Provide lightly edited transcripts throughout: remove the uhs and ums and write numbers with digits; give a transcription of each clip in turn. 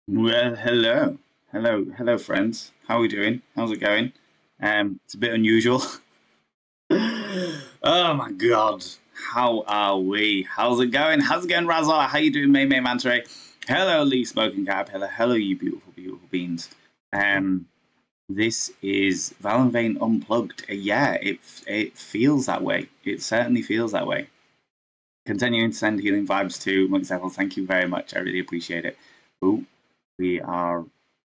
Well, hello, friends. How are we doing? How's it going? It's a bit unusual. Oh my God, how are we? How's it going? How's it going, Razar? How you doing, May Manta Ray? Hello, Lee Smoking Cab. Hello, you beautiful beans. Um, this is Valentine Unplugged. Yeah, it feels that way. It certainly feels that way. Continuing to send healing vibes to McSteffles's. Thank you very much. I really appreciate it. Oh, we are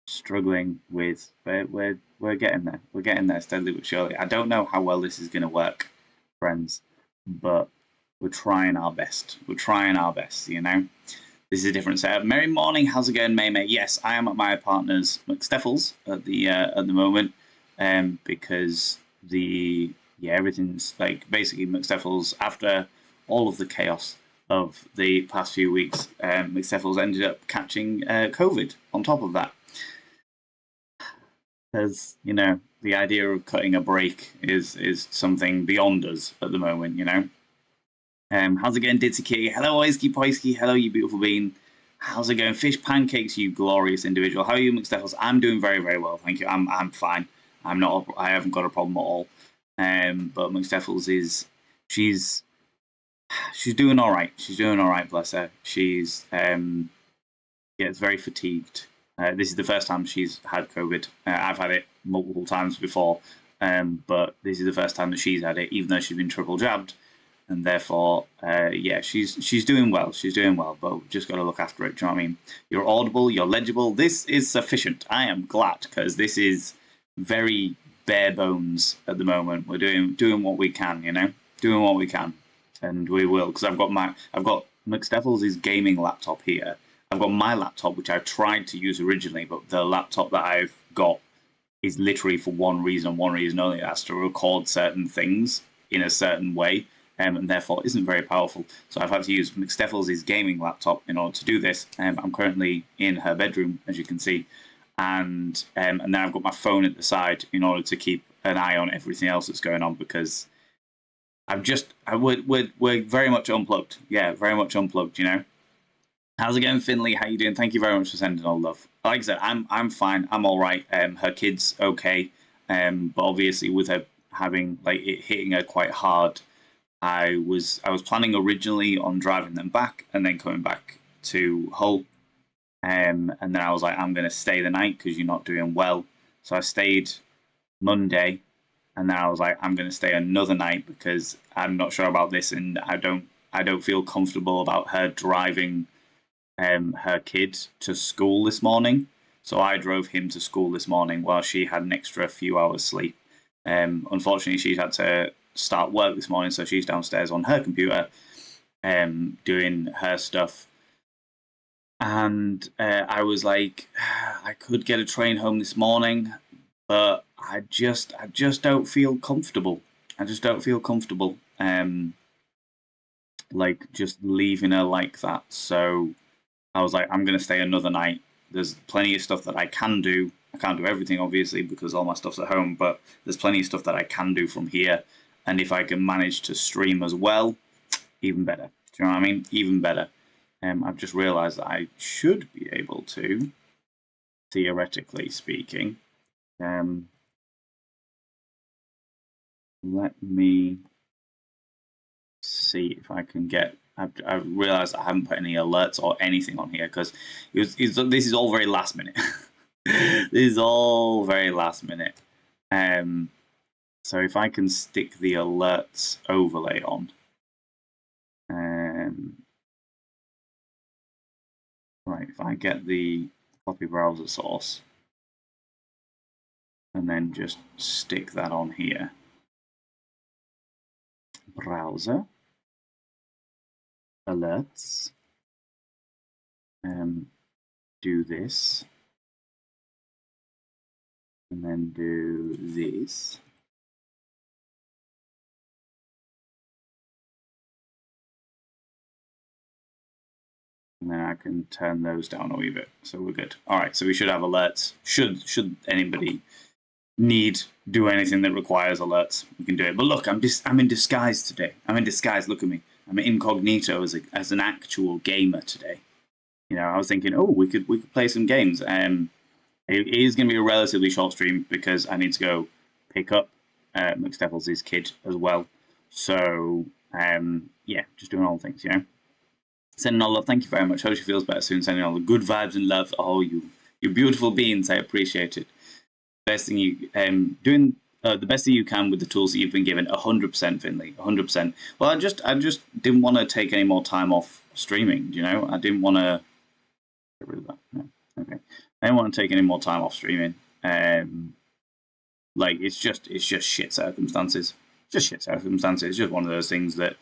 struggling with we're getting there. We're getting there steadily but surely. I don't know how well this is going to work, friends, but we're trying our best. We're trying our best. This is a different setup. Merry morning. How's it going, May? Yes, I am at my partner's McSteffles's at the moment, because everything's like basically McSteffles's after all of the chaos of the past few weeks. McSteffles's ended up catching COVID on top of that. Because the idea of cutting a break is something beyond us at the moment. How's it going, Ditsy? Hello, Oisky Poisky. Hello, you beautiful bean. How's it going, Fish Pancakes? You glorious individual. How are you, McSteffles? I'm doing very, very well, thank you. I'm fine. I haven't got a problem at all. But McSteffles she's doing all right. She's doing all right, bless her. She's gets very fatigued. This is the first time she's had COVID. I've had it multiple times before, but this is the first time that she's had it, even though she's been triple jabbed, and therefore, she's doing well. She's doing well, but we've just got to look after it. Do you know what I mean? You're audible. You're legible. This is sufficient. I am glad because this is very bare bones at the moment. We're doing what we can. Doing what we can, and we will because I've got McSteffles's gaming laptop here. I've got my laptop, which I tried to use originally, but the laptop that I've got is literally for one reason only. It has to record certain things in a certain way, and therefore isn't very powerful. So I've had to use McSteffles's gaming laptop in order to do this. I'm currently in her bedroom, as you can see, and then I've got my phone at the side in order to keep an eye on everything else that's going on because we're very much unplugged. Yeah, very much unplugged. How's it going, Finley? How you doing? Thank you very much for sending all love. Like I said, I'm fine. I'm all right. Her kid's okay. But obviously with her having it hitting her quite hard, I was planning originally on driving them back and then coming back to Hull. And then I was like, I'm gonna stay the night because you're not doing well. So I stayed Monday, and then I was like, I'm gonna stay another night because I'm not sure about this, and I don't feel comfortable about her driving her kid to school this morning. So I drove him to school this morning while she had an extra few hours sleep. Unfortunately, she's had to start work this morning, so she's downstairs on her computer doing her stuff. And I was like, I could get a train home this morning, but I just don't feel comfortable. I just don't feel comfortable. Just leaving her like that. So I was like, I'm going to stay another night. There's plenty of stuff that I can do. I can't do everything, obviously, because all my stuff's at home, but there's plenty of stuff that I can do from here. And if I can manage to stream as well, even better. Do you know what I mean? Even better. I've just realised that I should be able to, theoretically speaking. Let me see if I can get. I've realised I haven't put any alerts or anything on here because this is all very last minute. This is all very last minute. So if I can stick the alerts overlay on, right, if I get the copy browser source and then just stick that on here, browser alerts, do this, and then do this. And then I can turn those down a wee bit, so we're good. All right, so we should have alerts. Should anybody do anything that requires alerts, we can do it. But look, I'm in disguise today. I'm in disguise. Look at me. I'm incognito as an actual gamer today. I was thinking, oh, we could play some games. It is going to be a relatively short stream because I need to go pick up McSteffles's kid as well. So yeah, just doing all the things, Sending all love. Thank you very much. Hope she feels better soon. Sending all the good vibes and love. Oh, you beautiful beings. I appreciate it. Best thing you doing the best thing you can with the tools that you've been given. 100%, Finley. 100%. Well, I just didn't want to take any more time off streaming. I didn't want to get rid of that. No. Okay. I didn't want to take any more time off streaming. Like it's just shit circumstances. Just shit circumstances. It's just one of those things that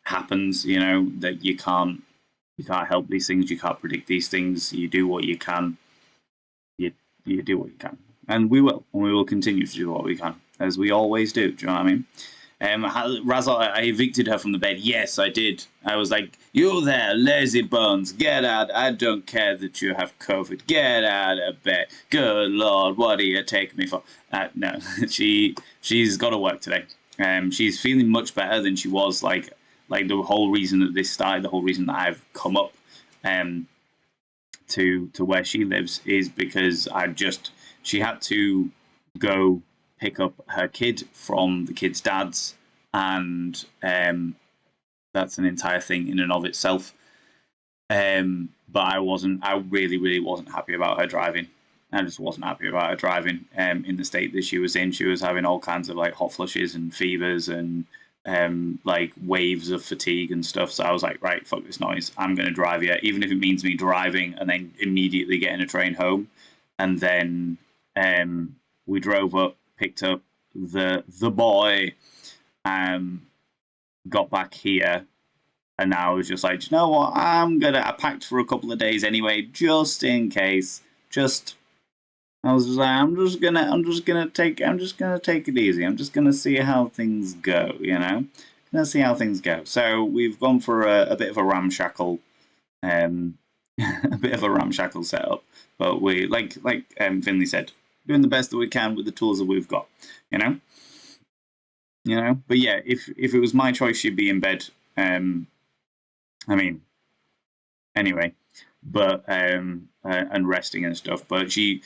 happens. That you can't help these things. You can't predict these things. You do what you can. You do what you can. And we will continue to do what we can, as we always do. Do you know what I mean? Razal, I evicted her from the bed. Yes, I did. I was like, you there, lazy bones, get out. I don't care that you have COVID. Get out of bed. Good Lord, what are you taking me for? No, she's got to work today. She's feeling much better than she was. Like the whole reason that this started, the whole reason that I've come up to where she lives is because she had to go pick up her kid from the kid's dad's, and that's an entire thing in and of itself. But I really, really wasn't happy about her driving. I just wasn't happy about her driving in the state that she was in. She was having all kinds of like hot flushes and fevers and like waves of fatigue and stuff. So I was like, right, fuck this noise. I'm going to drive you, even if it means me driving and then immediately getting a train home. And then we drove up, picked up the boy, got back here, and now I was just like, you know what? I packed for a couple of days anyway, just in case. I was just like, I'm just gonna take it easy. I'm just gonna see how things go, Gonna see how things go. So we've gone for a bit of a ramshackle, a bit of a ramshackle setup. But we, like Finley said, doing the best that we can with the tools that we've got, But yeah, if it was my choice, she'd be in bed. Anyway, but and resting and stuff. But she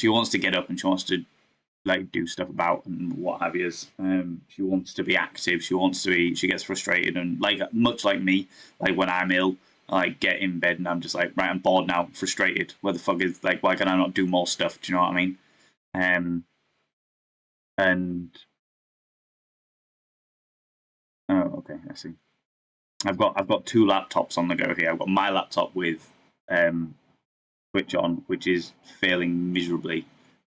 wants to get up and she wants to like do stuff about and what have you. She wants to be active. She gets frustrated and like much like me, like when I'm ill. I get in bed and I'm just like, right, I'm bored now, frustrated. Where the fuck is, like, why can I not do more stuff? Do you know what I mean? And oh, okay, I see. I've got two laptops on the go here. I've got my laptop with Twitch on, which is failing miserably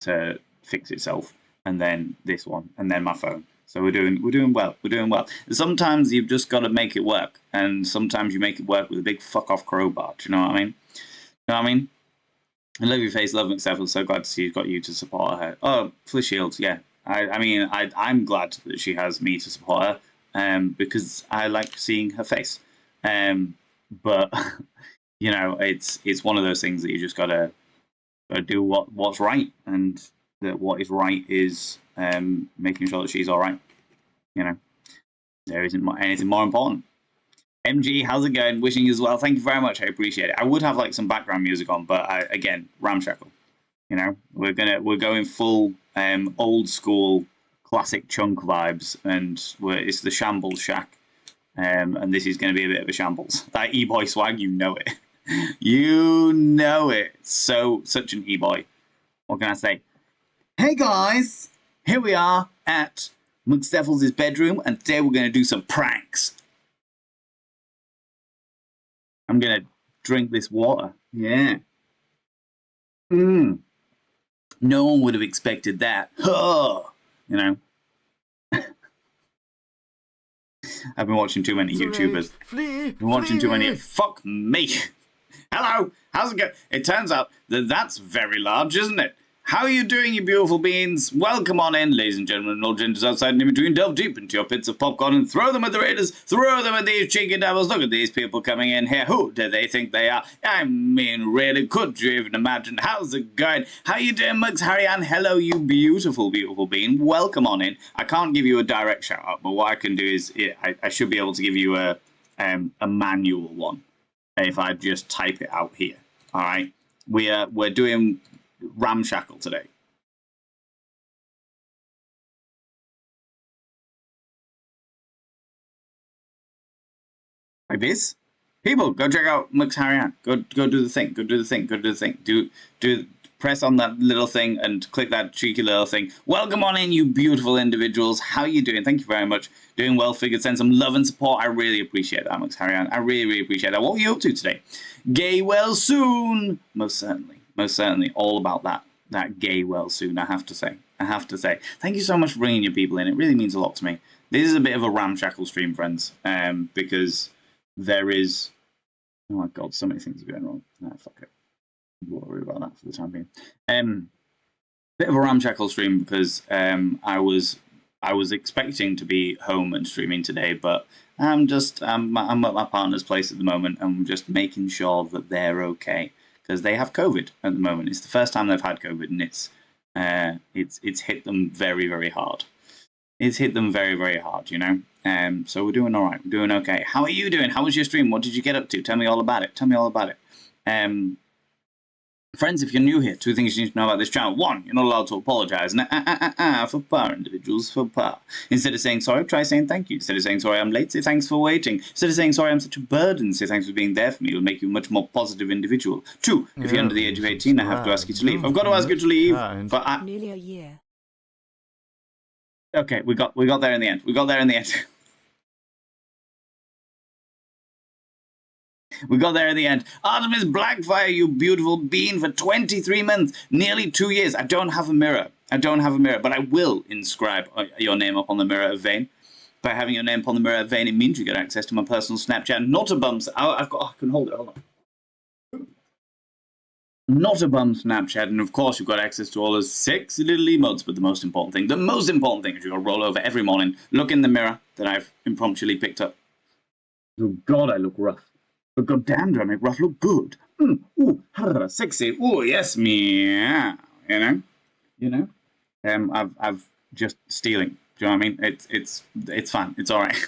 to fix itself, and then this one, and then my phone. So we're doing well. We're doing well. Sometimes you've just got to make it work, and sometimes you make it work with a big fuck off crowbar. Do you know what I mean? I love your face, love McSteffles's. So glad to see you've got you to support her. Oh, Flish Shields, yeah. I'm glad that she has me to support her, because I like seeing her face. But it's one of those things that you just gotta do what's right, and that what is right is making sure that she's all right. There isn't anything more important. MG, how's it going? Wishing you as well. Thank you very much. I appreciate it. I would have like some background music on, but again, ramshackle. We're going full old school classic chunk vibes, and it's the Shambles Shack, and this is going to be a bit of a shambles. That e-boy swag, you know it. You know it. Such an e-boy. What can I say? Hey guys, here we are at McSteffles's bedroom, and today we're going to do some pranks. I'm going to drink this water. Yeah. No one would have expected that. Oh, I've been watching too many YouTubers. Watching too many. Fuck me. Hello. How's it going? It turns out that that's very large, isn't it? How are you doing, you beautiful beings? Welcome on in, ladies and gentlemen, and all genders outside and in between. Delve deep into your pits of popcorn and throw them at the raiders. Throw them at these cheeky devils. Look at these people coming in here. Who do they think they are? I mean, really, could you even imagine? How's it going? How you doing, Mugs? Harry-Ann? Hello, you beautiful, beautiful being. Welcome on in. I can't give you a direct shout-out, but what I can do is I should be able to give you a manual one. if I just type it out here. All right, we're doing ramshackle today. Like this. People, go check out McSteffles's. Go do the thing. Go do the thing. Go do the thing. Do press on that little thing and click that cheeky little thing. Welcome on in, you beautiful individuals. How you doing? Thank you very much. Doing well. Figured send some love and support. I really appreciate that, McSteffles's. I really appreciate that. What were you up to today? Gay well soon. Most certainly. Most certainly. All about that gay well soon. I have to say. I have to say. Thank you so much for bringing your people in. It really means a lot to me. This is a bit of a ramshackle stream, friends, because there is. Oh my god, so many things are going wrong. Nah, fuck it. We'll worry about that for the time being. Bit of a ramshackle stream because I was expecting to be home and streaming today, but I'm at my partner's place at the moment, and I'm just making sure that they're okay because they have COVID at the moment. It's the first time they've had COVID, and it's hit them very, very hard. It's hit them very, very hard, you know. So we're doing all right. We're doing okay. How are you doing? How was your stream? What did you get up to? Tell me all about it. Tell me all about it. Friends, if you're new here, 2 things you need to know about this channel. 1, you're not allowed to apologise. For power, individuals, for power. Instead of saying sorry, try saying thank you. Instead of saying sorry, I'm late, say thanks for waiting. Instead of saying sorry, I'm such a burden, say thanks for being there for me. It'll make you a much more positive individual. 2, if you're under the age of 18, I have to ask you to leave. I've got to ask you to leave. Nearly a year. Okay, we got there in the end. We got there in the end. We got there in the end. Artemis Blackfire, you beautiful being, for 23 months, nearly 2 years. I don't have a mirror. But I will inscribe your name up on the mirror of Vane. By having your name upon the mirror of Vane, it means you get access to my personal Snapchat. Not a bum. I can hold it. Hold on. Not a bum Snapchat, and of course you've got access to all those sexy little emotes. But the most important thing is you've got to roll over every morning, look in the mirror that I've impromptu picked up. Oh God, I look rough. But goddamn, do I make rough look good? Ooh, sexy. Ooh, yes, meow. You know. I've just stealing. Do you know what I mean? It's fine. It's all right.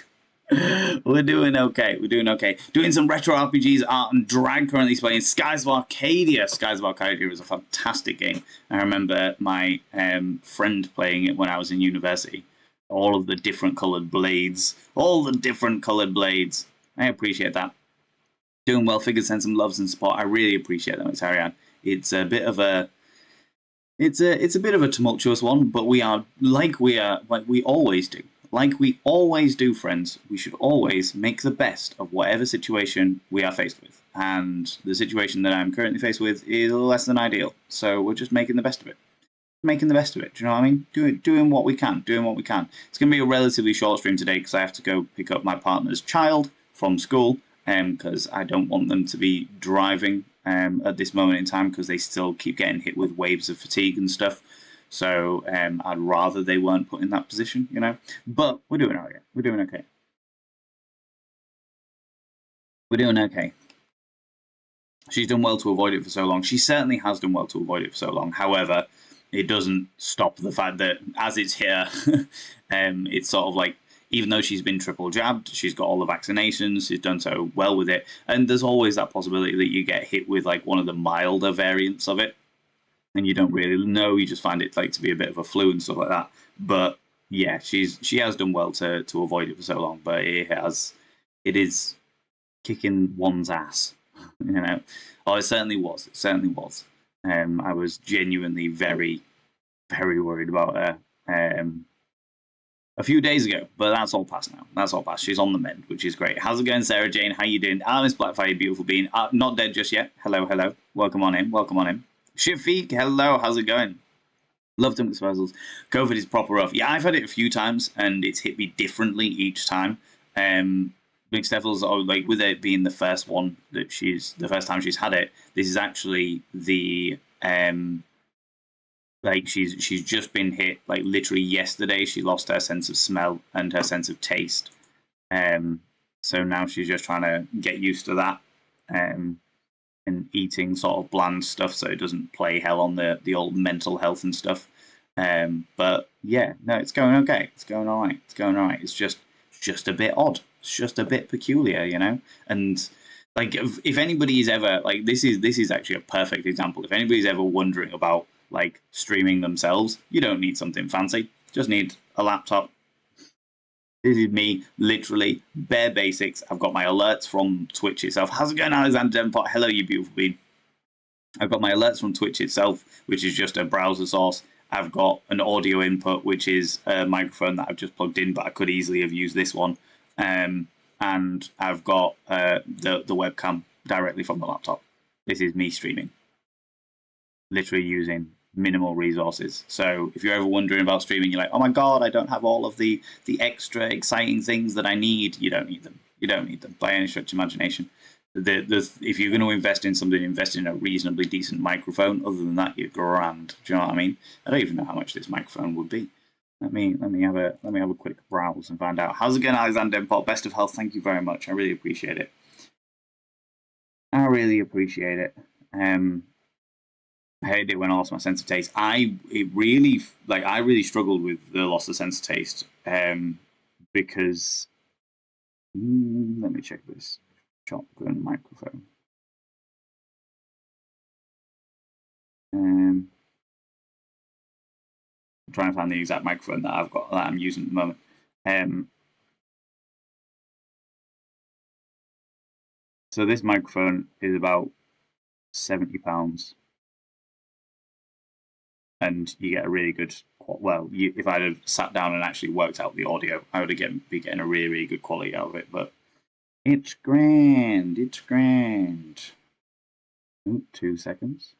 We're doing okay. Doing some retro RPGs, art and drag. Currently playing Skies of Arcadia. Skies of Arcadia is a fantastic game. I remember my friend playing it when I was in university. All of the different coloured blades. I appreciate that. Doing well, figured send some loves and support. I really appreciate that, Ariane. It's a bit of a tumultuous one, but we always do, friends. We should always make the best of whatever situation we are faced with. And the situation that I'm currently faced with is less than ideal. So we're just making the best of it. Do you know what I mean? Doing what we can. It's going to be a relatively short stream today because I have to go pick up my partner's child from school. Because I don't want them to be driving at this moment in time because they still keep getting hit with waves of fatigue and stuff. So I'd rather they weren't put in that position, you know. But we're doing okay. We're doing okay. She's done well to avoid it for so long. She certainly has done well to avoid it for so long. However, it doesn't stop the fact that as it's here, it's sort of like, even though she's been triple jabbed, she's got all the vaccinations, she's done so well with it, and there's always that possibility that you get hit with like one of the milder variants of it, and you don't really know, you just find it like to be a bit of a flu and stuff like that. But yeah, she has done well to avoid it for so long, but it is kicking one's ass, you know. Oh, it certainly was. I was genuinely very, very worried about her. A few days ago, but that's all past now. She's on the mend, which is great. How's it going, Sarah Jane? How you doing? Miss Blackfire, beautiful being. Not dead just yet. Hello. Welcome on in. Shafiq, hello. How's it going? Love to McSteffles's. COVID is proper rough. Yeah, I've had it a few times, and it's hit me differently each time. McSteffles's, like with it being the first time she's had it. This is actually the like she's just been hit. Like literally yesterday, she lost her sense of smell and her sense of taste. So now she's just trying to get used to that, and eating sort of bland stuff so it doesn't play hell on the old mental health and stuff. But yeah, no, it's going okay. It's going all right. It's just a bit odd. It's just a bit peculiar, you know. And like if anybody is ever like this is actually a perfect example. If anybody's ever wondering about like streaming themselves, you don't need something fancy. Just need a laptop. This is me, literally bare basics. I've got my alerts from Twitch itself. How's it going, Alexander Denpot? Hello, you beautiful bean. I've got my alerts from Twitch itself, which is just a browser source. I've got an audio input, which is a microphone that I've just plugged in, but I could easily have used this one. And I've got the webcam directly from the laptop. This is me streaming, literally using minimal resources. So if you're ever wondering about streaming, you're like, oh my god, I don't have all of the extra exciting things that I need. You don't need them. You don't need them by any stretch of imagination. If you're going to invest in something, invest in a reasonably decent microphone. Other than that, you're grand. Do you know what I mean? I don't even know how much this microphone would be. Let me have a quick browse and find out. How's it going, Alexander Denpot? Best of health. Thank you very much. I really appreciate it. I really appreciate it. I hated it when I lost my sense of taste. I really struggled with the loss of sense of taste because let me check this shotgun microphone. I'm trying to find the exact microphone that I'm using at the moment. So this microphone is about £70. And you get a really good, if I'd have sat down and actually worked out the audio, I would be getting a really, really good quality out of it. But it's grand. It's grand. Ooh, 2 seconds.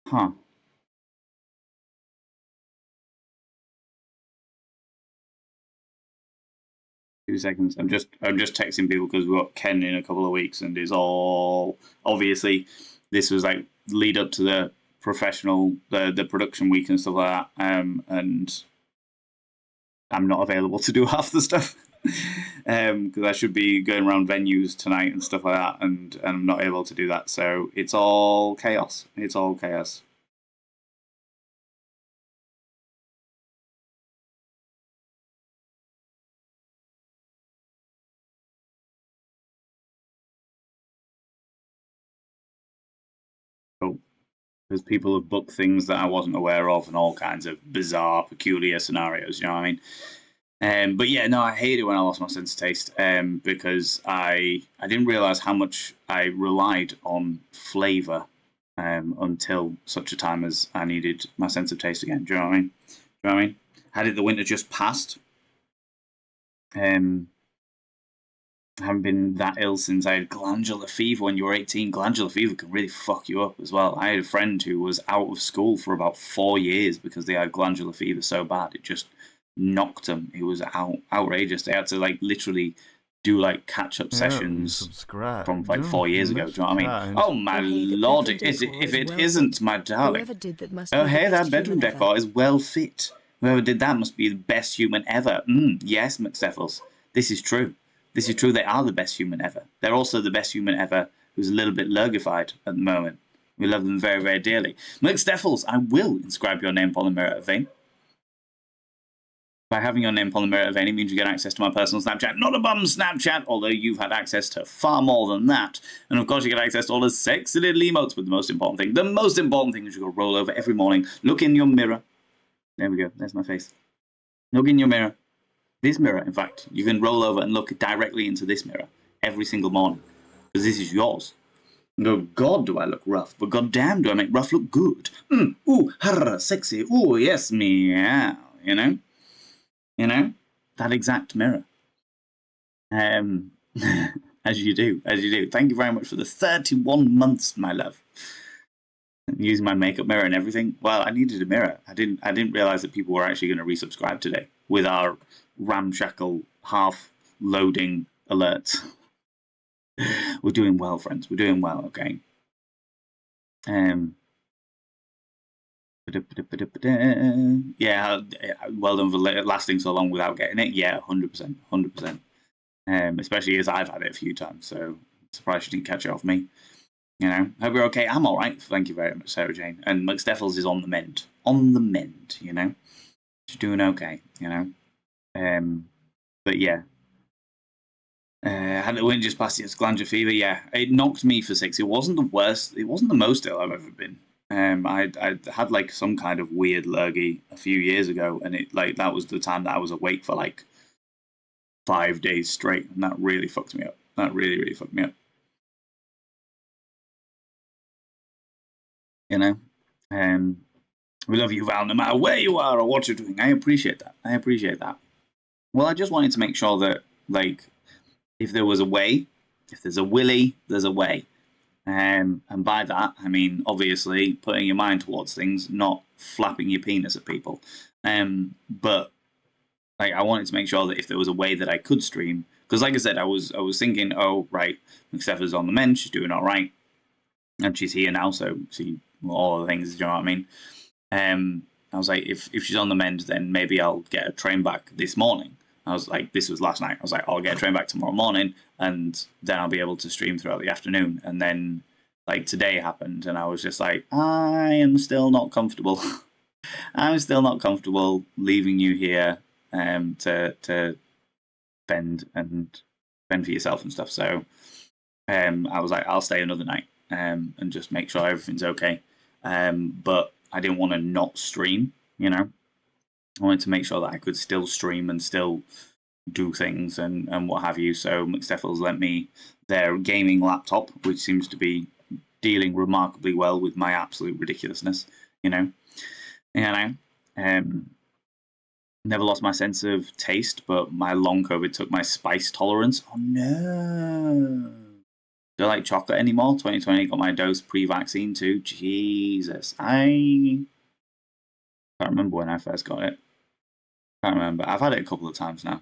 Huh. Two seconds. I'm just texting people because we've got Ken in a couple of weeks, and it's all obviously this was like lead up to the professional the production week and stuff like that. And I'm not available to do half the stuff because I should be going around venues tonight and stuff like that, and I'm not able to do that. So it's all chaos. It's all chaos. Because people have booked things that I wasn't aware of and all kinds of bizarre, peculiar scenarios. You know what I mean? But yeah, no, I hate it when I lost my sense of taste because I didn't realize how much I relied on flavor until such a time as I needed my sense of taste again. Do you know what I mean? Do you know what I mean? Had it the winter just passed, I haven't been that ill since I had glandular fever. When you were 18, glandular fever can really fuck you up as well. I had a friend who was out of school for about 4 years because they had glandular fever so bad it just knocked them. It was outrageous. They had to like literally do like catch-up sessions from like 4 years ago. Do you know what I mean? Oh my lord! If it isn't my darling, oh hey, that bedroom decor is well fit. Whoever did that must be the best human ever. Yes, McSteffles's. This is true. This is true. They are the best human ever. They're also the best human ever who's a little bit lurgified at the moment. We love them very, very dearly. McSteffles's, I will inscribe your name upon the mirror of vein. By having your name upon the mirror of vein, it means you get access to my personal Snapchat. Not a bum Snapchat, although you've had access to far more than that. And of course, you get access to all the sexy little emotes. But the most important thing is you go roll over every morning, look in your mirror. There we go. There's my face. Look in your mirror. This mirror, in fact, you can roll over and look directly into this mirror every single morning because this is yours. And go, God, do I look rough? But goddamn, do I make rough look good? Ooh, harr, sexy. Ooh, yes, meow. You know, that exact mirror. As you do. Thank you very much for the 31 months, my love. Using my makeup mirror and everything. Well, I needed a mirror. I didn't realize that people were actually going to resubscribe today with our ramshackle half-loading alerts. We're doing well, friends. We're doing well, okay? Yeah, well done for lasting so long without getting it. Yeah, 100%. Especially as I've had it a few times, so Surprised she didn't catch it off me. You know, hope you're okay. I'm all right. Thank you very much, Sarah Jane. And McSteffles's is on the mend. On the mend, you know. She's doing okay, you know. But yeah. Had the wind just past its glandular fever. Yeah, it knocked me for 6. It wasn't the worst. It wasn't the most ill I've ever been. I had like some kind of weird lurgy a few years ago, and it like that was the time that I was awake for like 5 days straight, and that really fucked me up. That really fucked me up. You know, we love you, Val, no matter where you are or what you're doing. I appreciate that. I appreciate that. Well, I just wanted to make sure that, like, if there was a way, if there's a willy, there's a way. And by that, I mean, obviously, putting your mind towards things, not flapping your penis at people. But, like, I wanted to make sure that if there was a way that I could stream, because, like I said, I was thinking, oh, right, McSteffles's on the mend, she's doing all right, and she's here now, so she, all the things, you know what I mean? I was like, if she's on the mend, then maybe I'll get a train back this morning. I was like, this was last night. I was like, I'll get a train back tomorrow morning, and then I'll be able to stream throughout the afternoon. And then, like, today happened, and I was just like, I am still not comfortable. I'm still not comfortable leaving you here to fend for yourself and stuff. So I was like, I'll stay another night and just make sure everything's okay. But I didn't want to not stream, you know. I wanted to make sure that I could still stream and still do things and what have you. So McSteffles's lent me their gaming laptop, which seems to be dealing remarkably well with my absolute ridiculousness, you know. Never lost my sense of taste, but my long COVID took my spice tolerance. Oh no. Do I like chocolate anymore? 2020 got my dose pre-vaccine too. Jesus. I can't remember when I first got it. Can't remember. I've had it a couple of times now,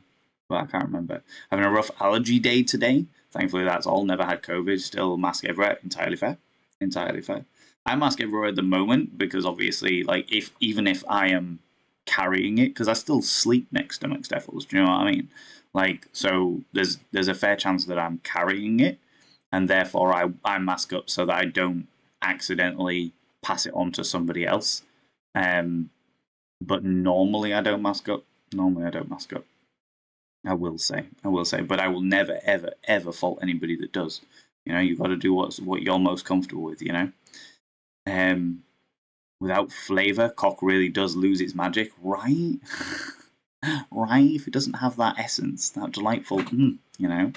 but I can't remember. Having a rough allergy day today. Thankfully, that's all. Never had COVID. Still mask everywhere. Entirely fair. Entirely fair. I mask everywhere at the moment because obviously, like, even if I am carrying it, because I still sleep next to McSteffles's. Do you know what I mean? Like, so there's a fair chance that I'm carrying it, and therefore I mask up so that I don't accidentally pass it on to somebody else. But normally I don't mask up. I will say, but I will never, ever fault anybody that does. You know, you've got to do what you're most comfortable with. You know, without flavor, cock really does lose its magic, right? Right? If it doesn't have that essence, that delightful, you know.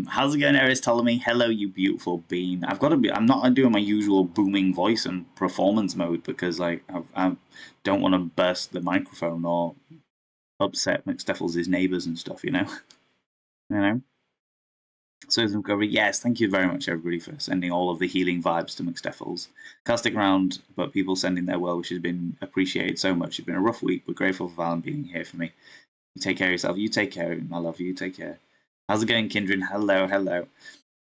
How's it going, Eris Ptolemy? Hello, you beautiful bean. I'm not doing my usual booming voice and performance mode because, like, I don't want to burst the microphone or upset McSteffles's neighbours and stuff, you know. You know. So, yes, thank you very much, everybody, for sending all of the healing vibes to McSteffles's. Can't stick around, but people sending their well wishes has been appreciated so much. It's been a rough week, but grateful for Val being here for me. You take care of yourself. You take care of him. I love you. Take care. How's it going, Kindred? Hello.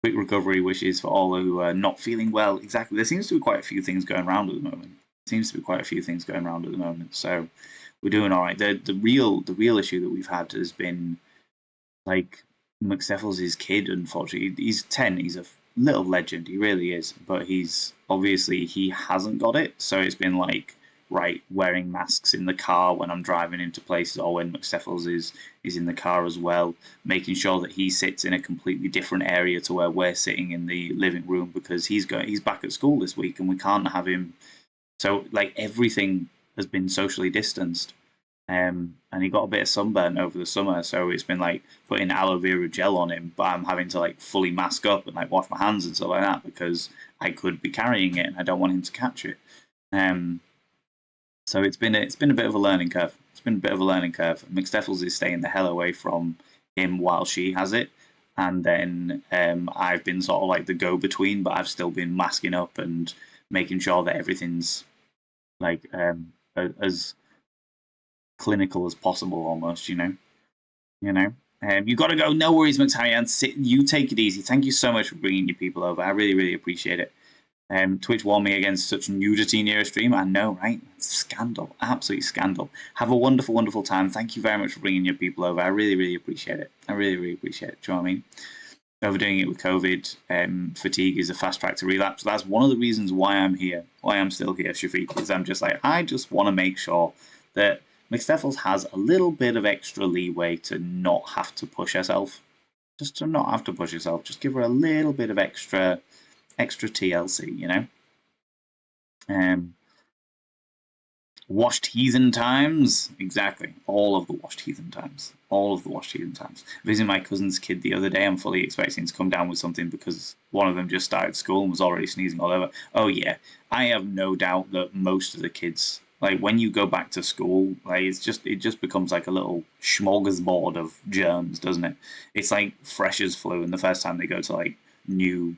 Quick recovery wishes for all who are not feeling well. Exactly. There seems to be quite a few things going around at the moment. So we're doing all right. The real issue that we've had has been, like, McSteffles's kid. Unfortunately, he's 10. He's a little legend. He really is. But he hasn't got it. So it's been like, right, wearing masks in the car when I'm driving into places, or when McSteffles's is in the car as well, making sure that he sits in a completely different area to where we're sitting in the living room, because he's back at school this week and we can't have him. So, like, everything has been socially distanced. And he got a bit of sunburn over the summer, so it's been like putting aloe vera gel on him, but I'm having to, like, fully mask up and, like, wash my hands and stuff like that because I could be carrying it and I don't want him to catch it. So it's been a bit of a learning curve. McSteffles's is staying the hell away from him while she has it, and then I've been sort of like the go-between, but I've still been masking up and making sure that everything's, like, as clinical as possible, almost. You know. You got to go. No worries, McTarian. You take it easy. Thank you so much for bringing your people over. I really appreciate it. Twitch warned me against such nudity near a stream. I know, right? Scandal. Absolute scandal. Have a wonderful time. Thank you very much for bringing your people over. I really appreciate it. Do you know what I mean? overdoing it with COVID, fatigue is a fast track to relapse. That's one of the reasons why I'm here, why I'm still here, Shafiq, is I'm just like, I just want to make sure that McSteffles's has a little bit of extra leeway to not have to push herself. Just to not have to push herself. Just give her a little bit of extra TLC, you know? Um, Washed heathen times. Exactly. All of the washed heathen times. All of the washed heathen times. Visiting my cousin's kid the other day, I'm fully expecting to come down with something because one of them just started school and was already sneezing all over. Oh yeah. I have no doubt that most of the kids, like when you go back to school, like it just becomes like a little smorgasbord of germs, doesn't it? It's like fresh as flu, and the first time they go to like new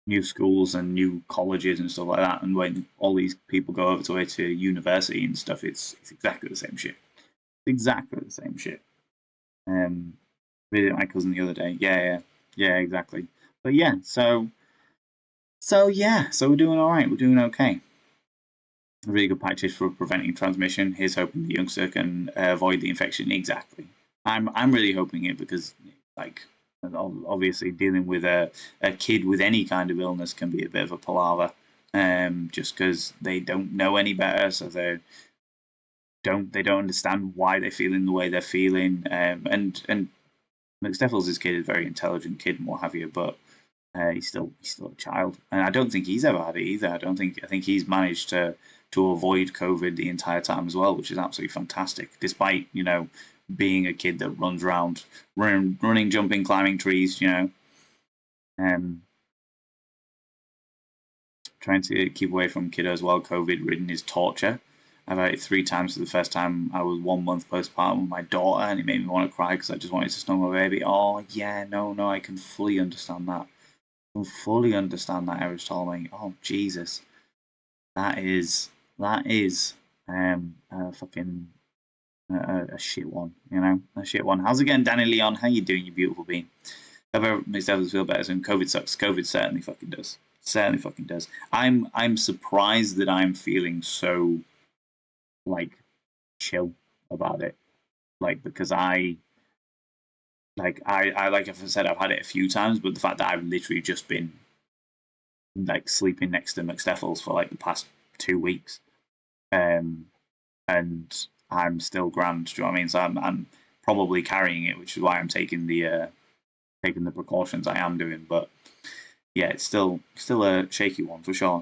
new schools and new colleges and stuff like that. And when all these people go over to university and stuff, it's exactly the same shit. Exactly the same shit. Um, Visited my cousin the other day. Yeah, exactly. But yeah, so we're doing all right. We're doing okay. A really good practice for preventing transmission. Here's hoping the youngster can avoid the infection. Exactly. I'm really hoping it because like obviously dealing with a kid with any kind of illness can be a bit of a palaver. Just because they don't know any better, so they don't understand why they're feeling the way they're feeling. And McSteffles's kid is a very intelligent kid and what have you, but he's still a child, and I don't think he's ever had it either. I think he's managed to avoid COVID the entire time as well, which is absolutely fantastic. Despite being a kid that runs around, running, jumping, climbing trees, um, trying to keep away from kiddos while COVID ridden is torture. I've had it 3 times. For the first time, I was 1 month postpartum with my daughter, and it made me want to cry because I just wanted to snuggle my baby. Oh yeah, no, I can fully understand that. Can fully understand that, Aristotle. Oh Jesus, that is a fucking a shit one, a shit one. How's it going, Danny Leon? How you doing, you beautiful being? Hope everyone makes others feel better soon. COVID sucks. COVID certainly fucking does. Certainly fucking does. I'm surprised that I'm feeling so like chill about it. Like because I like I said, I've had it a few times, but the fact that I've literally just been like sleeping next to McSteffles's for like the past 2 weeks, um, and I'm still grand. Do you know what I mean? So I'm probably carrying it, which is why I'm taking the precautions I am doing. But yeah, it's still a shaky one for sure.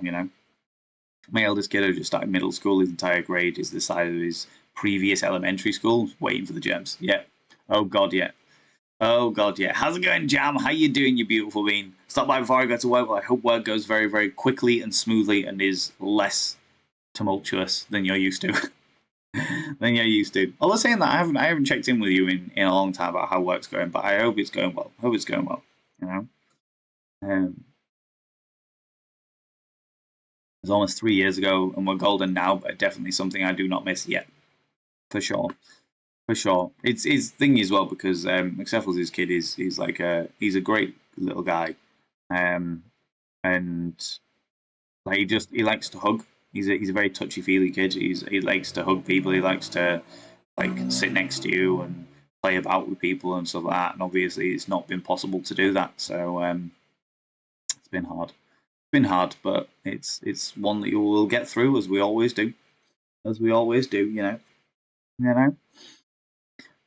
My eldest kiddo just started middle school. His entire grade is the size of his previous elementary school, waiting for the germs. Yeah. Oh god, yeah. Oh god, yeah. How's it going, Jam? How you doing, you beautiful bean? Stop by before I go to work. Well, I hope work goes very, very quickly and smoothly and is less tumultuous than you're used to. than you're used to. Although saying that, I haven't checked in with you in a long time about how work's going, but I hope it's going well. Hope it's going well. You know, um, it was almost 3 years ago, and we're golden now, but definitely something I do not miss yet, for sure. For sure, it's his thing as well because McSteffles's kid is like he's a great little guy, um, and like he likes to hug. He's a very touchy feely kid. He likes to hug people. He likes to like sit next to you and play about with people and stuff like that. And obviously, it's not been possible to do that. So it's been hard. It's been hard, but it's one that you will get through as we always do. As we always do, you know.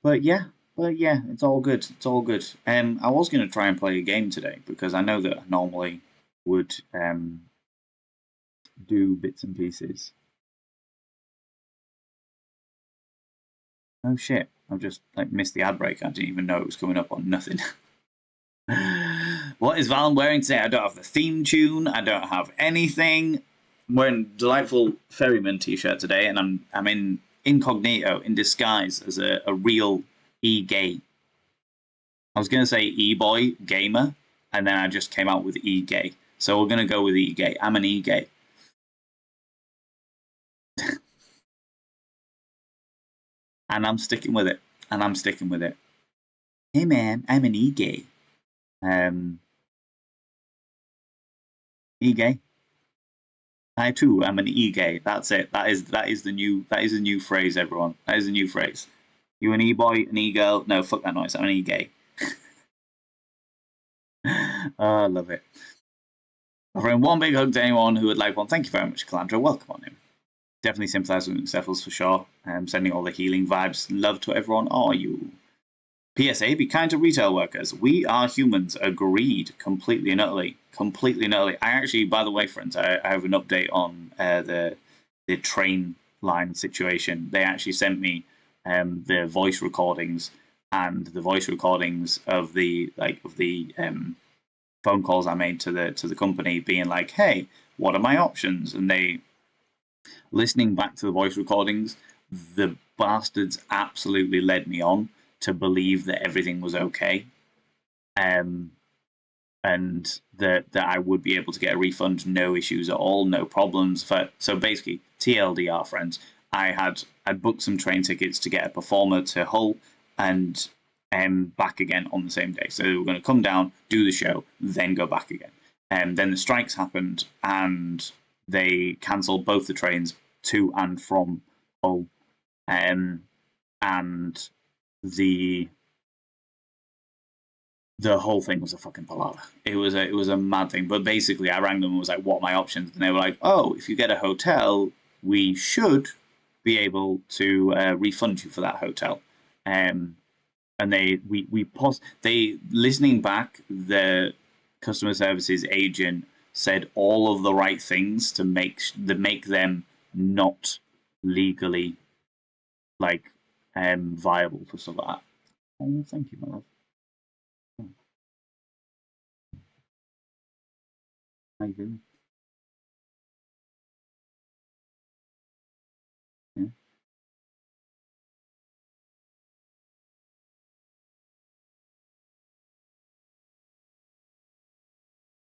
But yeah, it's all good. It's all good. I was going to try and play a game today because I know that I normally would do bits and pieces. Oh shit! I've just like missed the ad break. I didn't even know it was coming up on nothing. What is Val wearing today? I don't have the theme tune. I don't have anything. I'm wearing a delightful ferryman t-shirt today, and I'm in incognito, in disguise as a real e-gay. I was gonna say e-boy gamer, and then I just came out with e-gay. So we're gonna go with e-gay. I'm an e-gay. And I'm sticking with it. And I'm sticking with it. Hey man, I'm an e-gay. Um, e-gay. I too am an e-gay. That's it. That is the new phrase, everyone. That is the new phrase. You an e-boy, an e-girl? No, fuck that noise. I'm an e-gay. I love it. Offering one big hug to anyone who would like one. Thank you very much, Calandra. Welcome on in. Definitely sympathise with McSteffles's for sure. Sending all the healing vibes. Love to everyone. Are you? PSA, be kind to retail workers. We are humans. Agreed. Completely and utterly. Completely and utterly. I actually, by the way, friends, I have an update on the train line situation. They actually sent me the voice recordings and the voice recordings of the phone calls I made to the company, being like, "Hey, what are my options?" And they, listening back to the voice recordings, the bastards absolutely led me on to believe that everything was okay, and that I would be able to get a refund, no issues at all, no problems. So basically, TLDR, friends, I'd booked some train tickets to get a performer to Hull and back again on the same day. So we were going to come down, do the show, then go back again. And then the strikes happened, and they cancelled both the trains to and from Hull, and the whole thing was a fucking palaver. It was a mad thing. But basically, I rang them and was like, "What are my options?" And they were like, "Oh, if you get a hotel, we should be able to refund you for that hotel." And they listening back, the customer services agent said all of the right things to make them not legally viable for stuff like that. Oh, thank you, my love. How you doing? Yeah.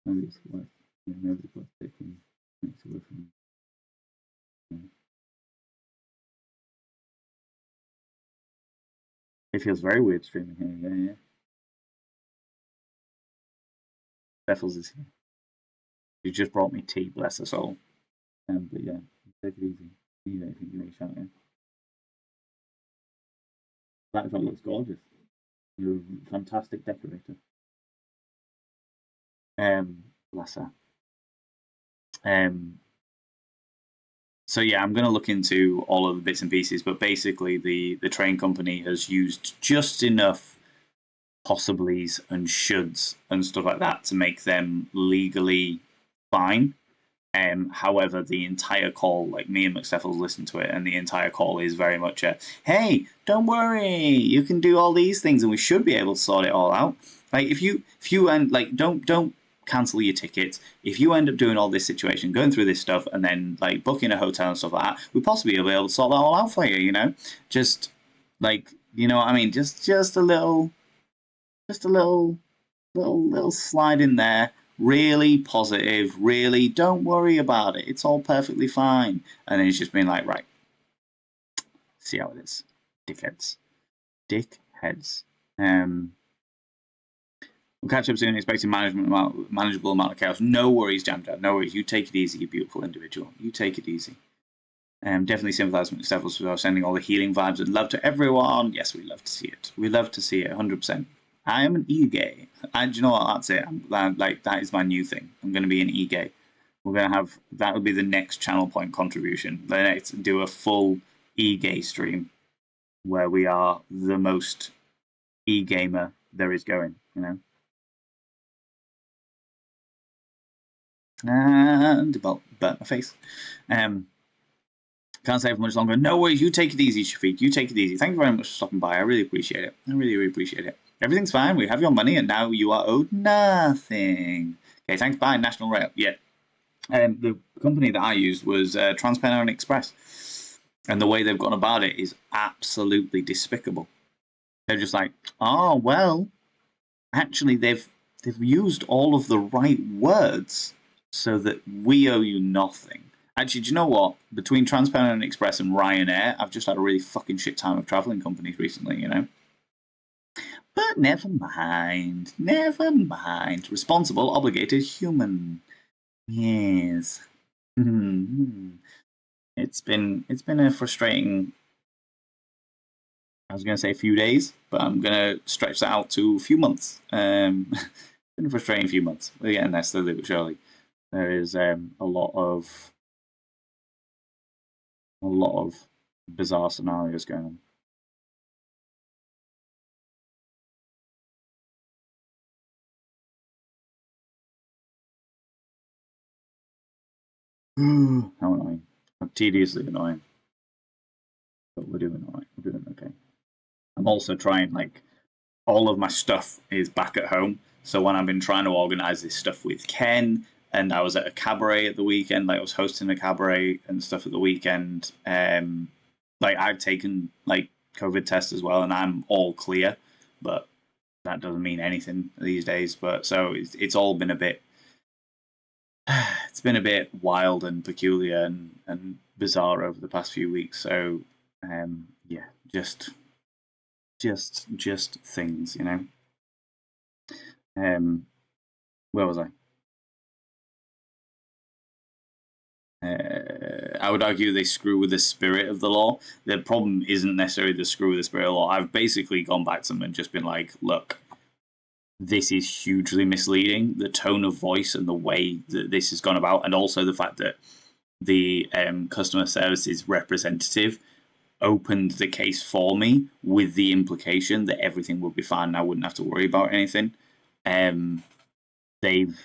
Maybe it's worth, maybe it's worth taking next away from you. Yeah. It feels very weird streaming here. Yeah, yeah. Bethels is here. You just brought me tea, bless her soul. But yeah, take it easy. Need anything, give me a shout. Yeah. That looks gorgeous. You're a fantastic decorator. Bless her. So yeah, I'm going to look into all of the bits and pieces, but basically the train company has used just enough possiblies and shoulds and stuff like that to make them legally fine. However, the entire call, like me and McSteffles's listened to it, and the entire call is very much a, "Hey, don't worry, you can do all these things, and we should be able to sort it all out." Like if you end don't cancel your tickets. If you end up doing all this situation, going through this stuff, and then booking a hotel and stuff like that, we possibly will be able to sort that all out for you. Just what I mean, just a little, little slide in there. Really positive, really don't worry about it. It's all perfectly fine. And then it's just been like, right, see how it is. Dickheads. Dickheads. We'll catch up soon, expecting manageable amount of chaos. No worries, Jam Dad. No worries. You take it easy, you beautiful individual. You take it easy. Definitely sympathise with McSteffles's for sending all the healing vibes and love to everyone. Yes, we love to see it. We love to see it, 100%. I am an e-gay. And you know what? That's it. That is my new thing. I'm going to be an e-gay. We're going to have, that will be the next channel point contribution. The next, do a full e-gay stream where we are the most e-gamer there is going, And burnt my face. Can't stay for much longer. No worries. You take it easy, Shafiq. You take it easy. Thank you very much for stopping by. I really appreciate it. I really, really appreciate it. Everything's fine. We have your money, and now you are owed nothing. Okay, thanks. Bye. National Rail. Yeah. The company that I used was Transpennine Express, and the way they've gone about it is absolutely despicable. They're just like, oh well, actually they've used all of the right words so that we owe you nothing. Actually, do you know what? Between Transpennine Express and Ryanair, I've just had a really fucking shit time of travelling companies recently, But never mind. Never mind. Responsible, obligated human. Yes. It's been a frustrating, I was going to say a few days, but I'm going to stretch that out to a few months. been a frustrating few months. We're getting there slowly but surely. There is a lot of bizarre scenarios going on. How annoying. How tediously annoying. But we're doing alright. We're doing okay. I'm also trying, like, all of my stuff is back at home. So when I've been trying to organize this stuff with Ken, and I was at a cabaret at the weekend, like I was hosting a cabaret and stuff at the weekend, like I've taken like COVID tests as well, and I'm all clear, but that doesn't mean anything these days. But so it's all been a bit, it's been a bit wild and peculiar and bizarre over the past few weeks. So yeah, just things, you know. Where was I? I would argue they screw with the spirit of the law. The problem isn't necessarily the screw with the spirit of the law. I've basically gone back to them and just been like, look, this is hugely misleading. The tone of voice and the way that this has gone about, and also the fact that the customer services representative opened the case for me with the implication that everything would be fine and I wouldn't have to worry about anything. They've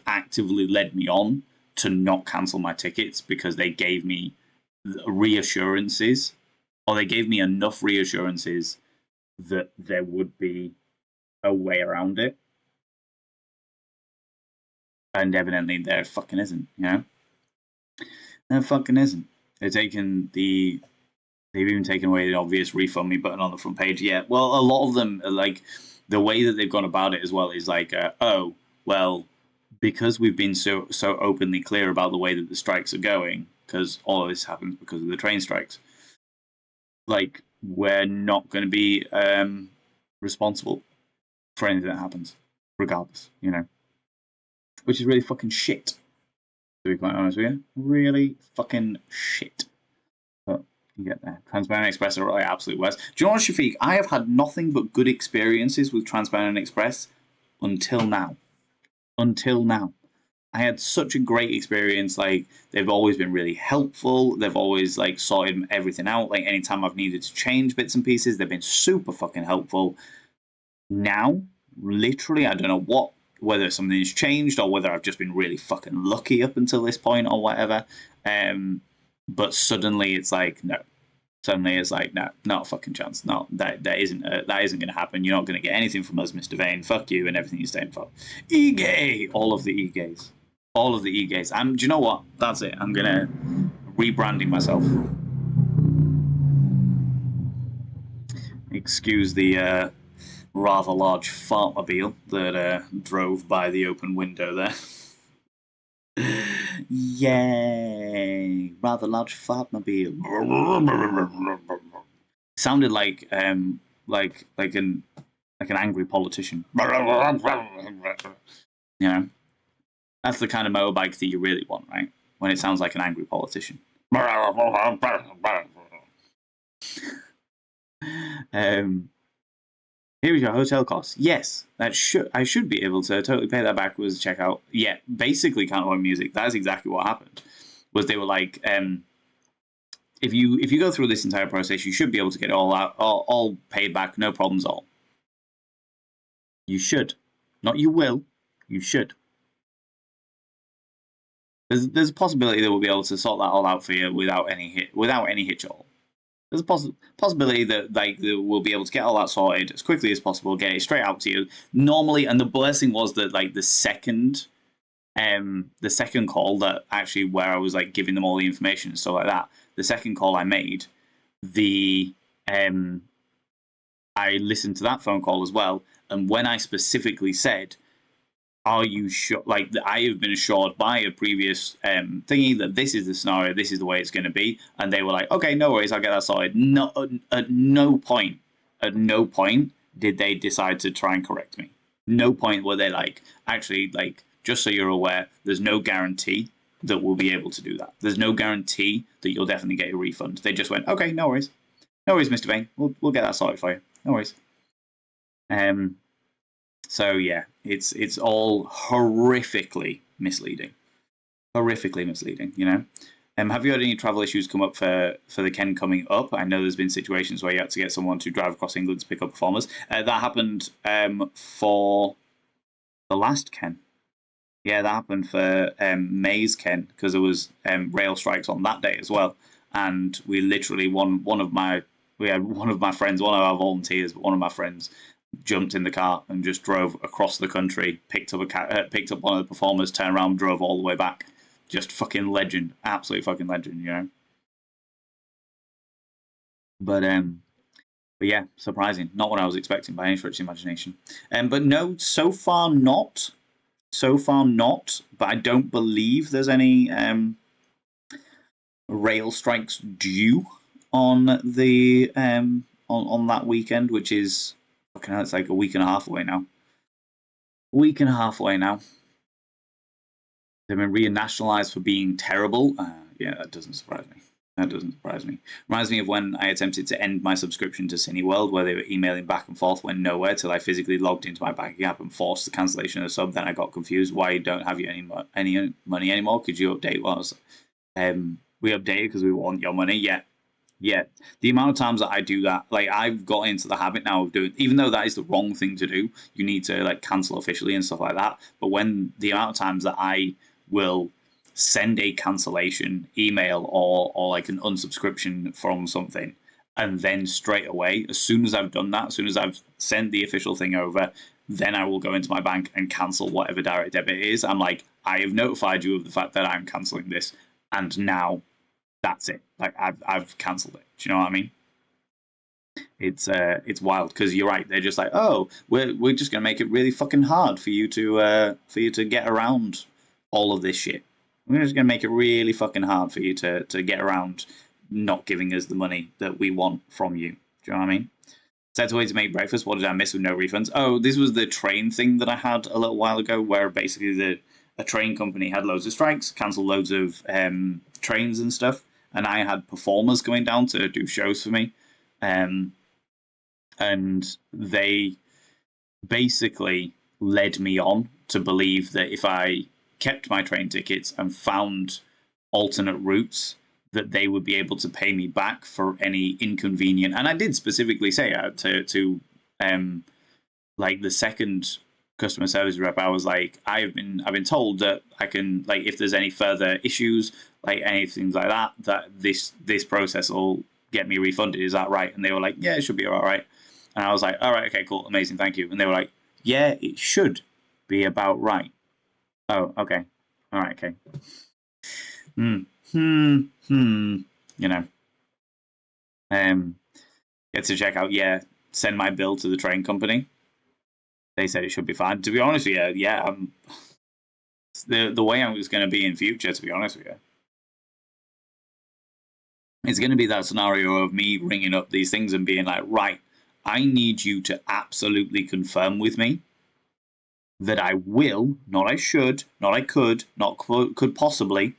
actively led me on to not cancel my tickets because they gave me reassurances, or they gave me enough reassurances that there would be a way around it. And evidently there fucking isn't, you know? There fucking isn't. They've even taken away the obvious refund me button on the front page. Yeah, well, a lot of them are like, the way that they've gone about it as well is like, oh, well, because we've been so openly clear about the way that the strikes are going, because all of this happens because of the train strikes, like, we're not going to be responsible for anything that happens, regardless, you know? Which is really fucking shit, to be quite honest with you. Really fucking shit. But you get there. Transparent Express are like absolute worst. Do you know what, Shafiq? I have had nothing but good experiences with Transparent Express until now. I had such a great experience. Like, they've always been really helpful. They've always like sorted everything out. Like, anytime I've needed to change bits and pieces, they've been super fucking helpful. Now, literally, I don't know whether something's changed or whether I've just been really fucking lucky up until this point or whatever. But suddenly it's like, no. Suddenly it's like, no, not a fucking chance. No, that isn't going to happen. You're not going to get anything from us, Mr. Vane. Fuck you and everything you're staying for. E-gay! All of the e-gays. All of the e-gays. Do you know what? That's it. I'm going to rebranding myself. Excuse the rather large fartmobile that drove by the open window there. Yay! Rather large fartmobile. Sounded like an angry politician. You know, that's the kind of motorbike that you really want, right? When it sounds like an angry politician. Here is your hotel costs. Yes, I should be able to totally pay that back with checkout. Yeah, basically Countdown Music. That's exactly what happened. Was they were like, if you go through this entire process, you should be able to get it all paid back, no problems at all. You should, not you will. You should. There's a possibility that we'll be able to sort that all out for you without any hitch at all. There's a possibility that we'll be able to get all that sorted as quickly as possible, get it straight out to you. Normally, and the blessing was that like the second call that actually where I was like giving them all the information and stuff like that, the second call I made, I listened to that phone call as well, and when I specifically said, are you sure? Like, I have been assured by a previous thingy that this is the scenario, this is the way it's going to be, and they were like, okay, no worries, I'll get that sorted. No, at no point did they decide to try and correct me. No point were they like, actually, like, just so you're aware, there's no guarantee that we'll be able to do that. There's no guarantee that you'll definitely get a refund. They just went, okay, no worries, Mr. Vane, we'll get that sorted for you. No worries. So yeah, it's all horrifically misleading. Horrifically misleading, you know. Have you had any travel issues come up for the Ken coming up? I know there's been situations where you had to get someone to drive across England to pick up performers. That happened for the last Ken. Yeah, that happened for May's Ken because there was rail strikes on that day as well, and we literally we had one of my friends, one of our volunteers, but one of my friends jumped in the car and just drove across the country, picked up one of the performers, turned around, drove all the way back. Just fucking legend, absolute fucking legend, you know. But but yeah, surprising. Not what I was expecting by any stretch of the imagination. But no, so far not. So far not. But I don't believe there's any rail strikes due on the on that weekend, which is fucking hell, it's like a week and a half away now. Week and a half away now. They've been re-nationalized for being terrible. Yeah, that doesn't surprise me. That doesn't surprise me. Reminds me of when I attempted to end my subscription to Cineworld, where they were emailing back and forth, went nowhere till I physically logged into my banking app and forced the cancellation of the sub. Then I got confused. Why don't have you any money anymore? Could you update what I was? We updated because we want your money. Yeah. The amount of times that I do that, like I've got into the habit now of doing, even though that is the wrong thing to do, you need to like cancel officially and stuff like that. But when the amount of times that I will send a cancellation email or like an unsubscription from something, and then straight away, as soon as I've done that, as soon as I've sent the official thing over, then I will go into my bank and cancel whatever direct debit it is. I'm like, I have notified you of the fact that I'm cancelling this, and now that's it. Like I've cancelled it. Do you know what I mean? It's wild because you're right. They're just like, oh, we're just gonna make it really fucking hard for you to get around all of this shit. We're just gonna make it really fucking hard for you to get around not giving us the money that we want from you. Do you know what I mean? Set away to make breakfast. What did I miss with no refunds? Oh, this was the train thing that I had a little while ago, where basically a train company had loads of strikes, cancelled loads of trains and stuff, and I had performers going down to do shows for me, and they basically led me on to believe that if I kept my train tickets and found alternate routes, that they would be able to pay me back for any inconvenient. And I did specifically say to like the second customer service rep, I was like, I've been told that I can, like, if there's any further issues, like anything like that this process will get me refunded. Is that right? And they were like, yeah, it should be all right. And I was like, all right, okay, cool, amazing, thank you. And they were like, yeah, it should be about right. Oh, okay, all right, okay. You know, get to check out. Yeah, send my bill to the train company. They said it should be fine. To be honest with you, yeah, the way I was going to be in future. To be honest with you, it's going to be that scenario of me ringing up these things and being like, right, I need you to absolutely confirm with me that I will, not I should, not I could, not could possibly,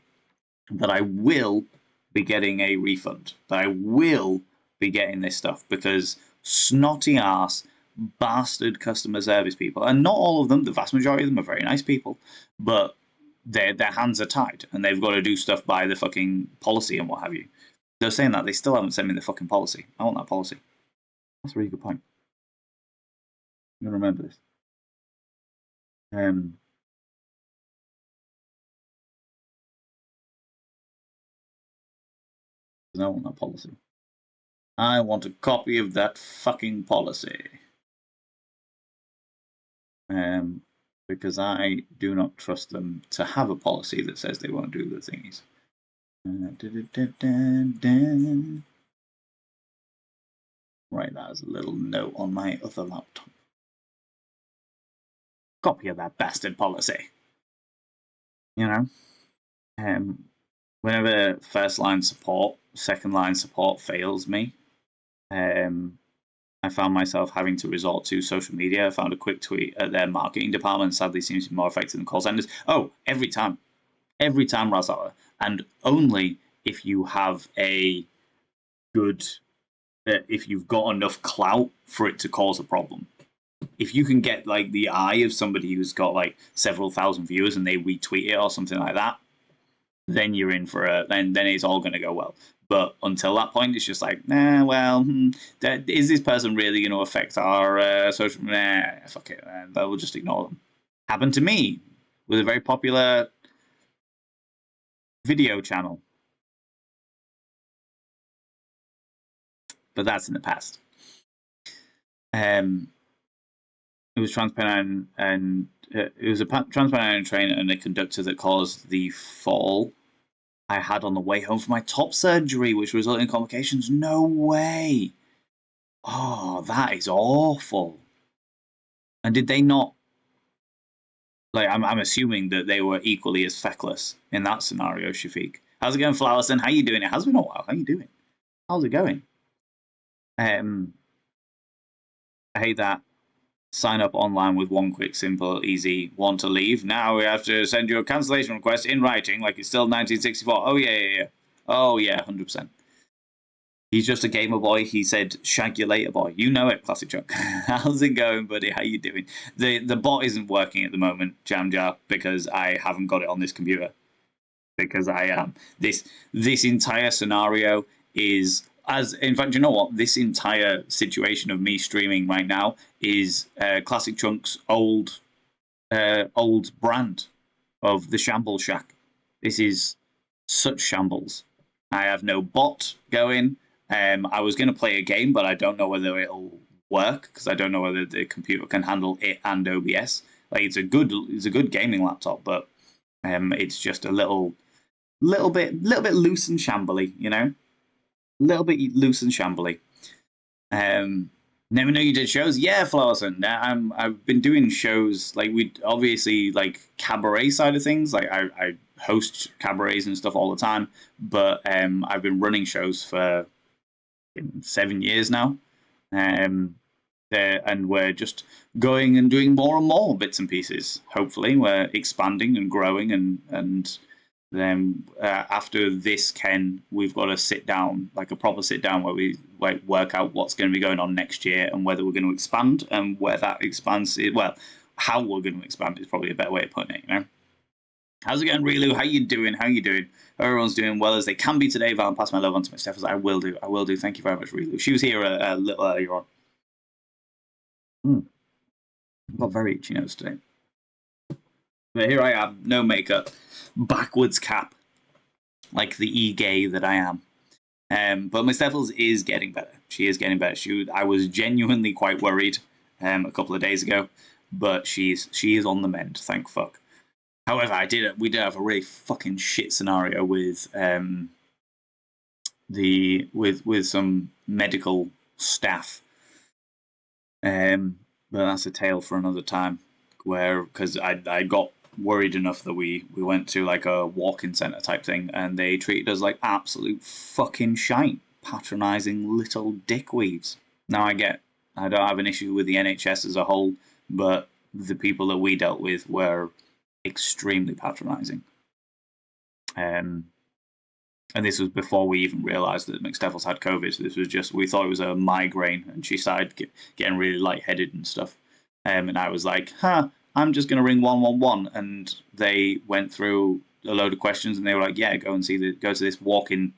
that I will be getting a refund, that I will be getting this stuff, because snotty ass bastard customer service people, and not all of them, the vast majority of them are very nice people, but their hands are tied and they've got to do stuff by the fucking policy and what have you. They're saying that they still haven't sent me the fucking policy. I want that policy. That's a really good point. I'm gonna remember this. I want that policy. I want a copy of that fucking policy. Because I do not trust them to have a policy that says they won't do the thingies. Write that as a little note on my other laptop. Copy of that bastard policy. You know? Whenever first line support, second line support fails me, I found myself having to resort to social media. I found a quick tweet at their marketing department. Sadly, seems to be more effective than call centers. Oh, every time, Razala, and only if you have a good, if you've got enough clout for it to cause a problem. if you can get like the eye of somebody who's got like several thousand viewers and they retweet it or something like that, then you're in for then it's all going to go well. But until that point, it's just like, is this person really going to affect our social? Fuck it, we'll just ignore them. Happened to me with a very popular video channel, but that's in the past. It was Transpennine and it was a Transpennine train and a conductor that caused the fall I had on the way home from my top surgery, which resulted in complications. No way. Oh, that is awful. And did they not? Like, I'm assuming that they were equally as feckless in that scenario, Shafiq. How's it going, Flowerson? How you doing? It has been a while. How you doing? How's it going? I hate that. Sign up online with one quick, simple, easy one to leave. Now we have to send you a cancellation request in writing, like it's still 1964. Oh yeah. Oh yeah, 100%. He's just a gamer boy. He said, "Shag you later, boy." You know it, Classic Chuck. How's it going, buddy? How you doing? The bot isn't working at the moment, Jamjar, because I haven't got it on this computer. Because I am this entire scenario is in fact, you know what? This entire situation of me streaming right now is Classic Chunk's old brand of the Shambles Shack. This is such shambles. I have no bot going. I was going to play a game, but I don't know whether it'll work because I don't know whether the computer can handle it and OBS. Like it's a good gaming laptop, but it's just a little bit loose and shambly, you know, a little bit loose and shambly. Never know you did shows. Yeah, Flawson. I've been doing shows like we obviously like cabaret side of things. Like I host cabarets and stuff all the time, but I've been running shows for 7 years now. And we're just going and doing more and more bits and pieces. Hopefully, we're expanding and growing, and then after this, Ken, we've got to sit down, like a proper sit down, where we work out what's going to be going on next year and whether we're going to expand and where that expands. How we're going to expand is probably a better way of putting it. You know. How's it going, Relu? How you doing? Everyone's doing well as they can be today. Val, pass my love on to McSteffles's. I will do. Thank you very much, Relu. She was here a little earlier on. I've got very itchy nose today. But here I am, no makeup, backwards cap, like the e-gay that I am. But McSteffles's is getting better. She is getting better. I was genuinely quite worried a couple of days ago, but she is on the mend, thank fuck. However, we did have a really fucking shit scenario with with some medical staff. But that's a tale for another time. Because I got worried enough that we went to like a walk-in centre type thing, and they treated us like absolute fucking shite, patronising little dickweeds. Now I don't have an issue with the NHS as a whole, but the people that we dealt with were extremely patronising. And this was before we even realised that McSteffles's had COVID. So this was just, we thought it was a migraine, and she started getting really lightheaded and stuff. And I was like, I'm just going to ring 111. And they went through a load of questions, and they were like, yeah, go to this walk-in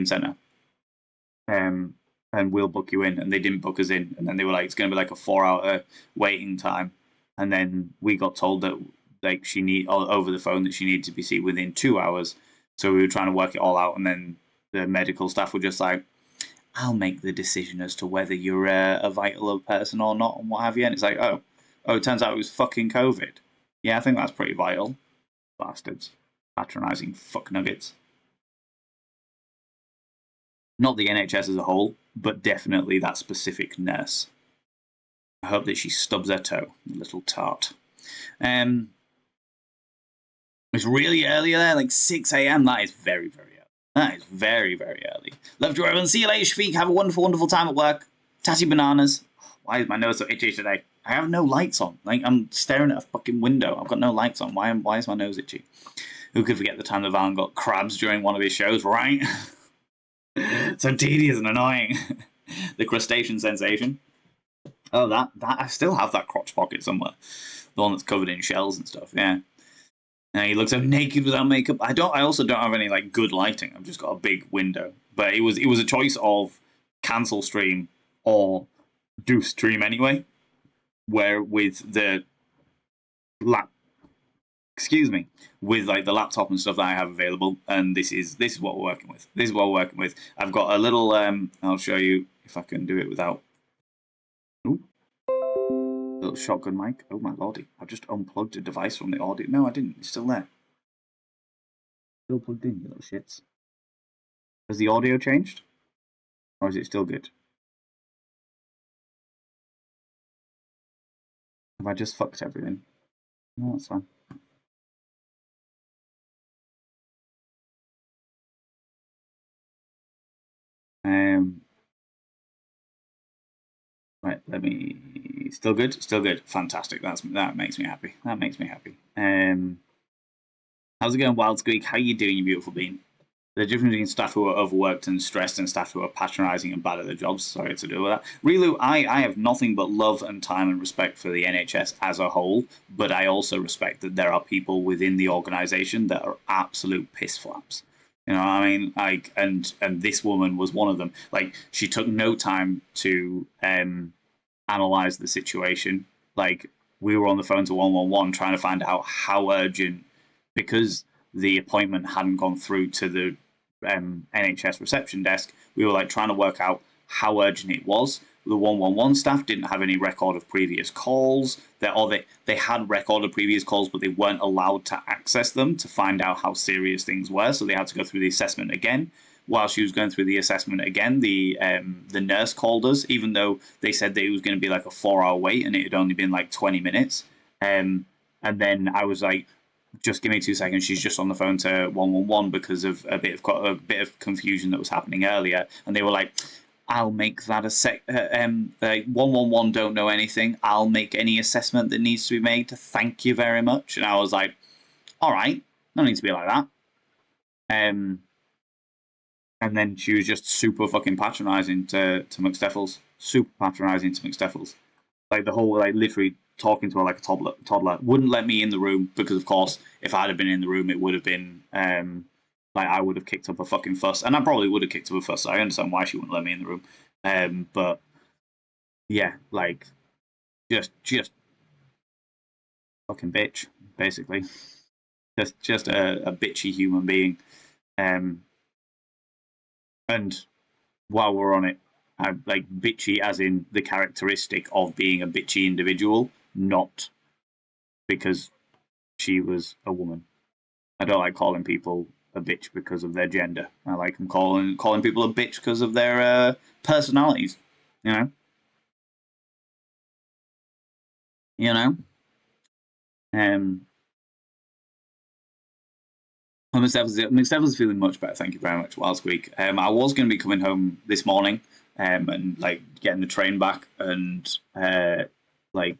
centre. And we'll book you in. And they didn't book us in. And then they were like, it's going to be like a 4-hour waiting time. And then we got told that like over the phone that she needed to be seen within 2 hours. So we were trying to work it all out, and then the medical staff were just like, I'll make the decision as to whether you're a vital person or not, and what have you. And it's like, oh, it turns out it was fucking COVID. Yeah, I think that's pretty vital. Bastards. Patronising fuck nuggets. Not the NHS as a whole, but definitely that specific nurse. I hope that she stubs her toe, little tart. It's really early there, like 6 a.m. That is very, very early. That is very, very early. Love to everyone. See you later, Shafiq. Have a wonderful, wonderful time at work. Tatty bananas. Why is my nose so itchy today? I have no lights on. Like, I'm staring at a fucking window. I've got no lights on. Why is my nose itchy? Who could forget the time that Valen got crabs during one of his shows, right? So tedious and annoying. The crustacean sensation. Oh, that I still have that crotch pocket somewhere. The one that's covered in shells and stuff. Yeah. And he looks so naked without makeup. I also don't have any like good lighting. I've just got a big window. But it was a choice of cancel stream or do stream anyway. Where with the with like the laptop and stuff that I have available, and this is what we're working with. This is what we're working with. I've got a little. I'll show you if I can do it without. Ooh. Little shotgun mic. Oh my lordy! I've just unplugged a device from the audio. No, I didn't. It's still there. Still plugged in, you little shits. Has the audio changed, or is it still good? Have I just fucked everything? No, that's fine. Right, let me. Still good. Still good. Fantastic. That makes me happy. That makes me happy. How's it going, Wild Squeak? How you doing, you beautiful bean? The difference between staff who are overworked and stressed and staff who are patronising and bad at their jobs. Sorry to do with that. Relu, I have nothing but love and time and respect for the NHS as a whole, but I also respect that there are people within the organisation that are absolute piss flaps. You know what I mean? Like, and this woman was one of them. Like, she took no time to analyse the situation. Like, we were on the phone to 111 trying to find out how urgent, because the appointment hadn't gone through to the NHS reception desk. We were like trying to work out how urgent it was. The 111 staff didn't have any record of previous calls. They had record of previous calls, but they weren't allowed to access them to find out how serious things were. So they had to go through the assessment again. While she was going through the assessment again, the nurse called us, even though they said that it was going to be like a 4-hour wait and it had only been like 20 minutes. And then I was like, just give me 2 seconds. She's just on the phone to 111 because of a bit of confusion that was happening earlier, and they were like, "I'll make that 111 don't know anything. I'll make any assessment that needs to be made. Thank you very much." And I was like, "All right, no need to be like that." And then she was just super fucking patronising to McSteffles's. Super patronising to McSteffles's. Like the whole, like literally talking to her like a toddler. Wouldn't let me in the room because, of course, if I'd have been in the room, it would have been like I would have kicked up a fucking fuss, and I probably would have kicked up a fuss. So I understand why she wouldn't let me in the room, but yeah, like just fucking bitch, basically. Just a bitchy human being, and while we're on it, I like bitchy as in the characteristic of being a bitchy individual, not because she was a woman. I don't like calling people a bitch because of their gender. I like them calling people a bitch because of their personalities. You know. McSteffles's feeling much better. Thank you very much, Wild Squeak. I was going to be coming home this morning, and like getting the train back and like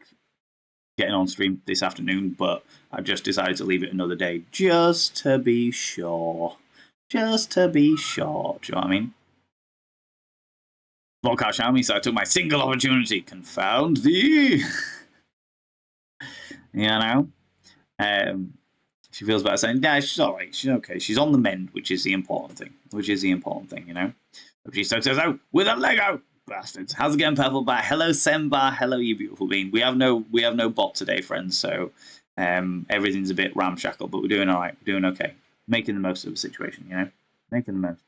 getting on stream this afternoon, but I just decided to leave it another day just to be sure. Just to be sure. Do you know what I mean? Vodka Xiaomi, so I took my single opportunity. Confound thee. You know? She feels better saying, yeah, she's all right. She's okay. She's on the mend, which is the important thing. You know? She stokes us out with a Lego. Bastards. How's it going, Purple Bar? Hello, Sembar. Hello, you beautiful bean. We have no bot today, friends, so everything's a bit ramshackle, but we're doing all right. We're doing okay. Making the most of the situation, you know? Making the most.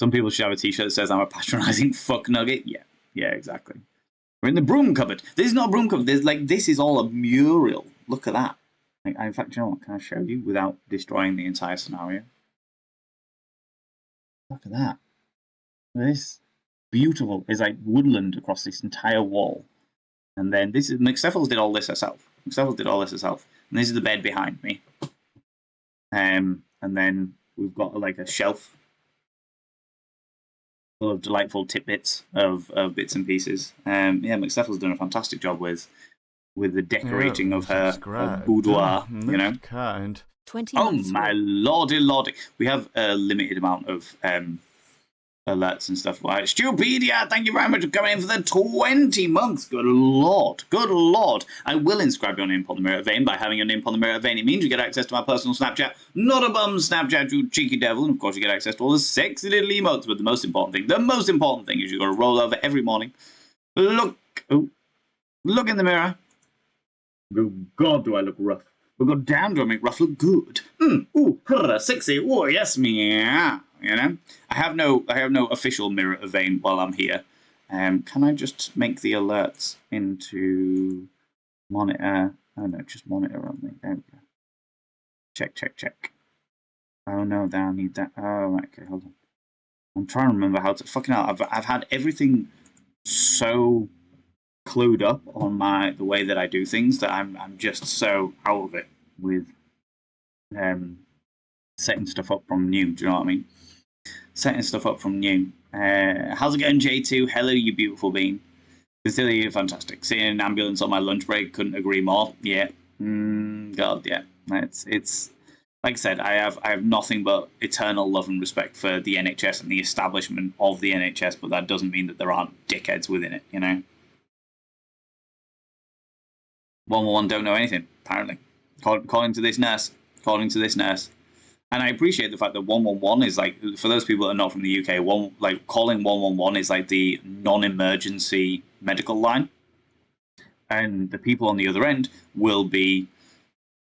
Some people should have a t-shirt that says I'm a patronising fuck nugget. Yeah, exactly. We're in the broom cupboard. This is not a broom cupboard. This is all a mural. Look at that. Like, in fact, you know what? Can I show you without destroying the entire scenario? Look at that. This beautiful is like woodland across this entire wall. And then this is McSteffles's did all this herself. And this is the bed behind me. And then we've got like a shelf full of delightful tidbits of bits and pieces. Yeah, McSteffles's done a fantastic job with the decorating of her boudoir. You know. Kind. 20 oh my lordy! We have a limited amount of alerts and stuff. Like Stupedia, thank you very much for coming in for the 20 months. Good lord, good lord. I will inscribe your name upon the mirror vein. By having your name upon the mirror vein, it means you get access to my personal Snapchat. Not a bum Snapchat, you cheeky devil. And of course, you get access to all the sexy little emotes. But the most important thing is you got to roll over every morning. Look in the mirror. Oh God, do I look rough? But God damn, do I make rough look good? Sexy. Oh yes, meow. You know, I have no official mirror vein while I'm here. Can I just make the alerts into monitor? Oh no, just monitor only. There we go. Check. Oh no, then I need that. Oh, right, okay, hold on. I'm trying to remember how to fucking hell. I've had everything so clued up on the way that I do things that I'm just so out of it with setting stuff up from new. Do you know what I mean? Setting stuff up from new. How's it going, J2? Hello, you beautiful being. Sincerely, you're fantastic. Seeing an ambulance on my lunch break, couldn't agree more. Yeah. God, yeah. It's like I said, I have nothing but eternal love and respect for the NHS and the establishment of the NHS, but that doesn't mean that there aren't dickheads within it, you know? 111 don't know anything, apparently. According to this nurse. And I appreciate the fact that 111 is like, for those people that are not from the UK, calling 111 is like the non-emergency medical line, and the people on the other end will be,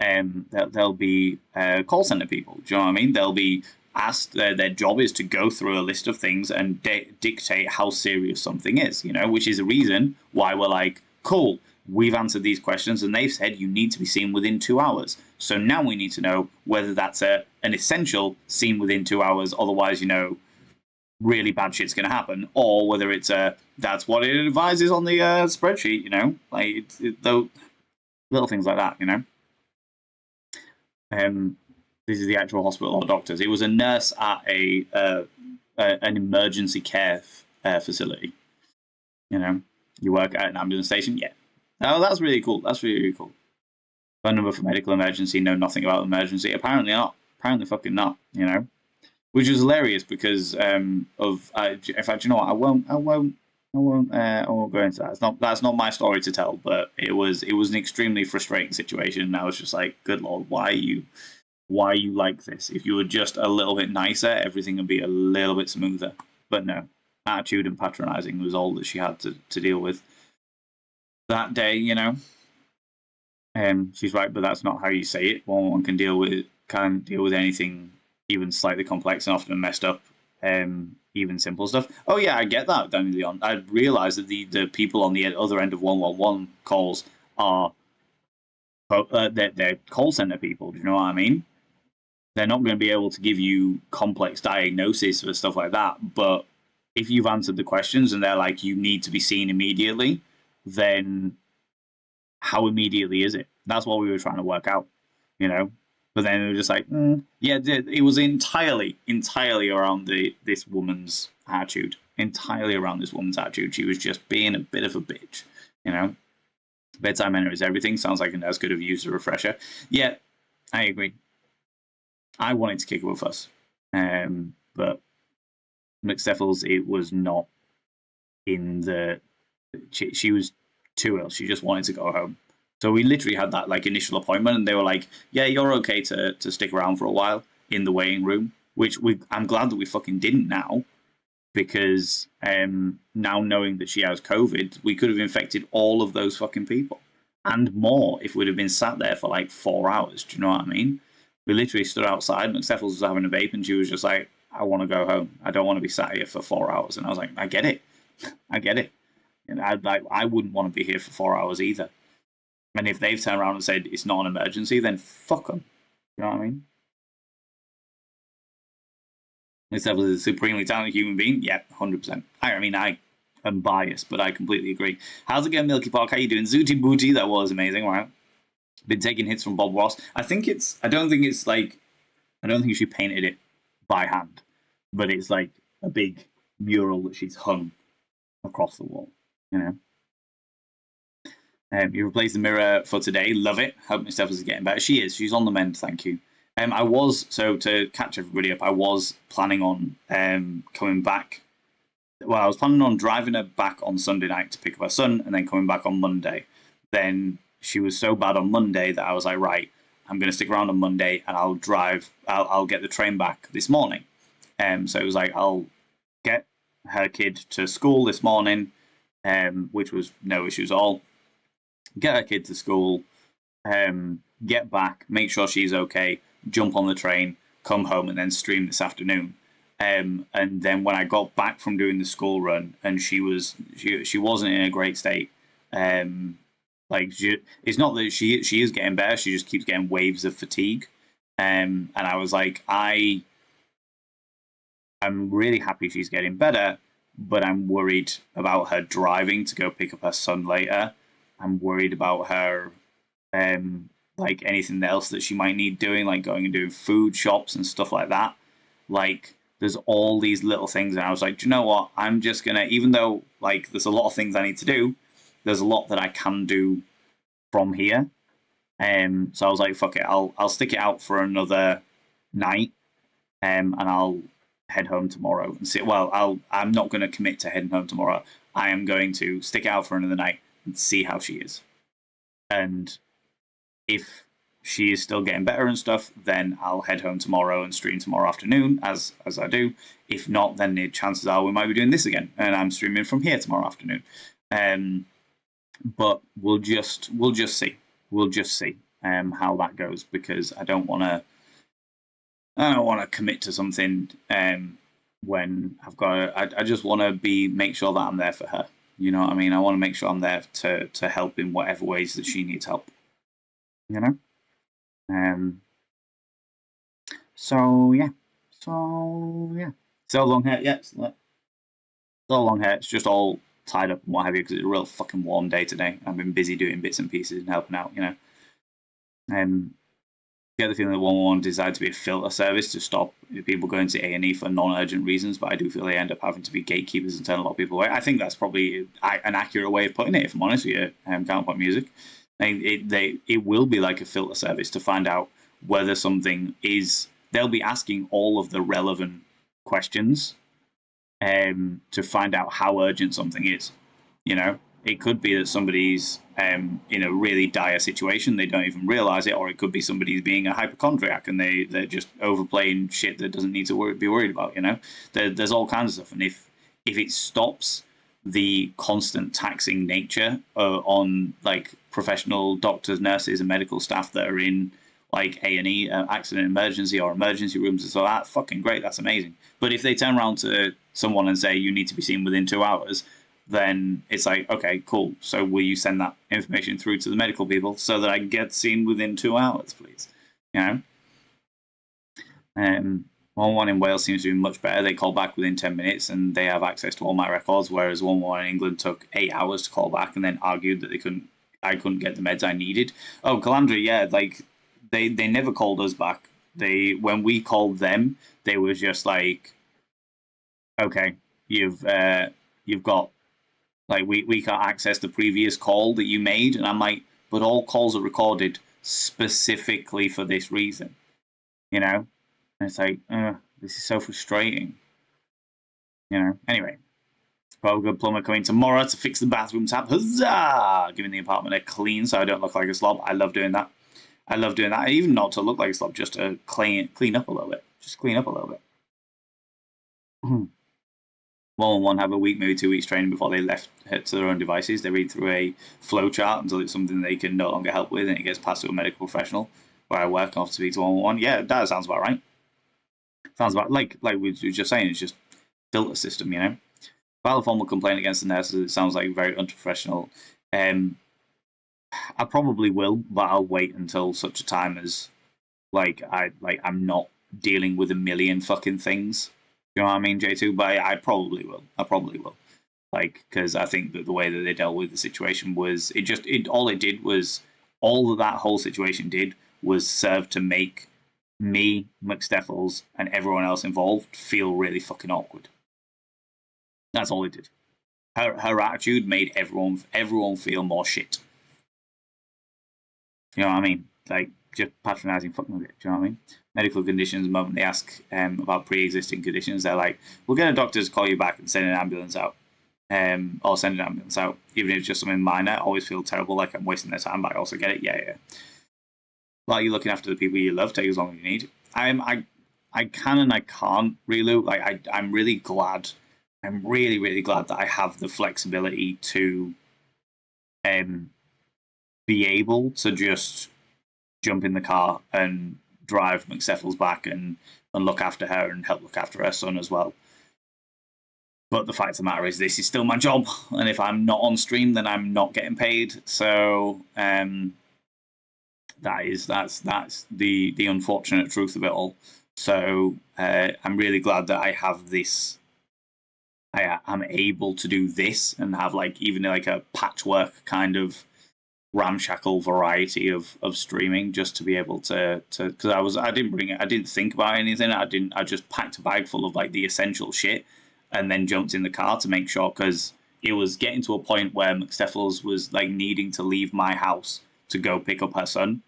they'll be call center people. Do you know what I mean? They'll be asked. Their job is to go through a list of things and dictate how serious something is. You know, which is a reason why we're like, cool. We've answered these questions, and they've said you need to be seen within 2 hours. So now we need to know whether that's an essential seen within 2 hours. Otherwise, you know, really bad shit's going to happen, or whether it's that's what it advises on the spreadsheet. You know, like though little things like that. You know, this is the actual hospital or doctors. It was a nurse at an emergency care facility. You know, you work at an ambulance station, yeah. Oh, that's really cool. That's really cool. Phone number for medical emergency. Know nothing about emergency. Apparently not. Apparently fucking not. You know, which is hilarious because in fact, you know what? I won't go into that. That's not my story to tell. But it was an extremely frustrating situation. And I was just like, good lord, why are you like this? If you were just a little bit nicer, everything would be a little bit smoother. But no, attitude and patronizing was all that she had to deal with that day, you know. She's right, but that's not how you say it. One can deal with anything, even slightly complex and often messed up, even simple stuff. Oh yeah, I get that, Danny Leon. I realised that the people on the other end of 111 calls are they're call center people. Do you know what I mean? They're not going to be able to give you complex diagnosis for stuff like that. But if you've answered the questions and they're like, you need to be seen immediately, then how immediately is it? That's what we were trying to work out, you know. But then they were just like, yeah, it was entirely around this woman's attitude. Entirely around this woman's attitude. She was just being a bit of a bitch, you know. Bedside manner is everything. Sounds like a nurse could have used a refresher. Yeah, I agree. I wanted to kick her with us, but McSteffles's, it was not in the. She was too ill. She just wanted to go home. So we literally had that like initial appointment, and they were like, "Yeah, you're okay to stick around for a while in the waiting room." Which I'm glad that we fucking didn't now, because now knowing that she has COVID, we could have infected all of those fucking people and more if we'd have been sat there for like 4 hours. Do you know what I mean? We literally stood outside. McSteffles's was having a vape, and she was just like, "I want to go home. I don't want to be sat here for 4 hours." And I was like, "I get it, I get it." And I wouldn't want to be here for 4 hours either. And if they've turned around and said it's not an emergency, then fuck them. You know what I mean? McSteffles's is a supremely talented human being. Yeah, 100%. I mean, I am biased, but I completely agree. How's it going, Milky Park? How you doing? Zooty Booty, that was amazing, right? Been taking hits from Bob Ross. I don't think she painted it by hand, but it's like a big mural that she's hung across the wall, you know. You replaced the mirror for today. Love it. Hope McSteffles's is getting better. She is. She's on the mend. Thank you. To catch everybody up, I was planning on coming back well, I was planning on driving her back on Sunday night to pick up her son and then coming back on Monday. Then she was so bad on Monday that I was like, right, I'm going to stick around on Monday and I'll get the train back this morning. So it was like, I'll get her kid to school this morning, which was no issues at all. Get her kid to school, get back, make sure she's okay, jump on the train, come home, and then stream this afternoon. And then when I got back from doing the school run, and she wasn't in a great state. It's not that she is getting better; she just keeps getting waves of fatigue. And I was like, I'm really happy she's getting better, but I'm worried about her driving to go pick up her son later. I'm worried about her like anything else that she might need doing, like going and doing food shops and stuff like that. Like there's all these little things, and I was like, do you know what? I'm just gonna, even though like there's a lot of things I need to do, there's a lot that I can do from here. So I was like, fuck it, I'll stick it out for another night, and I'll head home tomorrow and see. Well, I'm not going to commit to heading home tomorrow. I am going to stick it out for another night and see how she is. And if she is still getting better and stuff, then I'll head home tomorrow and stream tomorrow afternoon, as I do. If not, then the chances are we might be doing this again, and I'm streaming from here tomorrow afternoon. But we'll just see. We'll just see how that goes, because I don't want to commit to something when I've got. I just want to make sure that I'm there for her. You know what I mean? I want to make sure I'm there to help in whatever ways that she needs help. You know. Um. So yeah. So yeah. So long hair. Yeah. So long hair. It's just all tied up and what have you, because it's a real fucking warm day today. I've been busy doing bits and pieces and helping out. You know. Get the feeling that 111 designed to be a filter service to stop people going to A&E for non-urgent reasons, but I do feel they end up having to be gatekeepers and turn a lot of people away. I think that's probably an accurate way of putting it, if I'm honest with you, Counterpoint Music. It will be like a filter service to find out whether something is. They'll be asking all of the relevant questions to find out how urgent something is. You know, it could be that somebody's in a really dire situation, they don't even realize it, or it could be somebody's being a hypochondriac and they're just overplaying shit that doesn't need to be worried about. You know, there's all kinds of stuff, and if it stops the constant taxing nature on like professional doctors, nurses, and medical staff that are in like A&E, accident emergency or emergency rooms and so that, fucking great, that's amazing. But if they turn around to someone and say you need to be seen within 2 hours, then it's like, okay, cool. So will you send that information through to the medical people so that I can get seen within 2 hours, please? You know? 111 in Wales seems to be much better. They call back within 10 minutes and they have access to all my records, whereas 111 in England took 8 hours to call back and then argued that I couldn't get the meds I needed. Oh, Calandra, yeah, like they never called us back. When we called them, they were just like, okay, you've got like we can't access the previous call that you made, and I'm like, but all calls are recorded specifically for this reason, you know. And it's like, this is so frustrating, you know. Anyway, got a good plumber coming tomorrow to fix the bathroom tap. Huzzah! Giving the apartment a clean so I don't look like a slob. I love doing that. I love doing that. Even not to look like a slob, just to clean up a little bit. Just clean up a little bit. 111 have a week, maybe 2 weeks training before they left to their own devices. They read through a flow chart until it's something they can no longer help with, and it gets passed to a medical professional. Where I work off to speak to 111. Yeah, that sounds about right. Sounds about like we were just saying. It's just filter system, you know. File a formal complaint against the nurses. It sounds like very unprofessional. I probably will, but I'll wait until such a time as I'm not dealing with a million fucking things. You know what I mean, J2? But I probably will. I probably will. Like, because I think that the way that they dealt with the situation was all it did was all that whole situation did was serve to make me, McSteffles's, and everyone else involved feel really fucking awkward. That's all it did. Her attitude made everyone feel more shit. You know what I mean? Like, just patronising fucking with it. Do you know what I mean? Medical conditions, the moment they ask about pre-existing conditions, they're like, we'll get a doctor to call you back and send an ambulance out. Or send an ambulance out, even if it's just something minor. I always feel terrible, like I'm wasting their time, but I also get it. Yeah. Like, you're looking after the people you love, take as long as you need. I can and I can't really. Like, I'm really glad. I'm really, really glad that I have the flexibility to be able to just jump in the car and drive McSteffles's back and look after her and help look after her son as well. But the fact of the matter is, this is still my job, and if I'm not on stream, then I'm not getting paid. So that's the unfortunate truth of it all. So I'm really glad that I have this. I'm able to do this and have like even like a patchwork kind of ramshackle variety of streaming, just to be able to because I didn't think about anything. I just packed a bag full of like the essential shit and then jumped in the car to make sure, because it was getting to a point where McSteffles's was like needing to leave my house to go pick up her son,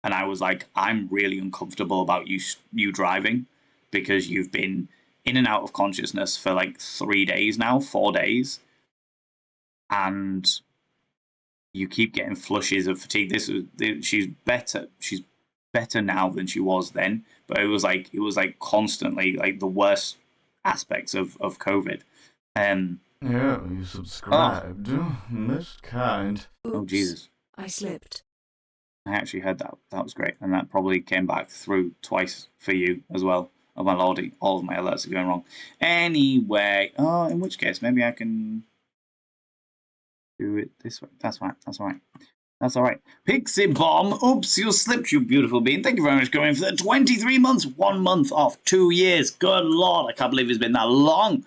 and I was like, I'm really uncomfortable about you driving, because you've been in and out of consciousness for like 4 days, and you keep getting flushes of fatigue. She's better now than she was then, but it was like constantly like the worst aspects of COVID. Yeah, you subscribed. Most kind. Oops, oh, Jesus. I slipped. I actually heard that. That was great. And that probably came back through twice for you as well. Oh, my lordy. All of my alerts are going wrong. Anyway. Oh, in which case, maybe I can do it this way. That's right. That's all right. Pixie Bomb. Oops, you slipped, you beautiful being. Thank you very much for going for the 23 months. 1 month off 2 years. Good Lord. I can't believe it's been that long.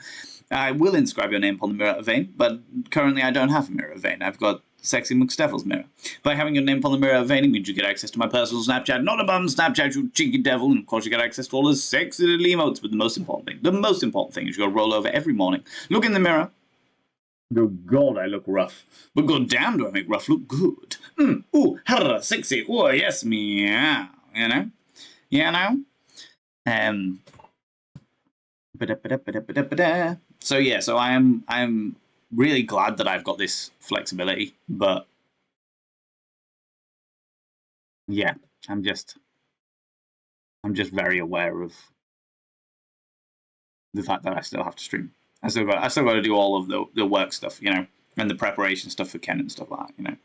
I will inscribe your name upon the mirror vein, but currently I don't have a mirror vein. I've got Sexy McSteffles's mirror. By having your name upon the mirror vein, it means you get access to my personal Snapchat. Not a bum Snapchat, you cheeky devil. And of course you get access to all the sexy little emotes. But the most important thing is you got to roll over every morning, look in the mirror. Good God, I look rough. But god damn, do I make rough look good. Ooh, harra, sexy. Oh, yes, meow. You know? So yeah, so I'm really glad that I've got this flexibility, but yeah, I'm just very aware of the fact that I still have to stream. I still got to do all of the work stuff, you know, and the preparation stuff for Ken and stuff like that, you know.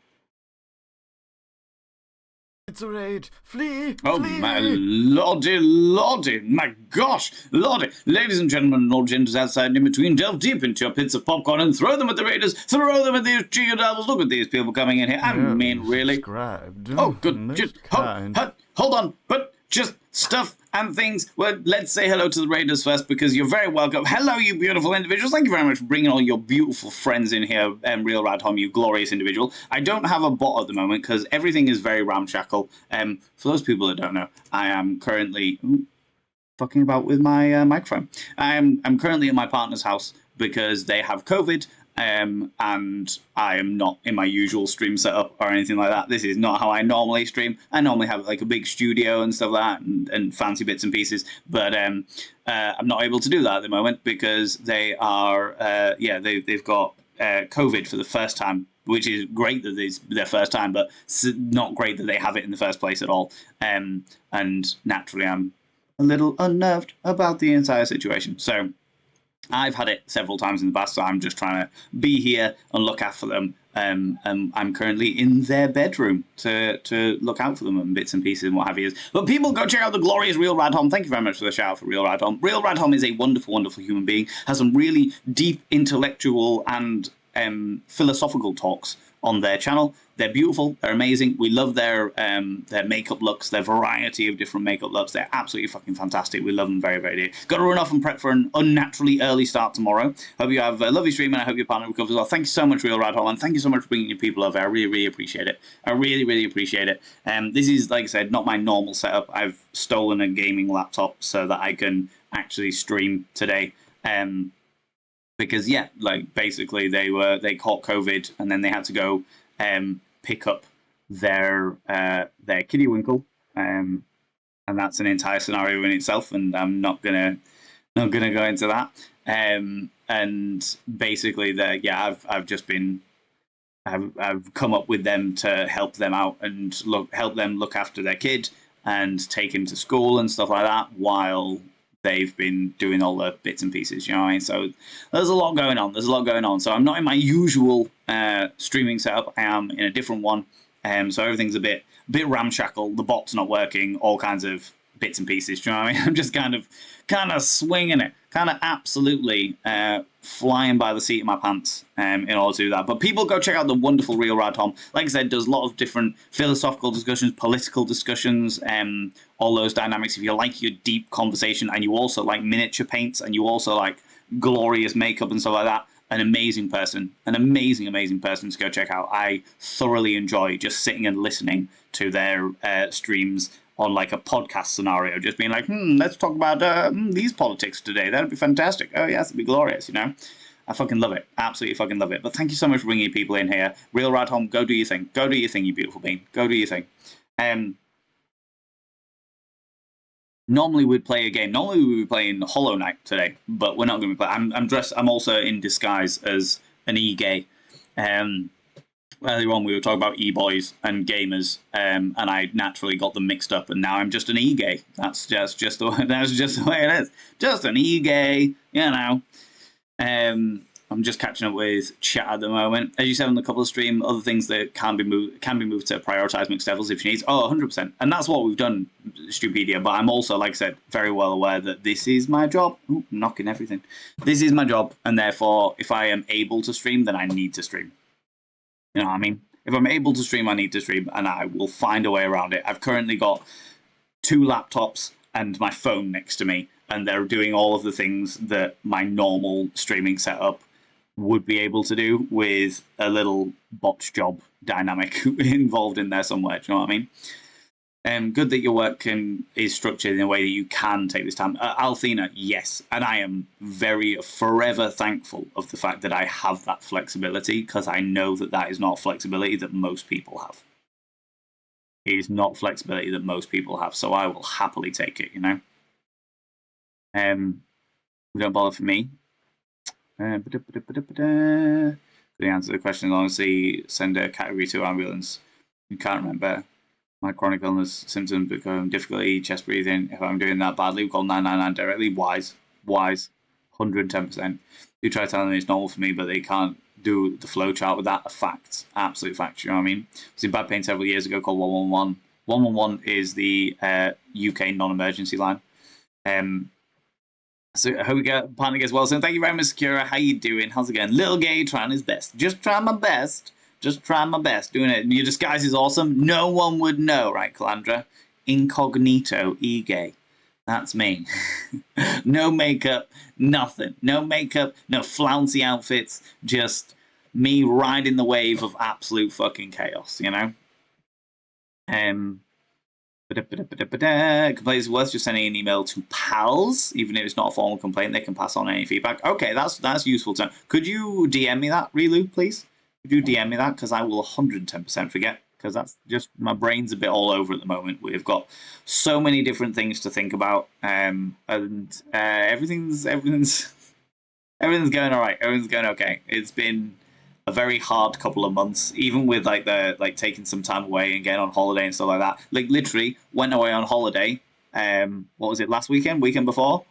It's a raid. Flee! Oh, flee. my lordy, my gosh, lordy. Ladies and gentlemen and all genders outside and in between, delve deep into your pits of popcorn and throw them at the raiders, throw them at these cheeky devils. Look at these people coming in here. I mean, really. Subscribed. Oh, good. Just, hold on, but just stuff and things. Well, let's say hello to the raiders first, because you're very welcome. Hello, you beautiful individuals. Thank you very much for bringing all your beautiful friends in here, Real Radhom, you glorious individual. I don't have a bot at the moment because everything is very ramshackle. For those people that don't know, I am currently fucking about with my microphone. I'm currently at my partner's house because they have COVID. And I am not in my usual stream setup or anything like that. This is not how I normally stream. I normally have like a big studio and stuff like that, and fancy bits and pieces. But I'm not able to do that at the moment because they are, they've got COVID for the first time, which is great that it's their first time, but not great that they have it in the first place at all. And naturally, I'm a little unnerved about the entire situation. So I've had it several times in the past, so I'm just trying to be here and look after them. I'm currently in their bedroom to look out for them and bits and pieces and what have you. But people, go check out the glorious Real Radhom. Thank you very much for the shout out for Real Radhom. Real Radhom is a wonderful, wonderful human being. Has some really deep intellectual and philosophical talks on their channel. They're beautiful. They're amazing. We love their makeup looks, their variety of different makeup looks. They're absolutely fucking fantastic. We love them very, very dear. Got to run off and prep for an unnaturally early start tomorrow. Hope you have a lovely stream, and I hope your partner recovers well. Thank you so much, Real Radhol, and thank you so much for bringing your people over. I really, really appreciate it. I really, really appreciate it. This is, like I said, not my normal setup. I've stolen a gaming laptop so that I can actually stream today. Because yeah, like basically they caught COVID and then they had to go pick up their Kitty Winkle and that's an entire scenario in itself, and I'm not gonna go into that. And basically, I've just been I've come up with them to help them out and help them look after their kid and take him to school and stuff like that while they've been doing all the bits and pieces, you know what I mean? So there's a lot going on. So I'm not in my usual streaming setup. I am in a different one. So everything's a bit ramshackle. The bot's not working. All kinds of bits and pieces. Do you know what I mean? I'm just kind of swinging it, kind of absolutely flying by the seat of my pants in order to do that. But people go check out the wonderful Real Rad Tom. Like I said, does a lot of different philosophical discussions, political discussions, all those dynamics. If you like your deep conversation and you also like miniature paints and you also like glorious makeup and stuff like that, an amazing person to go check out. I thoroughly enjoy just sitting and listening to their streams on like a podcast scenario, just being like, let's talk about these politics today. That'd be fantastic. Oh yes, it'd be glorious, you know. I fucking love it. Absolutely fucking love it. But thank you so much for bringing people in here. Real Rad Home, go do your thing. Go do your thing, you beautiful being. Go do your thing. Normally we'd play a game. Normally we would be playing Hollow Knight today, but we're not going to be playing. I'm also in disguise as an e-gay. Earlier on we were talking about e-boys and gamers, and I naturally got them mixed up, and now I'm just an e-gay. That's just the way it is. Just an e-gay, you know. I'm just catching up with chat at the moment. As you said on the couple of stream, other things that can be moved to prioritize McSteffles's if you need. Oh, 100%. And that's what we've done, Stupedia. But I'm also, like I said, very well aware that this is my job. Ooh, I'm knocking everything. This is my job, and therefore, if I am able to stream, then I need to stream. You know what I mean? If I'm able to stream, I need to stream, and I will find a way around it. I've currently got 2 laptops and my phone next to me, and they're doing all of the things that my normal streaming setup would be able to do with a little botch job dynamic involved in there somewhere. Do you know what I mean? Good that your work is structured in a way that you can take this time. Althena, yes. And I am forever thankful of the fact that I have that flexibility, because I know that that is not flexibility that most people have. It is not flexibility that most people have, so I will happily take it, you know? Don't bother for me. Could you answer the question? Honestly, send a category 2 ambulance. You can't remember. My chronic illness symptoms become difficulty, chest breathing. If I'm doing that badly, we call 999 directly. Wise, 110%. You try telling them it's normal for me, but they can't do the flow chart with that. A fact, absolute fact. You know what I mean? I was in bad pain several years ago called 111. 111 is the UK non-emergency line. So I hope we get partner as well. So thank you very much, Sakura. How you doing? How's it going? Little gay trying his best. Just trying my best. Doing it. Your disguise is awesome. No one would know, right, Calandra? Incognito, e-gay. That's me. No makeup, nothing. No makeup, no flouncy outfits. Just me riding the wave of absolute fucking chaos, you know? Complaint is worth just sending an email to pals, even if it's not a formal complaint. They can pass on any feedback. Okay, that's useful to know. Could you DM me that, Relu, please? Could you DM me that? Because I will 110% forget. Because that's just, my brain's a bit all over at the moment. We've got so many different things to think about, and everything's going all right. Everything's going okay. It's been a very hard couple of months, even with taking some time away and getting on holiday and stuff like that. Like literally went away on holiday. What was it, last weekend? Weekend before?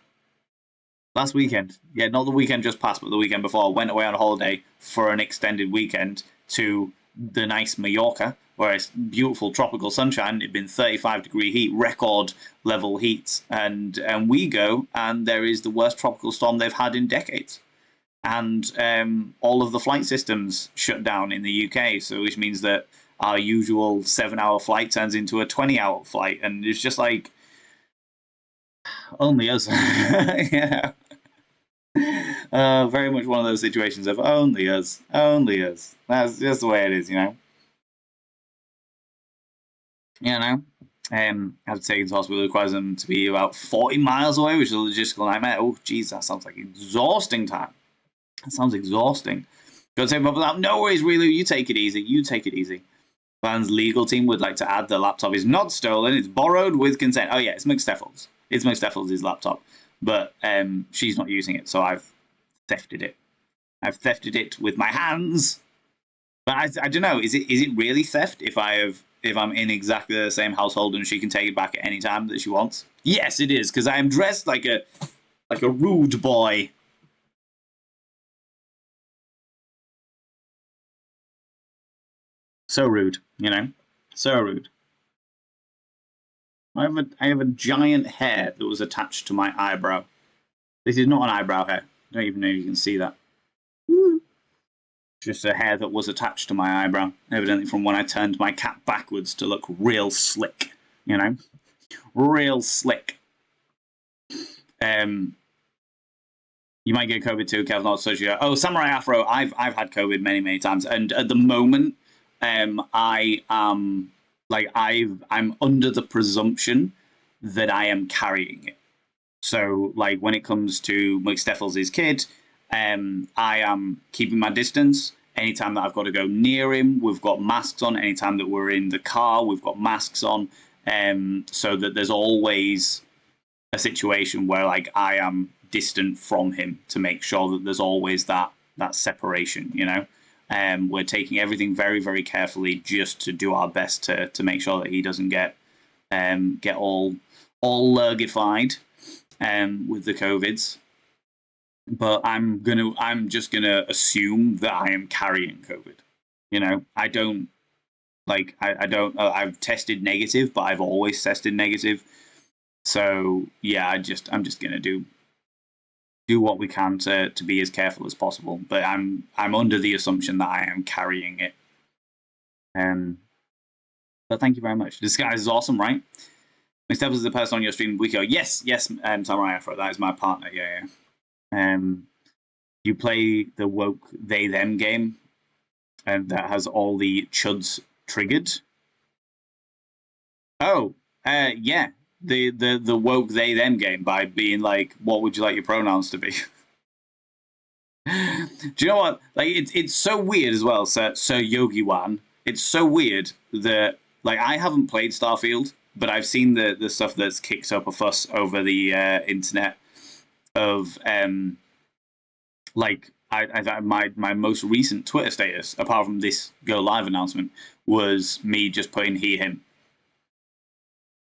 Last weekend. Yeah, not the weekend just passed, but the weekend before. Went away on holiday for an extended weekend to the nice Mallorca, where it's beautiful tropical sunshine. It'd been 35-degree heat, record level heat, and we go, and there is the worst tropical storm they've had in decades. And all of the flight systems shut down in the UK, so which means that our usual 7-hour flight turns into a 20-hour flight, and it's just like, only us. Yeah. Very much one of those situations of only us. That's just the way it is, you know. Have to take them to hospital. Requires them to be about 40 miles away, which is a logistical nightmare. Oh, geez, that sounds like exhausting time. That sounds exhausting. Go take them up. No worries, really. You take it easy. Van's legal team would like to add the laptop is not stolen, it's borrowed with consent. Oh yeah, it's McSteffles's. It's McSteffles's laptop. But she's not using it, so I've thefted it. I've thefted it with my hands. But I don't know, is it really theft if I'm in exactly the same household and she can take it back at any time that she wants? Yes, it is, because I am dressed like a rude boy. So rude, you know? So rude. I have a giant hair that was attached to my eyebrow. This is not an eyebrow hair. I don't even know if you can see that. Woo. Just a hair that was attached to my eyebrow, evidently from when I turned my cap backwards to look real slick, you know? Real slick. You might get COVID too, Kev, not associated. Oh, Samurai Afro, I've had COVID many times, and at the moment, I am I'm under the presumption that I am carrying it. So, like, when it comes to McSteffles's kid, I am keeping my distance. Anytime that I've got to go near him, we've got masks on. Anytime that we're in the car, we've got masks on. So that there's always a situation where, like, I am distant from him to make sure that there's always that separation, you know? We're taking everything very carefully just to do our best to make sure that he doesn't get all lurgified with the COVIDs. But I'm just gonna assume that I am carrying COVID. You know, I don't I've tested negative, but I've always tested negative. So yeah, I'm just gonna do what we can to be as careful as possible. But I'm under the assumption that I am carrying it. But thank you very much. This guy is awesome, right? McSteffles's is the person on your stream week ago. Yes, Samurai Afro, that is my partner, yeah. You play the woke they them game, and that has all the chuds triggered. Oh, yeah. The woke they them game by being like, what would you like your pronouns to be? Do you know what? Like, it's so weird as well, Sir Yogi Wan. It's so weird that, like, I haven't played Starfield, but I've seen the stuff that's kicked up a fuss over the internet of like my most recent Twitter status, apart from this go live announcement, was me just putting he him,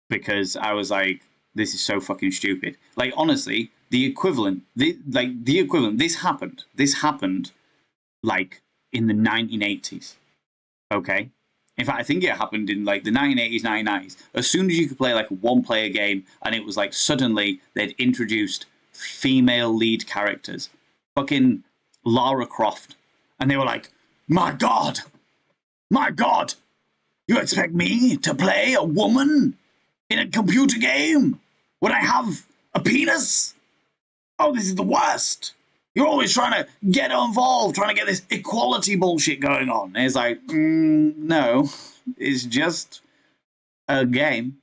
because I was like, this is so fucking stupid. Like, honestly, the equivalent. This happened like in the 1980s. Okay. In fact, I think it happened in like the 1980s, 1990s. As soon as you could play like a one-player game, and it was like suddenly they'd introduced female lead characters, fucking Lara Croft, and they were like, my God, you expect me to play a woman in a computer game when I have a penis? Oh, this is the worst. You're always trying to get involved, trying to get this equality bullshit going on. And it's like, no, it's just a game.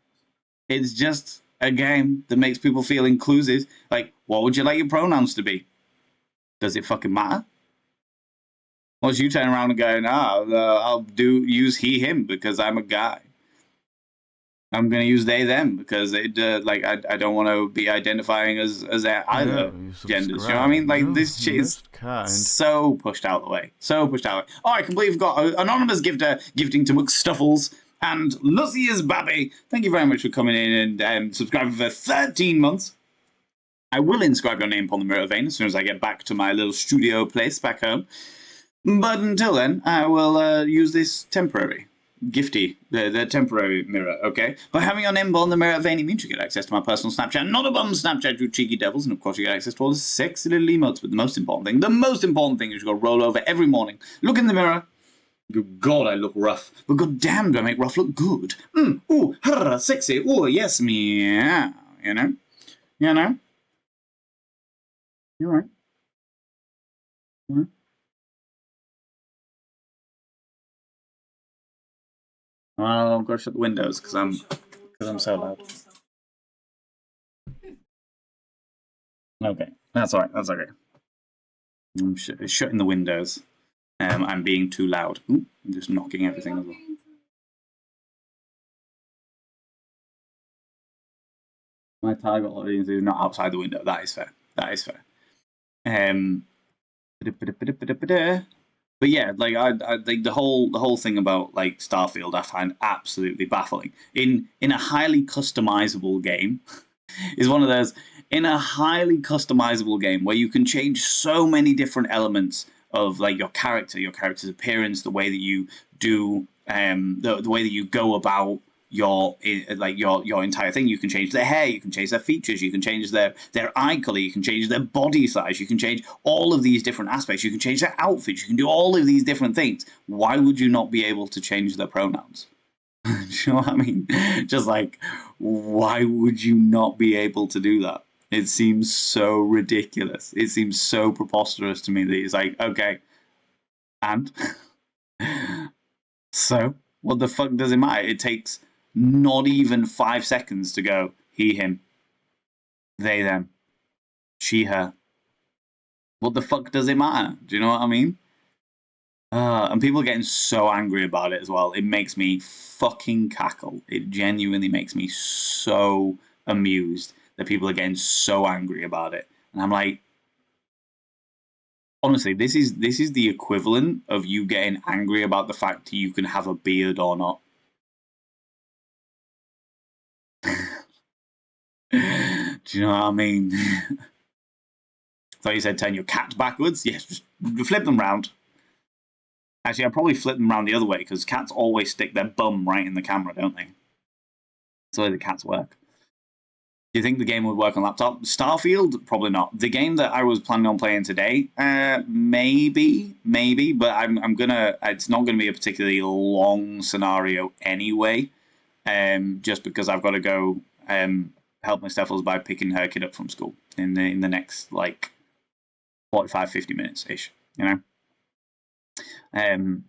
It's just a game that makes people feel inclusive. Like, what would you like your pronouns to be? Does it fucking matter? Once you turn around and go, I'll use he, him because I'm a guy. I'm going to use they, them because I don't want to be identifying as either genders. You know what I mean? Like, this shit is so pushed out the way. So pushed out. Oh, I completely forgot. Anonymous gifter gifting to McSteffles's and Lucy's Babby. Thank you very much for coming in and subscribing for 13 months. I will inscribe your name upon the mirror vein as soon as I get back to my little studio place back home. But until then, I will use this temporary gifty, the temporary mirror, okay? By having your name on the mirror vein, it means you get access to my personal Snapchat, not a bum Snapchat, you cheeky devils, and of course you get access to all the sexy little emotes, but the most important thing is you got to roll over every morning, look in the mirror, good God, I look rough, but god damn do I make rough look good. Ooh, sexy, ooh, yes, meow, you know? You're right. Well, I've got to shut the windows because I'm so loud. Okay, that's all right. That's okay. I'm shutting the windows. I'm being too loud. Ooh, I'm just knocking everything as well. My target audience is not outside the window. That is fair. That is fair. But yeah, like I like the whole thing about like Starfield, I find absolutely baffling. In a highly customizable game, is one of those in a highly customizable game where you can change so many different elements of like your character's appearance, the way that you do, the way that you go about your entire thing. You can change their hair, you can change their features, you can change their eye color, you can change their body size, you can change all of these different aspects, you can change their outfits, you can do all of these different things. Why would you not be able to change their pronouns? Do you know what I mean? Just like, why would you not be able to do that? It seems so ridiculous. It seems so preposterous to me that it's like, okay, and so what the fuck does it matter? It takes not even 5 seconds to go he, him, they, them, she, her. What the fuck does it matter? Do you know what I mean? And people are getting so angry about it as well. It makes me fucking cackle. It genuinely makes me so amused that people are getting so angry about it. And I'm like, honestly, this is the equivalent of you getting angry about the fact that you can have a beard or not. Do you know what I mean? Thought you said turn your cat backwards. Yes, just flip them round. Actually, I'd probably flip them around the other way because cats always stick their bum right in the camera, don't they? That's the way the cats work. Do you think the game would work on laptop? Starfield? Probably not. The game that I was planning on playing today, maybe, but I'm gonna. It's not gonna be a particularly long scenario anyway. Just because I've got to go help McSteffles's by picking her kid up from school in the next like 45-50 minutes ish. You know.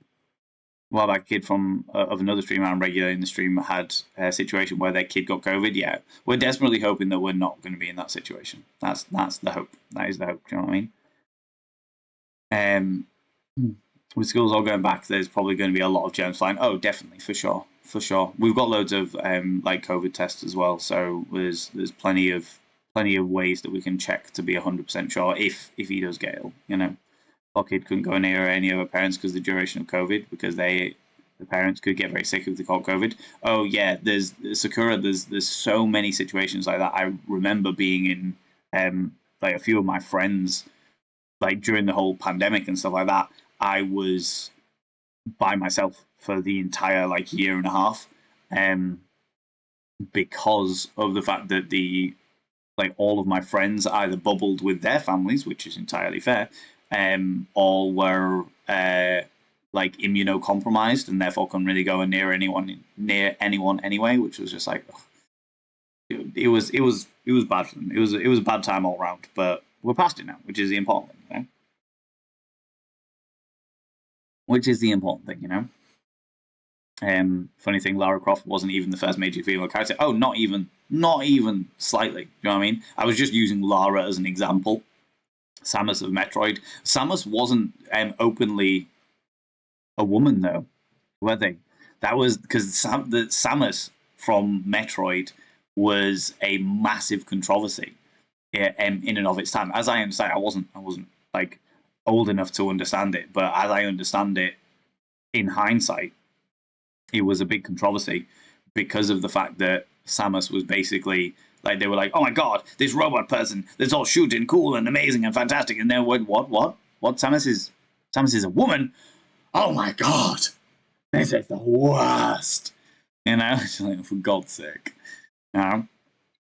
Well, that kid from of another streamer I'm regular in the stream had a situation where their kid got COVID. Yeah, we're desperately hoping that we're not going to be in that situation. That's the hope. That is the hope. Do you know what I mean? With schools all going back, there's probably going to be a lot of germs flying. Oh, definitely, for sure. We've got loads of like COVID tests as well, so there's plenty of ways that we can check to be 100% sure if he does get ill. You know. Our kid couldn't go near any other parents because of the duration of COVID, because the parents could get very sick if they caught COVID. Oh yeah, there's Sakura. There's so many situations like that. I remember being in like a few of my friends, like during the whole pandemic and stuff like that. I was by myself for the entire like year and a half, because of the fact that all of my friends either bubbled with their families, which is entirely fair, all were like immunocompromised and therefore couldn't really go near anyone anyway, which was just like it was bad. It was a bad time all round, but we're past it now, which is the important thing, you know? Which is the important thing, you know. Funny thing, Lara Croft wasn't even the first major female character. Oh, not even slightly. You know what I mean? I was just using Lara as an example. Samus of Metroid. Samus wasn't openly a woman, though, were they? That was because Samus from Metroid was a massive controversy in and of its time. As I understand, I wasn't like old enough to understand it, but as I understand it, in hindsight, it was a big controversy because of the fact that Samus was basically like, they were like, oh my god, this robot person that's all shooting cool and amazing and fantastic, and then what Samus is a woman? Oh my god, this is the worst. You know, it's like, for God's sake. You know? I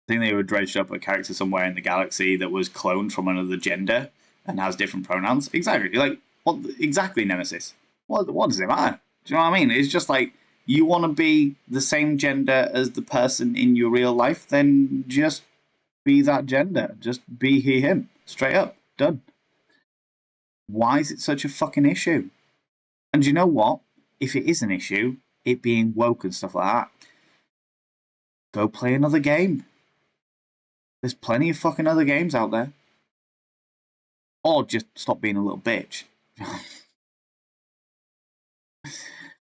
think they were dredged up a character somewhere in the galaxy that was cloned from another gender and has different pronouns. Exactly. Like, what exactly, Nemesis? What does it matter? Do you know what I mean? It's just like, you want to be the same gender as the person in your real life, then just be that gender. Just be he, him. Straight up. Done. Why is it such a fucking issue? And you know what? If it is an issue, it being woke and stuff like that, go play another game. There's plenty of fucking other games out there. Or just stop being a little bitch.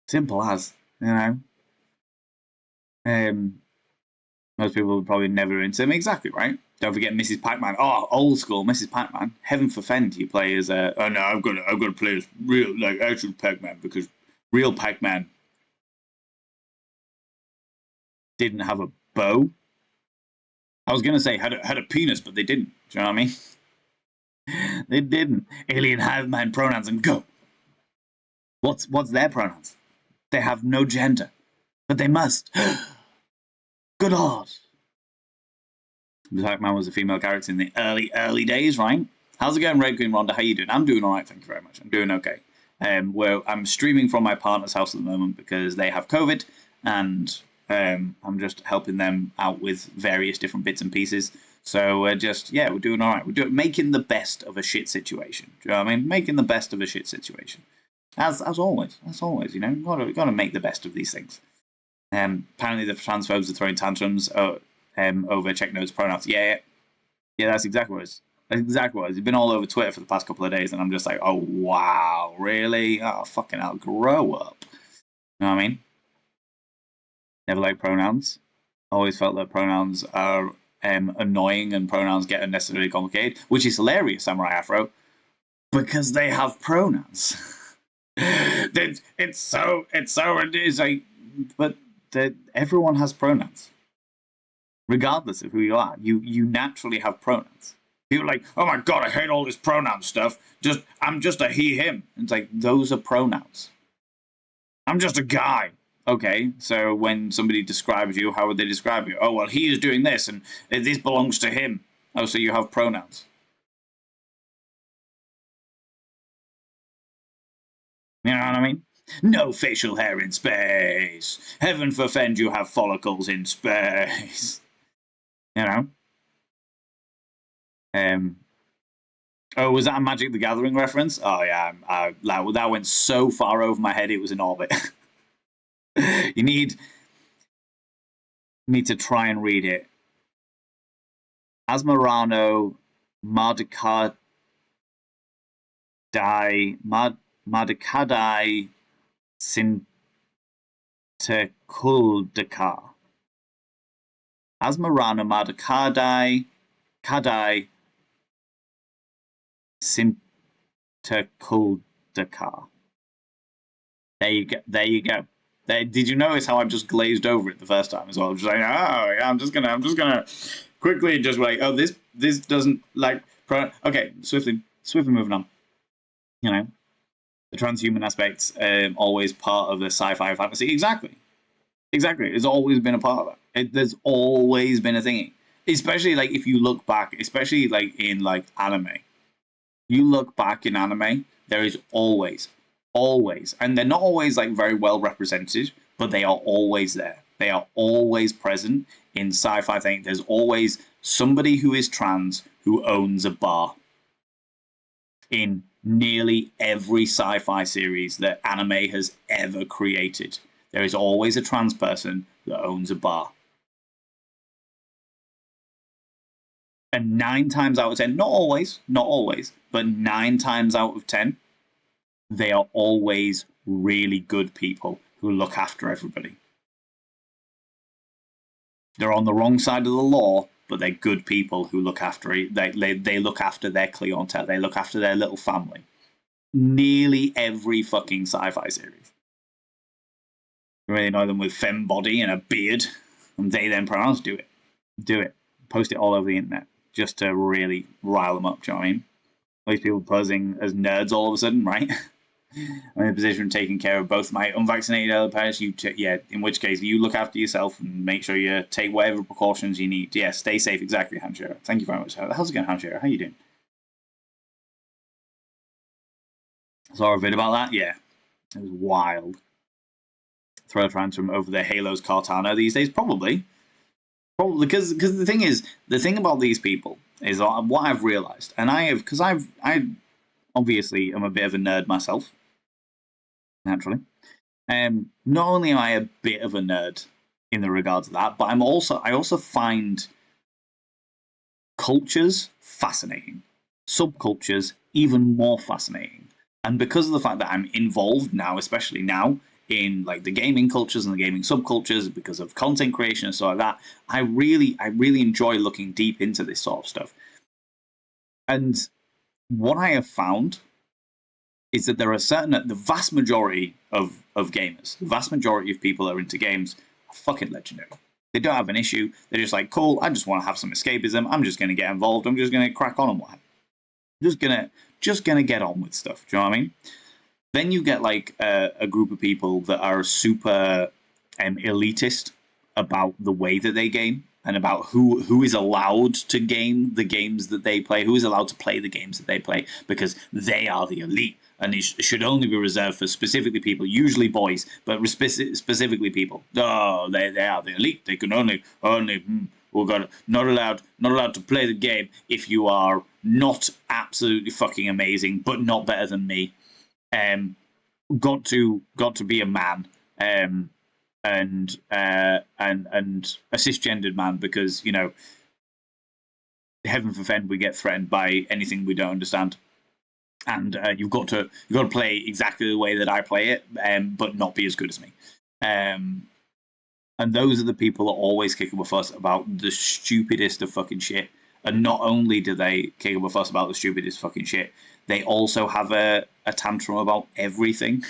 Simple as, you know. Most people would probably never into him. Exactly, right? Don't forget Mrs. Pac-Man. Oh, old school Mrs. Pac-Man. Heaven forfend you play as a... Oh, no, I've got to play as real, like, actual Pac-Man, because real Pac-Man didn't have a bow. I was going to say had a penis, but they didn't. Do you know what I mean? They didn't. Alien hive mind pronouns and go. What's their pronouns? They have no gender, but they must. Good Lord. Pac-Man was a female character in the early days, right? How's it going, Red Queen Rhonda? How you doing? I'm doing all right, thank you very much. I'm doing okay. I'm streaming from my partner's house at the moment because they have COVID, and I'm just helping them out with various different bits and pieces. So we're doing all right. We're making the best of a shit situation. Do you know what I mean? Making the best of a shit situation. As always, you know, gotta make the best of these things. Apparently the transphobes are throwing tantrums over check notes pronouns. Yeah, that's exactly what it is. That's exactly what it is. It's been all over Twitter for the past couple of days, and I'm just like, oh wow, really? Oh fucking hell, grow up. You know what I mean? Never liked pronouns. Always felt that pronouns are annoying and pronouns get unnecessarily complicated, which is hilarious, Samurai Afro, because they have pronouns. it's like, but everyone has pronouns, regardless of who you are. You naturally have pronouns. People are like, oh my god, I hate all this pronoun stuff. I'm just a he him. It's like, those are pronouns. I'm just a guy. Okay, so when somebody describes you, how would they describe you? Oh well, he is doing this, and this belongs to him. Oh, so you have pronouns. You know what I mean? No facial hair in space. Heaven forfend you have follicles in space. You know? Oh, was that a Magic the Gathering reference? Oh, yeah. That went so far over my head, it was in orbit. You need to try and read it. Asmarano Mardikadai Sinterkuldaka. Asmarana Mardikadai Kadai Sinterkuldaka. There you go. Did you notice how I just glazed over it the first time as well? Just like, oh yeah, I'm just gonna quickly just like, oh, this doesn't like. Okay, swiftly moving on. You know, the transhuman aspect's always part of the sci-fi fantasy. Exactly. It's always been a part of that. There's always been a thingy. Especially like if you look back, especially like in like anime. You look back in anime, there is always, and they're not always like very well represented, but they are always there. They are always present in sci-fi thing. There's always somebody who is trans who owns a bar. In nearly every sci-fi series that anime has ever created, there is always a trans person that owns a bar. And 9 times out of 10, not always, but 9 times out of 10, they are always really good people who look after everybody. They're on the wrong side of the law, but they're good people who look after it. They look after their clientele. They look after their little family. Nearly every fucking sci-fi series. You really annoy them with femme body and a beard, and they then pronouns. Do it. Post it all over the internet just to really rile them up. Do you know what I mean? All these people posing as nerds all of a sudden, right? I'm in a position of taking care of both my unvaccinated elder parents. In which case you look after yourself and make sure you take whatever precautions you need. Yeah, stay safe. Exactly, Hanshiro. Thank you very much. How's it going, Hanshiro? How you doing? Saw a vid about that. Yeah, it was wild. Throw tantrum over the Halo's Cortana these days, probably because the thing about these people is what I've realized, and I obviously am a bit of a nerd myself. Naturally. Not only am I a bit of a nerd in the regards of that, but I also find cultures fascinating, subcultures even more fascinating. And because of the fact that I'm involved now, especially now, in like the gaming cultures and the gaming subcultures because of content creation and stuff like that. I really enjoy looking deep into this sort of stuff. And what I have found is that there are the vast majority of gamers, the vast majority of people that are into games are fucking legendary. They don't have an issue. They're just like, cool, I just want to have some escapism. I'm just going to get involved. I'm just going to crack on and what. Just gonna get on with stuff. Do you know what I mean? Then you get like a group of people that are super elitist about the way that they game and about who is allowed to game the games that they play, who is allowed to play the games that they play, because they are the elite. And it should only be reserved for specifically people, usually boys, but specifically people. Oh, they are the elite. They can only not allowed to play the game if you are not absolutely fucking amazing, but not better than me. Got to be a man, and a cisgendered man, because heaven forfend we get threatened by anything we don't understand. And you've got to play exactly the way that I play it, but not be as good as me. And those are the people that always kick up a fuss about the stupidest of fucking shit. And not only do they kick up a fuss about the stupidest fucking shit, they also have a tantrum about everything.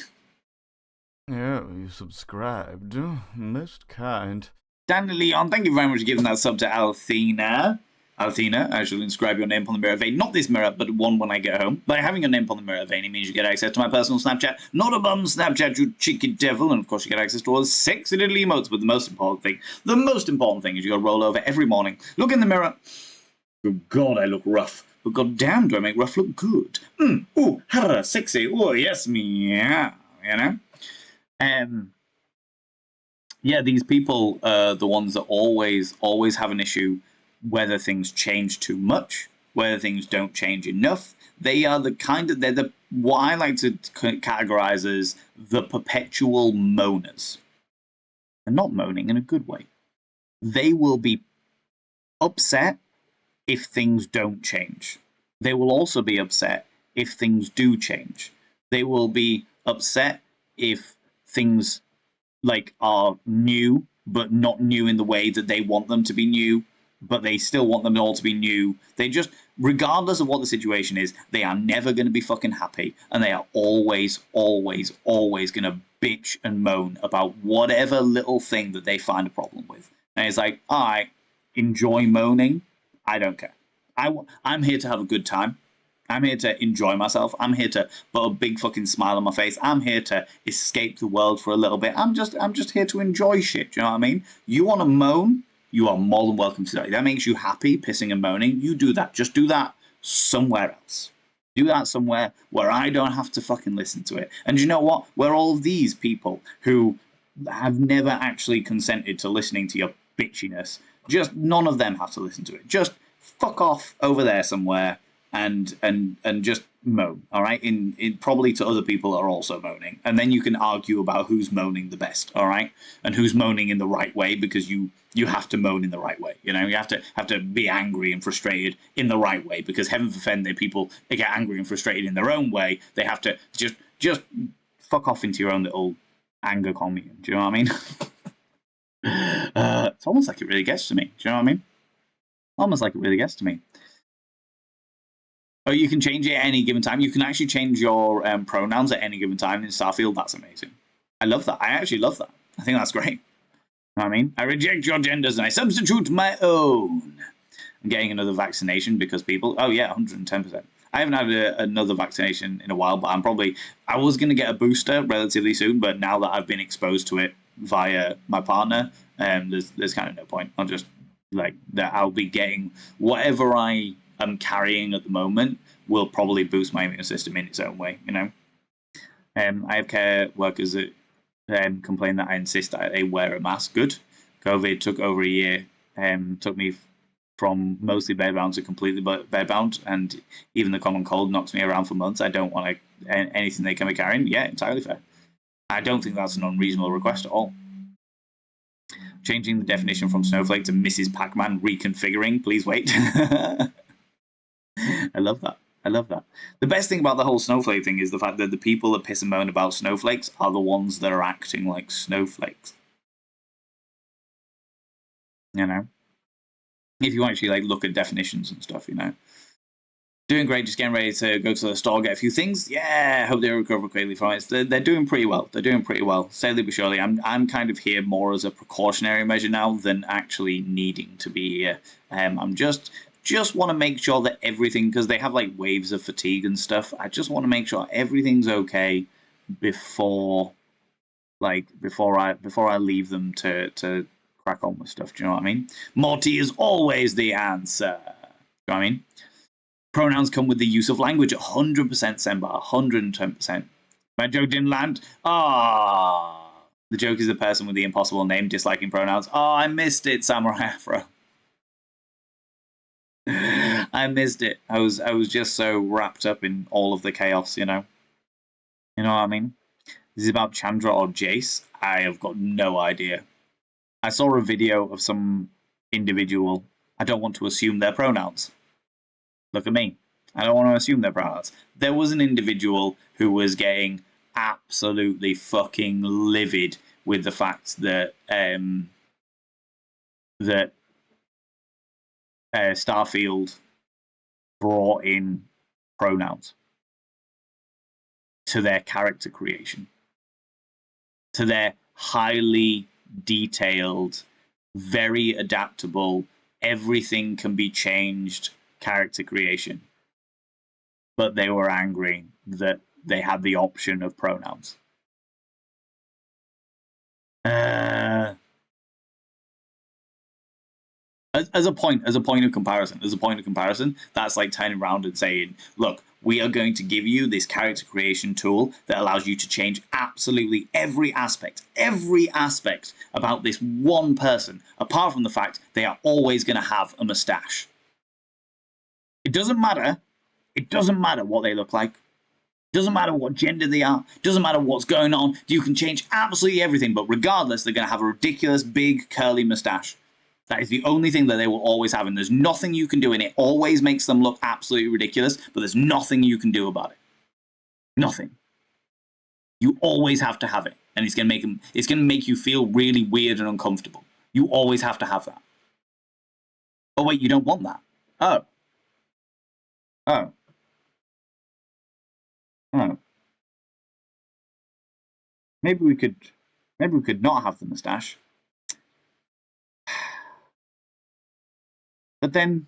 Yeah, you subscribed. Most kind. Danny Leon, thank you very much for giving that sub to Althena. Althena, I shall inscribe your name upon the mirror vein. Not this mirror, but one when I get home. By having your name upon the mirror vein, it means you get access to my personal Snapchat. Not a bum Snapchat, you cheeky devil. And of course, you get access to all the sexy little emotes. But the most important thing is you got to roll over every morning, look in the mirror. Oh, God, I look rough. But goddamn, do I make rough look good? Ooh, harra, sexy. Oh, yes, meow. Yeah, these people are the ones that always have an issue whether things change too much, whether things don't change enough. They're what I like to categorize as the perpetual moaners. They're not moaning in a good way. They will be upset if things don't change. They will also be upset if things do change. They will be upset if things are new, but not new in the way that they want them to be new, but they still want them all to be new. They just, regardless of what the situation is, they are never going to be fucking happy, and they are always going to bitch and moan about whatever little thing that they find a problem with. And it's like, I enjoy moaning. I don't care. I'm here to have a good time. I'm here to enjoy myself. I'm here to put a big fucking smile on my face. I'm here to escape the world for a little bit. I'm just here to enjoy shit. Do you know what I mean? You want to moan? You are more than welcome to that. That makes you happy, pissing and moaning. You do that. Just do that somewhere else. Do that somewhere where I don't have to fucking listen to it. And you know what? Where all of these people who have never actually consented to listening to your bitchiness, just none of them have to listen to it. Just fuck off over there somewhere and just moan, all right? In probably to other people that are also moaning. And then you can argue about who's moaning the best, all right? And who's moaning in the right way, because you have to moan in the right way. You have to be angry and frustrated in the right way, because heaven forfend that people they get angry and frustrated in their own way. They have to just fuck off into your own little anger commune. Do you know what I mean? It's almost like it really gets to me. Do you know what I mean? Almost like it really gets to me. Oh, you can change it at any given time. You can actually change your pronouns at any given time in Starfield. That's amazing. I love that. I actually love that. I think that's great. You know what I mean? I reject your genders and I substitute my own. I'm getting another vaccination because people... Oh, yeah, 110%. I haven't had another vaccination in a while, but I was going to get a booster relatively soon, but now that I've been exposed to it via my partner, there's kind of no point. I'll just... I'll be getting whatever I am carrying at the moment will probably boost my immune system in its own way, I have care workers that complain that I insist that they wear a mask. Good. COVID took over a year, took me from mostly bedbound to completely bedbound, and even the common cold knocks me around for months. I don't want anything they can be carrying. Yeah, entirely fair. I don't think that's an unreasonable request at all. Changing the definition from Snowflake to Mrs. Pac-Man reconfiguring. Please wait. I love that. I love that. The best thing about the whole snowflake thing is the fact that the people that piss and moan about snowflakes are the ones that are acting like snowflakes. You know? If you actually like look at definitions and stuff, you know. Doing great, just getting ready to go to the store, get a few things. Yeah, hope they recover quickly from it. They're doing pretty well. They're doing pretty well. Slowly but surely. I'm kind of here more as a precautionary measure now than actually needing to be here. I'm just want to make sure that everything, because they have like waves of fatigue and stuff. I just want to make sure everything's okay before I leave them to crack on with stuff. Do you know what I mean? More tea is always the answer. Do you know what I mean? Pronouns come with the use of language. 100% Sembar. 110%. My joke didn't land. Ah. The joke is the person with the impossible name disliking pronouns. Oh, I missed it, Samurai Afro. I missed it. I was just so wrapped up in all of the chaos, you know. You know what I mean? This is about Chandra or Jace. I have got no idea. I saw a video of some individual. I don't want to assume their pronouns. Look at me. I don't want to assume their pronouns. There was an individual who was getting absolutely fucking livid with the fact that Starfield brought in pronouns to their character creation, to their highly detailed, very adaptable, everything can be changed character creation. But they were angry that they had the option of pronouns. As a point of comparison, that's like turning around and saying, look, we are going to give you this character creation tool that allows you to change absolutely every aspect about this one person, apart from the fact they are always going to have a mustache. It doesn't matter what they look like. It doesn't matter what gender they are. It doesn't matter what's going on. You can change absolutely everything, but regardless, they're going to have a ridiculous, big, curly mustache. That is the only thing that they will always have, and there's nothing you can do, and it always makes them look absolutely ridiculous, but there's nothing you can do about it. Nothing. You always have to have it, and it's going to make you feel really weird and uncomfortable. You always have to have that. Oh, wait, you don't want that? Oh. Maybe we could not have the mustache. But then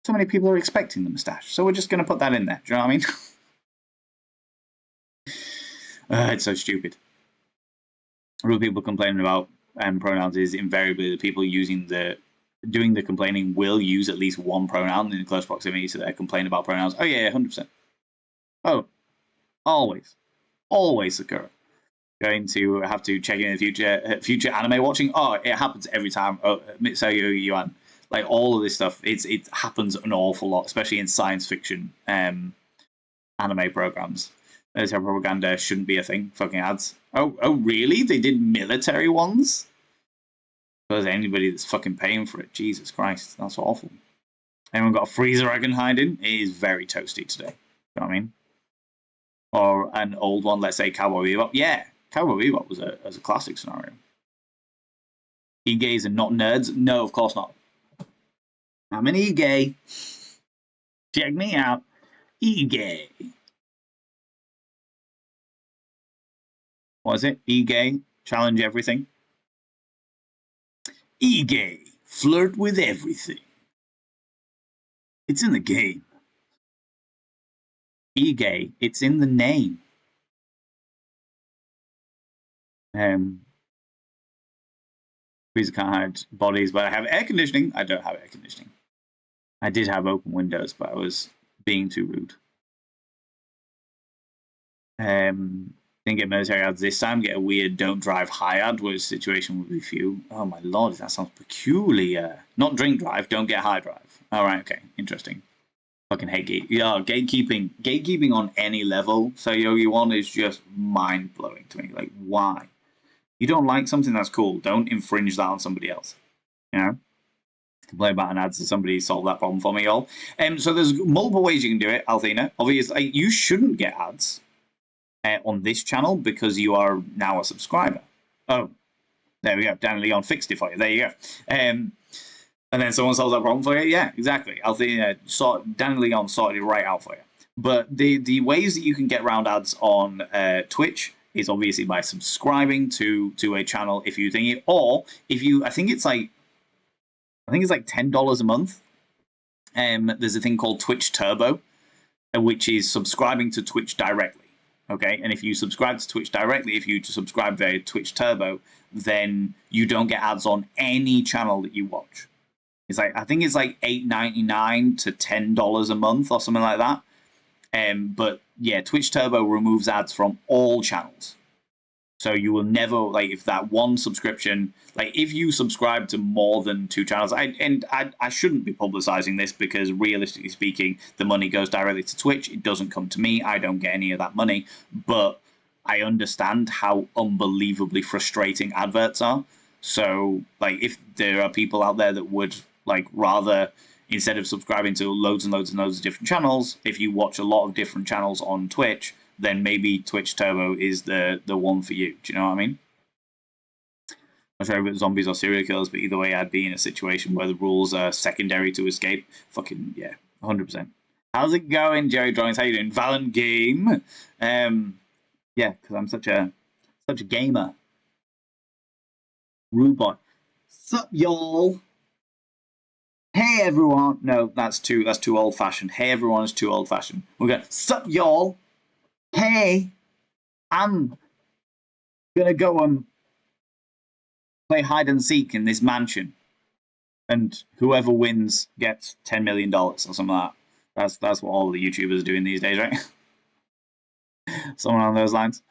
so many people are expecting the mustache, so we're just going to put that in there. Do you know what I mean? It's so stupid. Real people complaining about pronouns is invariably the people doing the complaining will use at least one pronoun in close proximity to their complaint about pronouns. Oh yeah, 100%. Oh, always Sakura. Going to have to check in the future anime watching. Oh, it happens every time. Oh, Mitsuyo Yuan. Like all of this stuff, it happens an awful lot, especially in science fiction anime programs. There's how propaganda shouldn't be a thing. Fucking ads. Oh, really? They did military ones? Because anybody that's fucking paying for it, Jesus Christ, that's awful. Anyone got a freezer I can hide in? It is very toasty today. You know what I mean? Or an old one, let's say Cowboy Bebop. Yeah, Cowboy Bebop was a classic scenario. E-gays and not nerds? No, of course not. I'm an e-gay. Check me out. E-gay. What is it? E-gay? Challenge everything? E-gay. Flirt with everything. It's in the game. E-gay. It's in the name. Please can't hide bodies, but I have air conditioning. I don't have air conditioning. I did have open windows, but I was being too rude. Didn't get military ads this time. Get a weird don't drive high ad where the situation would be few. Oh my lord, that sounds peculiar. Not drink drive, don't get high drive. Alright, okay, interesting. Fucking hate gatekeeping. Gatekeeping on any level, so Yogi One is just mind blowing to me. Like, why? You don't like something that's cool, don't infringe that on somebody else. You know? Complain about an ad, so somebody solve that problem for me, all. So there's multiple ways you can do it, Althena. Obviously, you shouldn't get ads on this channel because you are now a subscriber. Oh, there we go. Dan Leon fixed it for you. There you go. And then someone solves that problem for you. Yeah, exactly. Althena, Dan Leon sorted it right out for you. But the ways that you can get around ads on Twitch is obviously by subscribing to a channel if you think it, or if you, I think it's like $10 a month. There's a thing called Twitch Turbo, which is subscribing to Twitch directly. Okay, and if you subscribe to Twitch directly, if you subscribe via Twitch Turbo, then you don't get ads on any channel that you watch. It's like, I think it's like $8.99 to $10 a month or something like that. But yeah, Twitch Turbo removes ads from all channels. So you will never, like, if that one subscription, like, if you subscribe to more than 2 channels, I shouldn't be publicizing this because realistically speaking, the money goes directly to Twitch. It doesn't come to me. I don't get any of that money. But I understand how unbelievably frustrating adverts are. So, like, if there are people out there that would, like, rather, instead of subscribing to loads and loads and loads of different channels, if you watch a lot of different channels on Twitch, then maybe Twitch Turbo is the one for you. Do you know what I mean? I'm sure if it was zombies or serial killers, but either way, I'd be in a situation where the rules are secondary to escape. Fucking, yeah, 100%. How's it going, Jerry Drawings? How you doing? Valent game. Yeah, because I'm such a gamer. Rude boy. Sup, y'all? Hey, everyone. No, that's too old-fashioned. Hey, everyone is too old-fashioned. We're going, sup, y'all? Hey, I'm gonna go and play hide and seek in this mansion, and whoever wins gets $10 million or something like that. That's what all the YouTubers are doing these days, right? Something along those lines.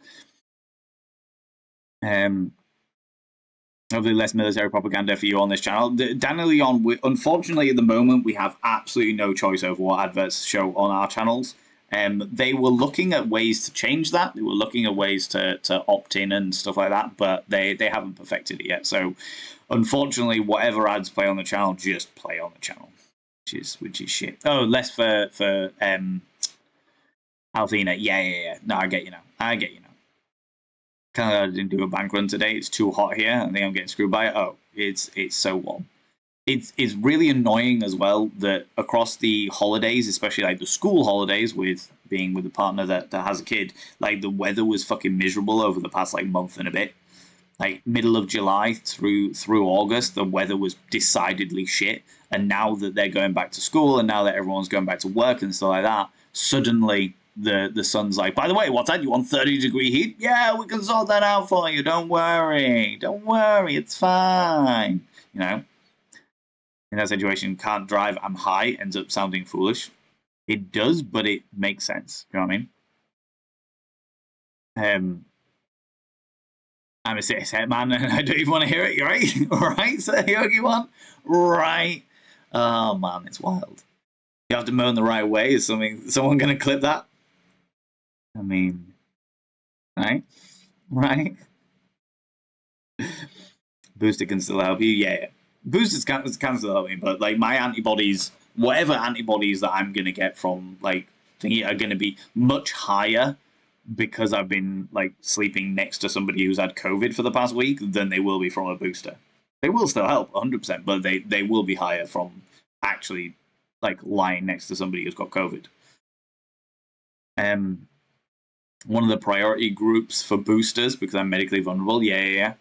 Hopefully less military propaganda for you on this channel. Daniel Leon, unfortunately at the moment we have absolutely no choice over what adverts show on our channels. They were looking at ways to change that. They were looking at ways to opt in and stuff like that, but they haven't perfected it yet. So unfortunately, whatever ads play on the channel, just play on the channel, which is shit. Oh, less for Alvina. Yeah. No, I get you now. Kind of didn't do a bank run today. It's too hot here. I think I'm getting screwed by it. Oh, it's so warm. It's really annoying as well that across the holidays, especially like the school holidays, with being with a partner that has a kid, like the weather was fucking miserable over the past like month and a bit. Like middle of July through August, the weather was decidedly shit. And now that they're going back to school and now that everyone's going back to work and stuff like that, suddenly the sun's like, by the way, what's that? You want 30-degree heat? Yeah, we can sort that out for you. Don't worry, it's fine. You know, in that situation, can't drive, I'm high, ends up sounding foolish. It does, but it makes sense. You know what I mean? I'm a six head man and I don't even want to hear it, right? Right, so Yogi one? Right. Oh man, it's wild. You have to moan the right way. Is someone gonna clip that? I mean, right? Booster can still help you, yeah. Boosters can still help me, but like my antibodies, whatever antibodies that I'm gonna get from like thingy are gonna be much higher because I've been like sleeping next to somebody who's had COVID for the past week than they will be from a booster. They will still help 100%, but they will be higher from actually like lying next to somebody who's got COVID. One of the priority groups for boosters, because I'm medically vulnerable, yeah.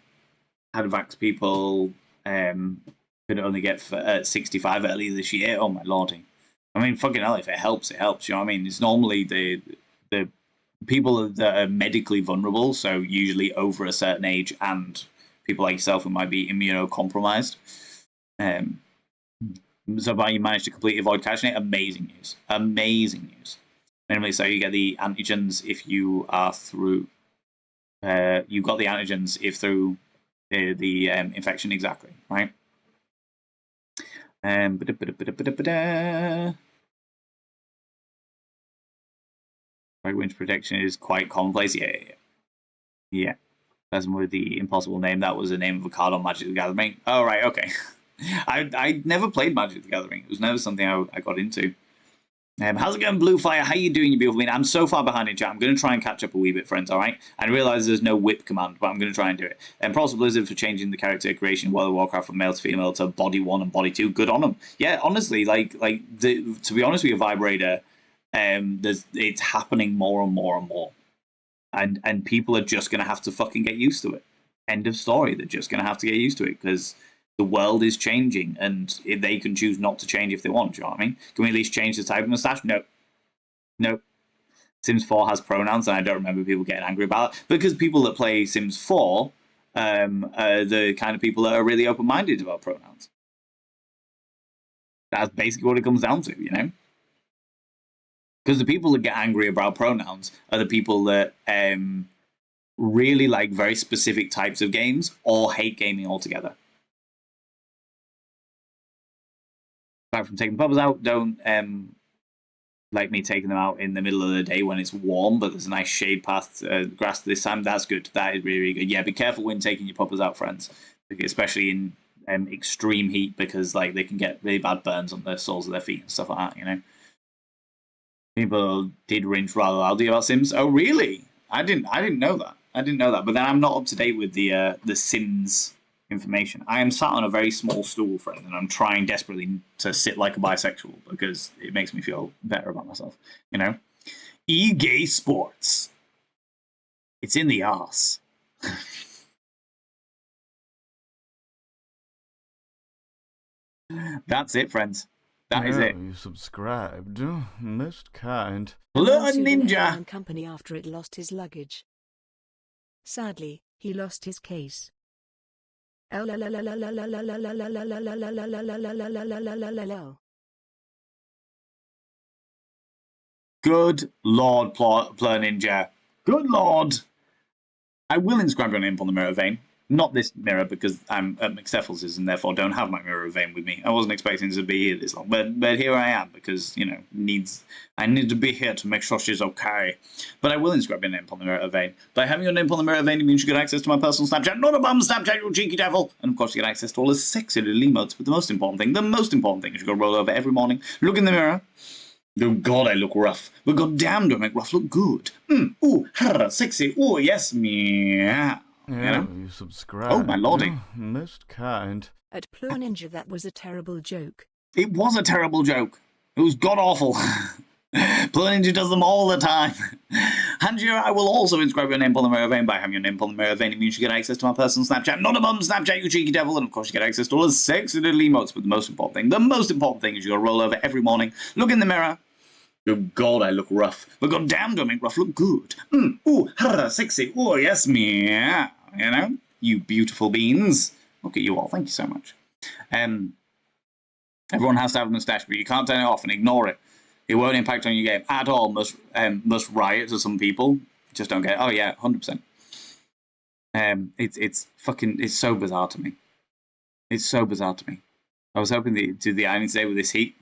Hadvax people could only get 65 early this year. Oh my lordy. I mean, fucking hell, if it helps, it helps. You know what I mean? It's normally the people that are medically vulnerable, so usually over a certain age, and people like yourself who might be immunocompromised. So far, you managed to completely avoid catching it. Amazing news. Minimally, so you get the antigens if you are through. You got the antigens if through the infection, exactly, right? Right, winter protection is quite commonplace. Yeah. Person with the impossible name, that was the name of a card on Magic the Gathering. Oh, right, okay. I never played Magic the Gathering. It was never something I got into. How's it going, Blue Fire? How you doing, you beautiful bean? I'm so far behind in chat. I'm going to try and catch up a wee bit, friends, all right? I realise there's no whip command, but I'm going to try and do it. And props to Blizzard for changing the character creation World of Warcraft from male to female to body 1 and body 2. Good on them. Yeah, honestly, to be honest with you, Vibrator, it's happening more and more and more. And people are just going to have to fucking get used to it. End of story. They're just going to have to get used to it because the world is changing, and they can choose not to change if they want. Do you know what I mean? Can we at least change the type of mustache? No. No. Sims 4 has pronouns, and I don't remember people getting angry about it. Because people that play Sims 4 are the kind of people that are really open-minded about pronouns. That's basically what it comes down to, you know? Because the people that get angry about pronouns are the people that really like very specific types of games or hate gaming altogether. Apart from taking the puppets out, don't like me taking them out in the middle of the day when it's warm, but there's a nice shade path grass this time. That's good. That is really, really good. Yeah, be careful when taking your puppets out, friends, especially in extreme heat, because like they can get really bad burns on the soles of their feet and stuff like that, you know. People did rinse rather loudly about Sims. Oh, really? I didn't know that. I didn't know that. But then I'm not up to date with the Sims information. I am sat on a very small stool, friend, and I'm trying desperately to sit like a bisexual because it makes me feel better about myself. You know, gay sports. It's in the arse. That's it, friends. That is it. You subscribed. Most kind. Blood Ninja. Company after it lost his luggage. Sadly, he lost his case. Good Lord, Blur Ninja. Good Lord. I will inscribe your name on the mirror vein. Not this mirror, because I'm at McSteffles's and therefore don't have my mirror vein with me. I wasn't expecting to be here this long, but here I am because, you know, I need to be here to make sure she's okay. But I will inscribe your name on the mirror vein. By having your name on the mirror vein, it means you get access to my personal Snapchat. Not a bum Snapchat, you cheeky devil! And of course you get access to all the sexy little emotes, but the most important thing is you gotta roll over every morning, look in the mirror. Oh God, I look rough. But goddamn, do I make rough look good? Ooh, sexy. Ooh, yes, meow. You know? You subscribed. Oh, my lordy. Most kind. At Plur Ninja, that was a terrible joke. It was a terrible joke. It was god-awful. Plur Ninja does them all the time. Hanjira, I will also inscribe your name on the mirror vein. By having your name on the mirror vein, it means you get access to my personal Snapchat. Not a bum Snapchat, you cheeky devil. And of course you get access to all the sexy little emotes. But the most important thing is you gotta roll over every morning, look in the mirror. Oh God, I look rough. But goddamn, do I make rough look good? Ooh, sexy. Oh, yes, meow. You know, you beautiful beans. Look at you all. Thank you so much. Everyone has to have a mustache, but you can't turn it off and ignore it. It won't impact on your game at all. Must riot to some people. Just don't get it. Oh yeah, 100%. It's so bizarre to me. It's so bizarre to me. I was hoping to the island today with this heat,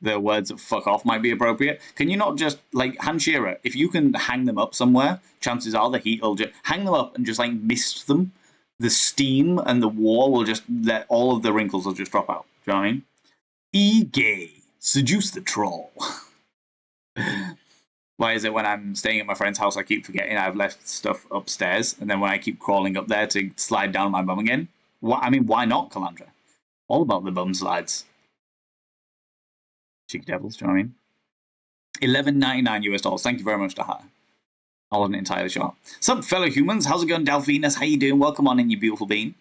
the words of fuck off might be appropriate. Can you not just, like, Hanshira, if you can hang them up somewhere, chances are the heat will just hang them up and just, like, mist them. The steam and the war will just let all of the wrinkles will just drop out. Do you know what I mean? E-gay. Seduce the troll. Why is it when I'm staying at my friend's house, I keep forgetting I've left stuff upstairs, and then when I keep crawling up there to slide down my bum again? I mean, why not, Calandra? All about the bum slides. Cheeky devils, do you know what I mean? $11.99 US. Thank you very much, Dahar. I wasn't entirely sure. Sup, fellow humans? How's it going, Delphinus? How you doing? Welcome on in, you beautiful bean.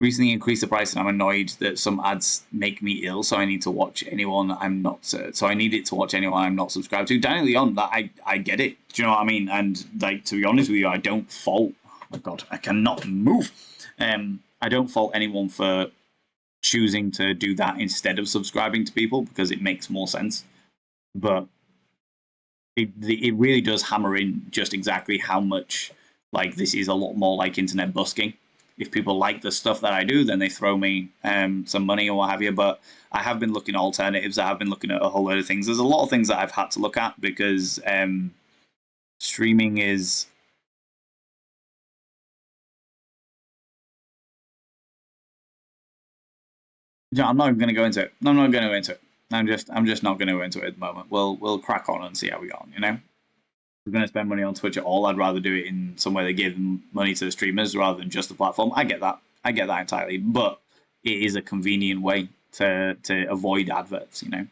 Recently increased the price, and I'm annoyed that some ads make me ill, so I need to watch anyone I'm not. So I need it to watch anyone I'm not subscribed to. Daniel Leon, I get it. Do you know what I mean? And like, to be honest with you, I don't fault. Oh my God, I cannot move. I don't fault anyone for choosing to do that instead of subscribing to people because it makes more sense. But it really does hammer in just exactly how much like this is a lot more like internet busking. If people like the stuff that I do, then they throw me some money or what have you. But I have been looking at alternatives. I have been looking at a whole load of things. There's a lot of things that I've had to look at because streaming is I'm not even going to go into it. I'm not going to go into it. I'm just not going to go into it at the moment. We'll crack on and see how we go on. You know, if we're going to spend money on Twitch at all, I'd rather do it in somewhere that give money to the streamers rather than just the platform. I get that. I get that entirely. But it is a convenient way to avoid adverts. You know.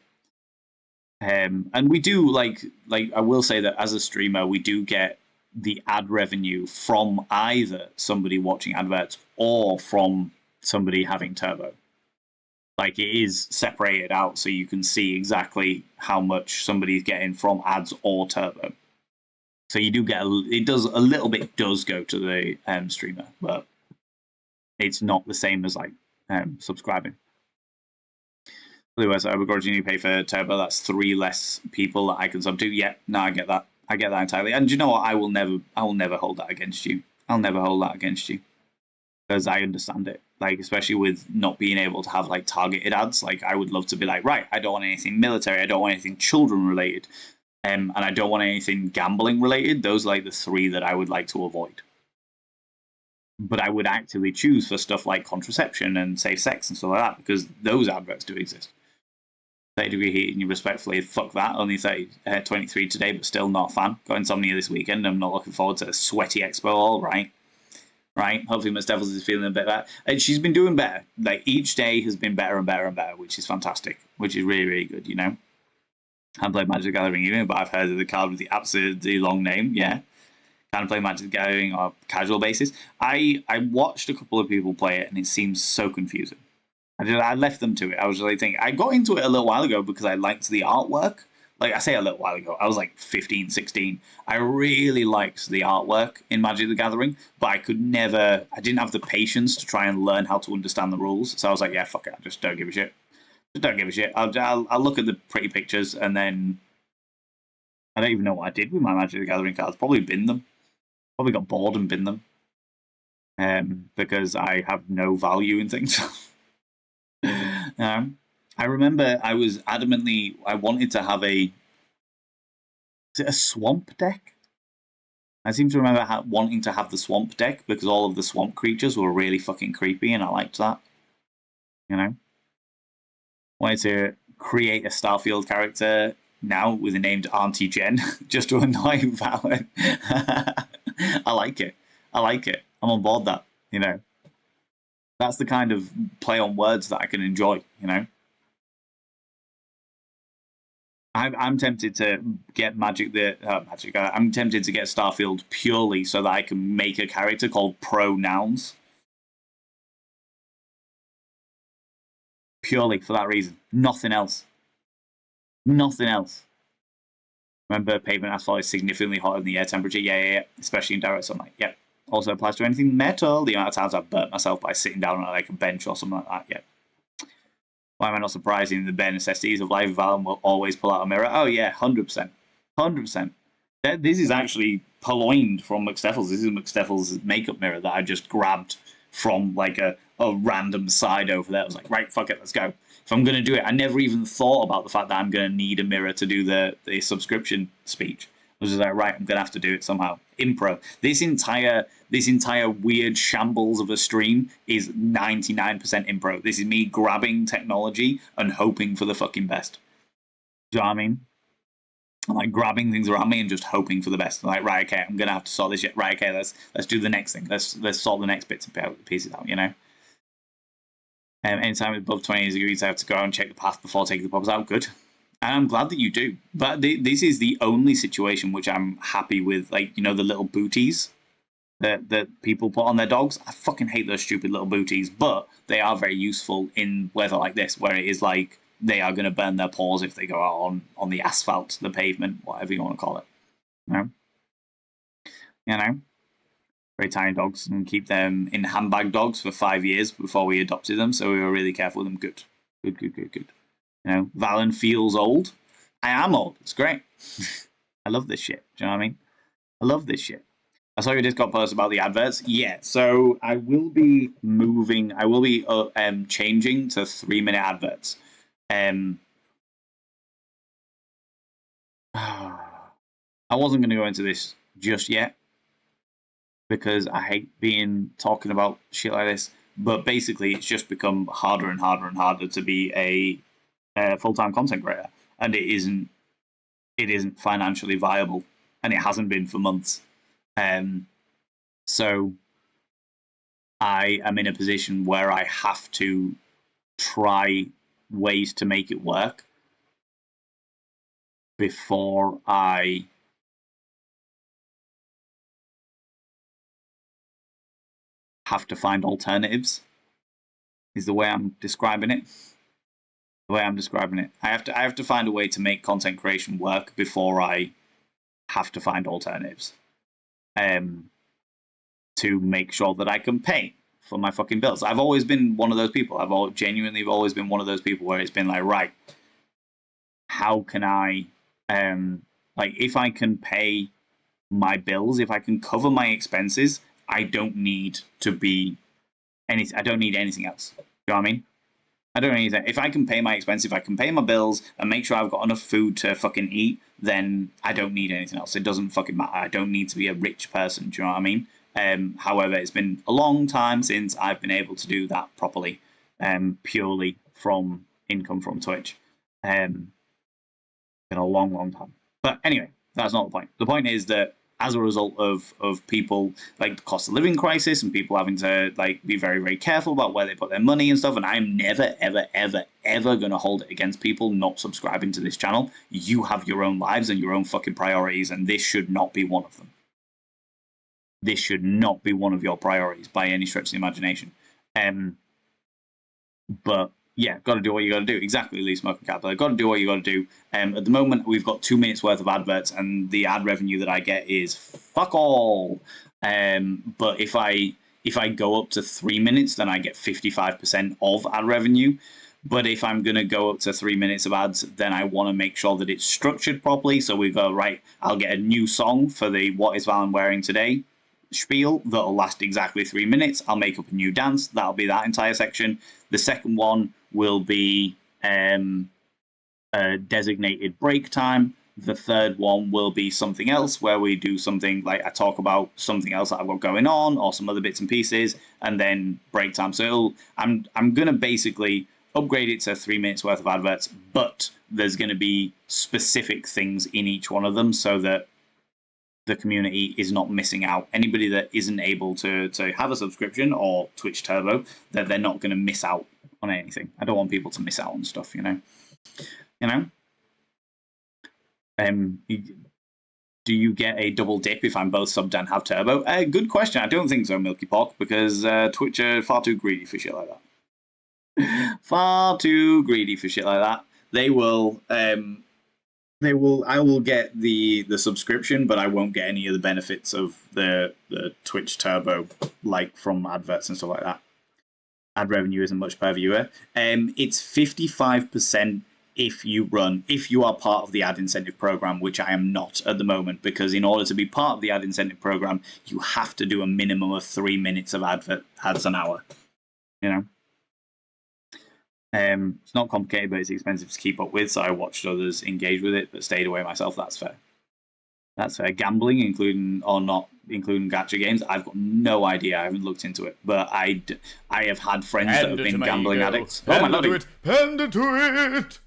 And we do like I will say that as a streamer, we do get the ad revenue from either somebody watching adverts or from somebody having turbo. Like it is separated out so you can see exactly how much somebody's getting from ads or turbo. So you do get it does a little bit does go to the streamer, but it's not the same as like subscribing. Otherwise, I would originally pay for turbo. That's 3 less people that I can sub to. Yeah, no, I get that. I get that entirely. And you know what? I will never hold that against you. I'll never hold that against you because I understand it. Like especially with not being able to have like targeted ads. Like I would love to be like, right, I don't want anything military. I don't want anything children related, and I don't want anything gambling related. Those are like the 3 that I would like to avoid. But I would actively choose for stuff like contraception and safe sex and stuff like that because those adverts do exist. 30-degree heat and you respectfully fuck that. Only 23 today, but still not a fan. Got insomnia this weekend. I'm not looking forward to a sweaty expo. All right. Hopefully McSteffles's is feeling a bit better. And she's been doing better. Like each day has been better and better and better, which is fantastic. Which is really, really good, you know. I haven't played Magic the Gathering either, but I've heard of the card with the absolutely long name, yeah. Kind of play Magic the Gathering on a casual basis. I watched a couple of people play it and it seems so confusing. I left them to it. I was really thinking. I got into it a little while ago because I liked the artwork. Like I say a little while ago, I was like 15, 16. I really liked the artwork in Magic the Gathering, but I didn't have the patience to try and learn how to understand the rules. So I was like, yeah, fuck it. I just don't give a shit. Just don't give a shit. I'll look at the pretty pictures and then I don't even know what I did with my Magic the Gathering cards. Probably bin them. Probably got bored and bin them. Because I have no value in things. I remember I was adamantly I wanted to have a swamp deck. I seem to remember wanting to have the swamp deck because all of the swamp creatures were really fucking creepy, and I liked that. You know, wanted to create a Starfield character now with a named Auntie Jen just to annoy Valor. I like it. I'm on board that. You know, that's the kind of play on words that I can enjoy. You know. I'm tempted to get I'm tempted to get Starfield purely so that I can make a character called Pronouns. Purely for that reason. Nothing else. Nothing else. Remember, pavement asphalt is significantly hotter than the air temperature. Yeah. Especially in direct sunlight. Yep. Also applies to anything metal. The amount of times I've burnt myself by sitting down on like a bench or something like that. Yep. Why am I not surprised in the bare necessities of life? Valen will always pull out a mirror. Oh yeah, 100%. 100%. This is actually purloined from McSteffles's. This is McSteffles's makeup mirror that I just grabbed from like a random side over there. I was like, right, fuck it, let's go. If I'm going to do it, I never even thought about the fact that I'm going to need a mirror to do the subscription speech. I was just like, right, I'm going to have to do it somehow. Impro. This entire weird shambles of a stream is 99% impro. This is me grabbing technology and hoping for the fucking best. Do you know what I mean? I'm like grabbing things around me and just hoping for the best. I'm like, right, okay, I'm gonna have to sort this shit. Right, okay, let's do the next thing. Let's sort the next bits and pieces out. You know. Anytime it's above 20 degrees, I have to go and check the path before taking the pops out. Good, and I'm glad that you do. But this is the only situation which I'm happy with. Like you know the little booties that people put on their dogs. I fucking hate those stupid little booties, but they are very useful in weather like this, where it is like they are going to burn their paws if they go out on the asphalt, the pavement, whatever you want to call it. You know, very tiny dogs, and keep them in handbag dogs for 5 years before we adopted them. So we were really careful with them. Good. You know, Valen feels old. I am old. It's great. I love this shit. Do you know what I mean? I love this shit. I saw your Discord post about the adverts. Yeah, so I will be moving. I will be changing to 3-minute adverts. I wasn't going to go into this just yet because I hate talking about shit like this. But basically, it's just become harder and harder and harder to be a full-time content creator, and it isn't financially viable, and it hasn't been for months. So I am in a position where I have to try ways to make it work before I have to find alternatives, is the way I'm describing it. The way I'm describing it. I have to find a way to make content creation work before I have to find alternatives. To make sure that I can pay for my fucking bills. I've always been one of those people. I've genuinely always been one of those people where it's been like, right, how can I, like, if I can pay my bills, if I can cover my expenses, I don't need to be anything. I don't need anything else. You know what I mean? I don't need anything. If I can pay my expenses, if I can pay my bills and make sure I've got enough food to fucking eat, then I don't need anything else. It doesn't fucking matter. I don't need to be a rich person. Do you know what I mean? However, it's been a long time since I've been able to do that properly, purely from income from Twitch. Been a long, long time. But anyway, that's not the point. The point is that as a result of people, like the cost of living crisis and people having to like be very, very careful about where they put their money and stuff, and I'm never, ever, ever, ever going to hold it against people not subscribing to this channel. You have your own lives and your own fucking priorities, and this should not be one of them. This should not be one of your priorities by any stretch of the imagination. But yeah, got to do what you got to do. Exactly, Lee Smoking Capital. Got to do what you got to do. At the moment, we've got 2 minutes worth of adverts, and the ad revenue that I get is fuck all. But if I go up to 3 minutes, then I get 55% of ad revenue. But if I'm going to go up to 3 minutes of ads, then I want to make sure that it's structured properly. So we go, right, I'll get a new song for the What is Valen Wearing Today spiel that'll last exactly 3 minutes. I'll make up a new dance. That'll be that entire section. The second one will be a designated break time. The third one will be something else where we do something like I talk about something else that I've got going on or some other bits and pieces, and then break time. So I'm gonna basically upgrade it to 3 minutes worth of adverts, but there's going to be specific things in each one of them so that the community is not missing out. Anybody that isn't able to have a subscription or Twitch Turbo, that they're not going to miss out on anything. I don't want people to miss out on stuff, you know. Do you get a double dip if I'm both subbed and have Turbo? Good question. I don't think so, Milky Pork, because Twitch are far too greedy for shit like that. Far too greedy for shit like that. They will. I will get the subscription, but I won't get any of the benefits of the Twitch Turbo, like from adverts and stuff like that. Ad revenue isn't much per viewer. It's 55% if you are part of the ad incentive program, which I am not at the moment, because in order to be part of the ad incentive program, you have to do a minimum of 3 minutes of ads an hour. You know. It's not complicated, but it's expensive to keep up with, so I watched others engage with it, but stayed away myself. That's fair. That's fair. Gambling, including or not including gacha games, I've got no idea. I haven't looked into it, but I have had friends that have been gambling addicts. Oh my lord! Panda to it!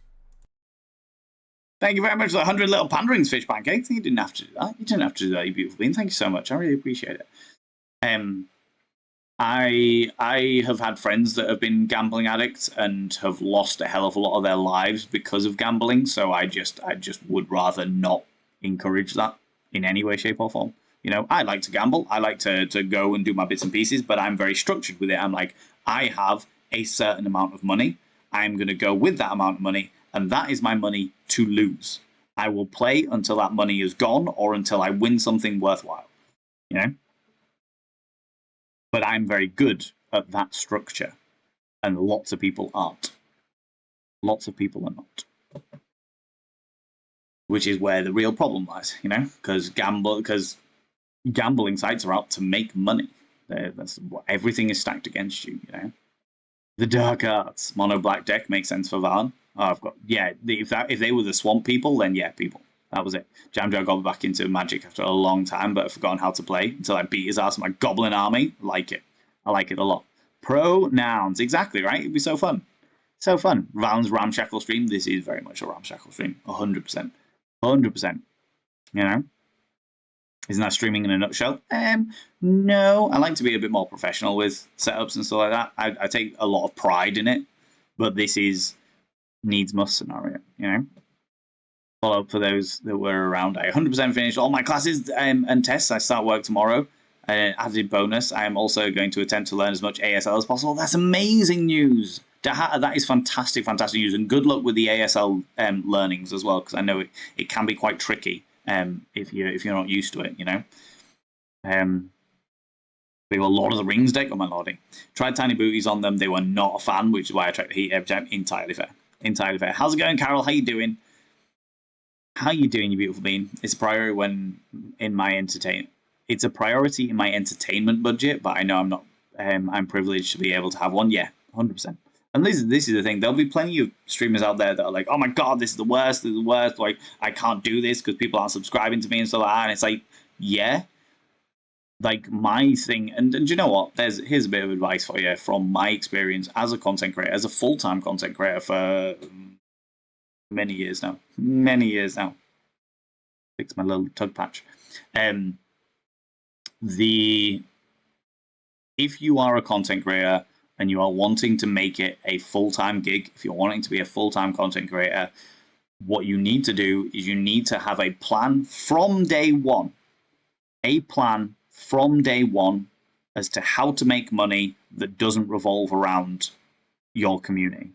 Thank you very much for the 100 little panderings, Fish Pancake. You didn't have to do that. You didn't have to do that, you beautiful being. Thank you so much. I really appreciate it. I have had friends that have been gambling addicts and have lost a hell of a lot of their lives because of gambling. So I just would rather not encourage that in any way, shape, or form. You know, I like to gamble. I like to go and do my bits and pieces, but I'm very structured with it. I'm like, I have a certain amount of money. I'm going to go with that amount of money, and that is my money to lose. I will play until that money is gone or until I win something worthwhile. You know? But I'm very good at that structure, and lots of people aren't. Lots of people are not. Which is where the real problem lies, you know? Because gambling sites are out to make money. Everything is stacked against you, you know? The Dark Arts. Mono Black deck makes sense for Valen. Oh, if they were the Swamp people, then yeah, people. That was it. Jamjo got back into Magic after a long time, but I've forgotten how to play until I beat his ass in my Goblin army. I like it a lot. Pronouns. Exactly, right? It'd be so fun. So fun. Valen's ramshackle stream. This is very much a ramshackle stream. 100%. 100%. You know? Isn't that streaming in a nutshell? No. I like to be a bit more professional with setups and stuff like that. I take a lot of pride in it, but this is needs must scenario, you know? Follow up for those that were around. I 100% finished all my classes and tests. I start work tomorrow. Added bonus, I am also going to attempt to learn as much ASL as possible. That's amazing news. That is fantastic, fantastic news. And good luck with the ASL learnings as well, because I know it can be quite tricky if you're not used to it, you know. We have a Lord of the Rings deck on my lordy. Tried tiny booties on them. They were not a fan, which is why I tried to heat every time. Entirely fair. Entirely fair. How's it going, Carol? How you doing? How you doing, you beautiful bean? It's a priority It's a priority in my entertainment budget, but I know I'm not. I'm privileged to be able to have one. Yeah, 100%. And this is the thing. There'll be plenty of streamers out there that are like, "Oh my god, this is the worst. This is the worst. Like, I can't do this because people aren't subscribing to me and stuff like that." And it's like, yeah, like my thing. And you know what? Here's a bit of advice for you from my experience as a content creator, as a full-time content creator for many years now. Fix my little tug patch. If you are a content creator and you are wanting to make it a full-time gig, if you're wanting to be a full-time content creator, what you need to do is you need to have a plan from day one. A plan from day one as to how to make money that doesn't revolve around your community.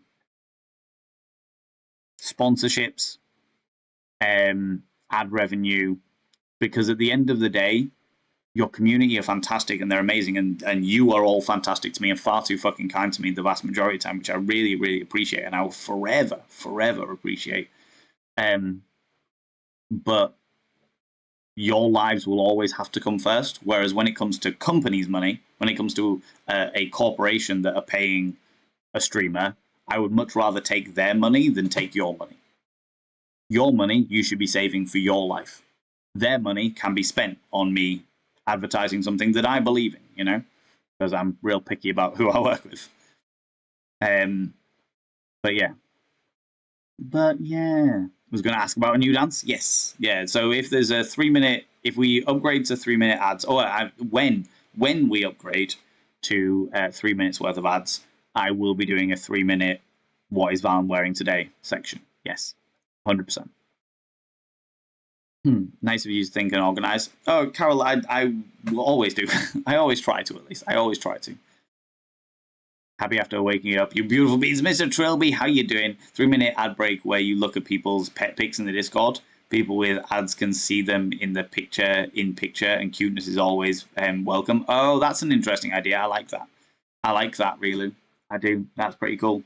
Sponsorships, ad revenue, because at the end of the day, your community are fantastic and they're amazing, and you are all fantastic to me and far too fucking kind to me the vast majority of the time, which I really, really appreciate, and I will forever appreciate. But your lives will always have to come first, whereas when it comes to companies' money, when it comes to a corporation that are paying a streamer, I would much rather take their money than take your money. Your money you should be saving for your life. Their money can be spent on me advertising something that I believe in, you know, because I'm real picky about who I work with. But yeah. I was going to ask about a new dance. Yes. Yeah. So if there's a 3-minute, if we upgrade to 3-minute ads, or when we upgrade to 3 minutes worth of ads, I will be doing a 3-minute "What is Valen wearing today" section. Yes, 100%. Nice of you to think and organize. Oh, Carol, I will always do. I always try to, at least. I always try to. Happy after waking up. You beautiful beans. Mr. Trilby, how you doing? 3-minute ad break where you look at people's pet pics in the Discord. People with ads can see them in the picture, and cuteness is always welcome. Oh, that's an interesting idea. I like that. I like that, really. I do. That's pretty cool.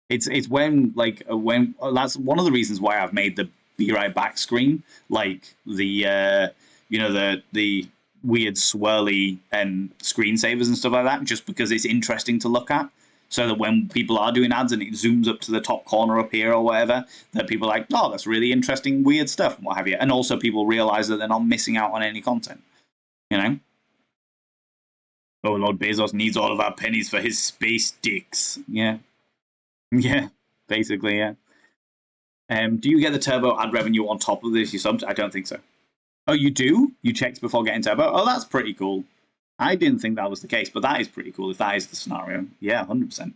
It's when that's one of the reasons why I've made the "Be Right Back" screen, like the the weird swirly screensavers and stuff like that, just because it's interesting to look at. So that when people are doing ads and it zooms up to the top corner up here or whatever, that people are like, "Oh, that's really interesting, weird stuff," and what have you. And also people realize that they're not missing out on any content, you know. Oh, Lord Bezos needs all of our pennies for his space dicks. Yeah. Yeah, basically, yeah. Do you get the turbo ad revenue on top of this? You subbed? I don't think so. Oh, you do? You checked before getting turbo? Oh, that's pretty cool. I didn't think that was the case, but that is pretty cool if that is the scenario. Yeah, 100%.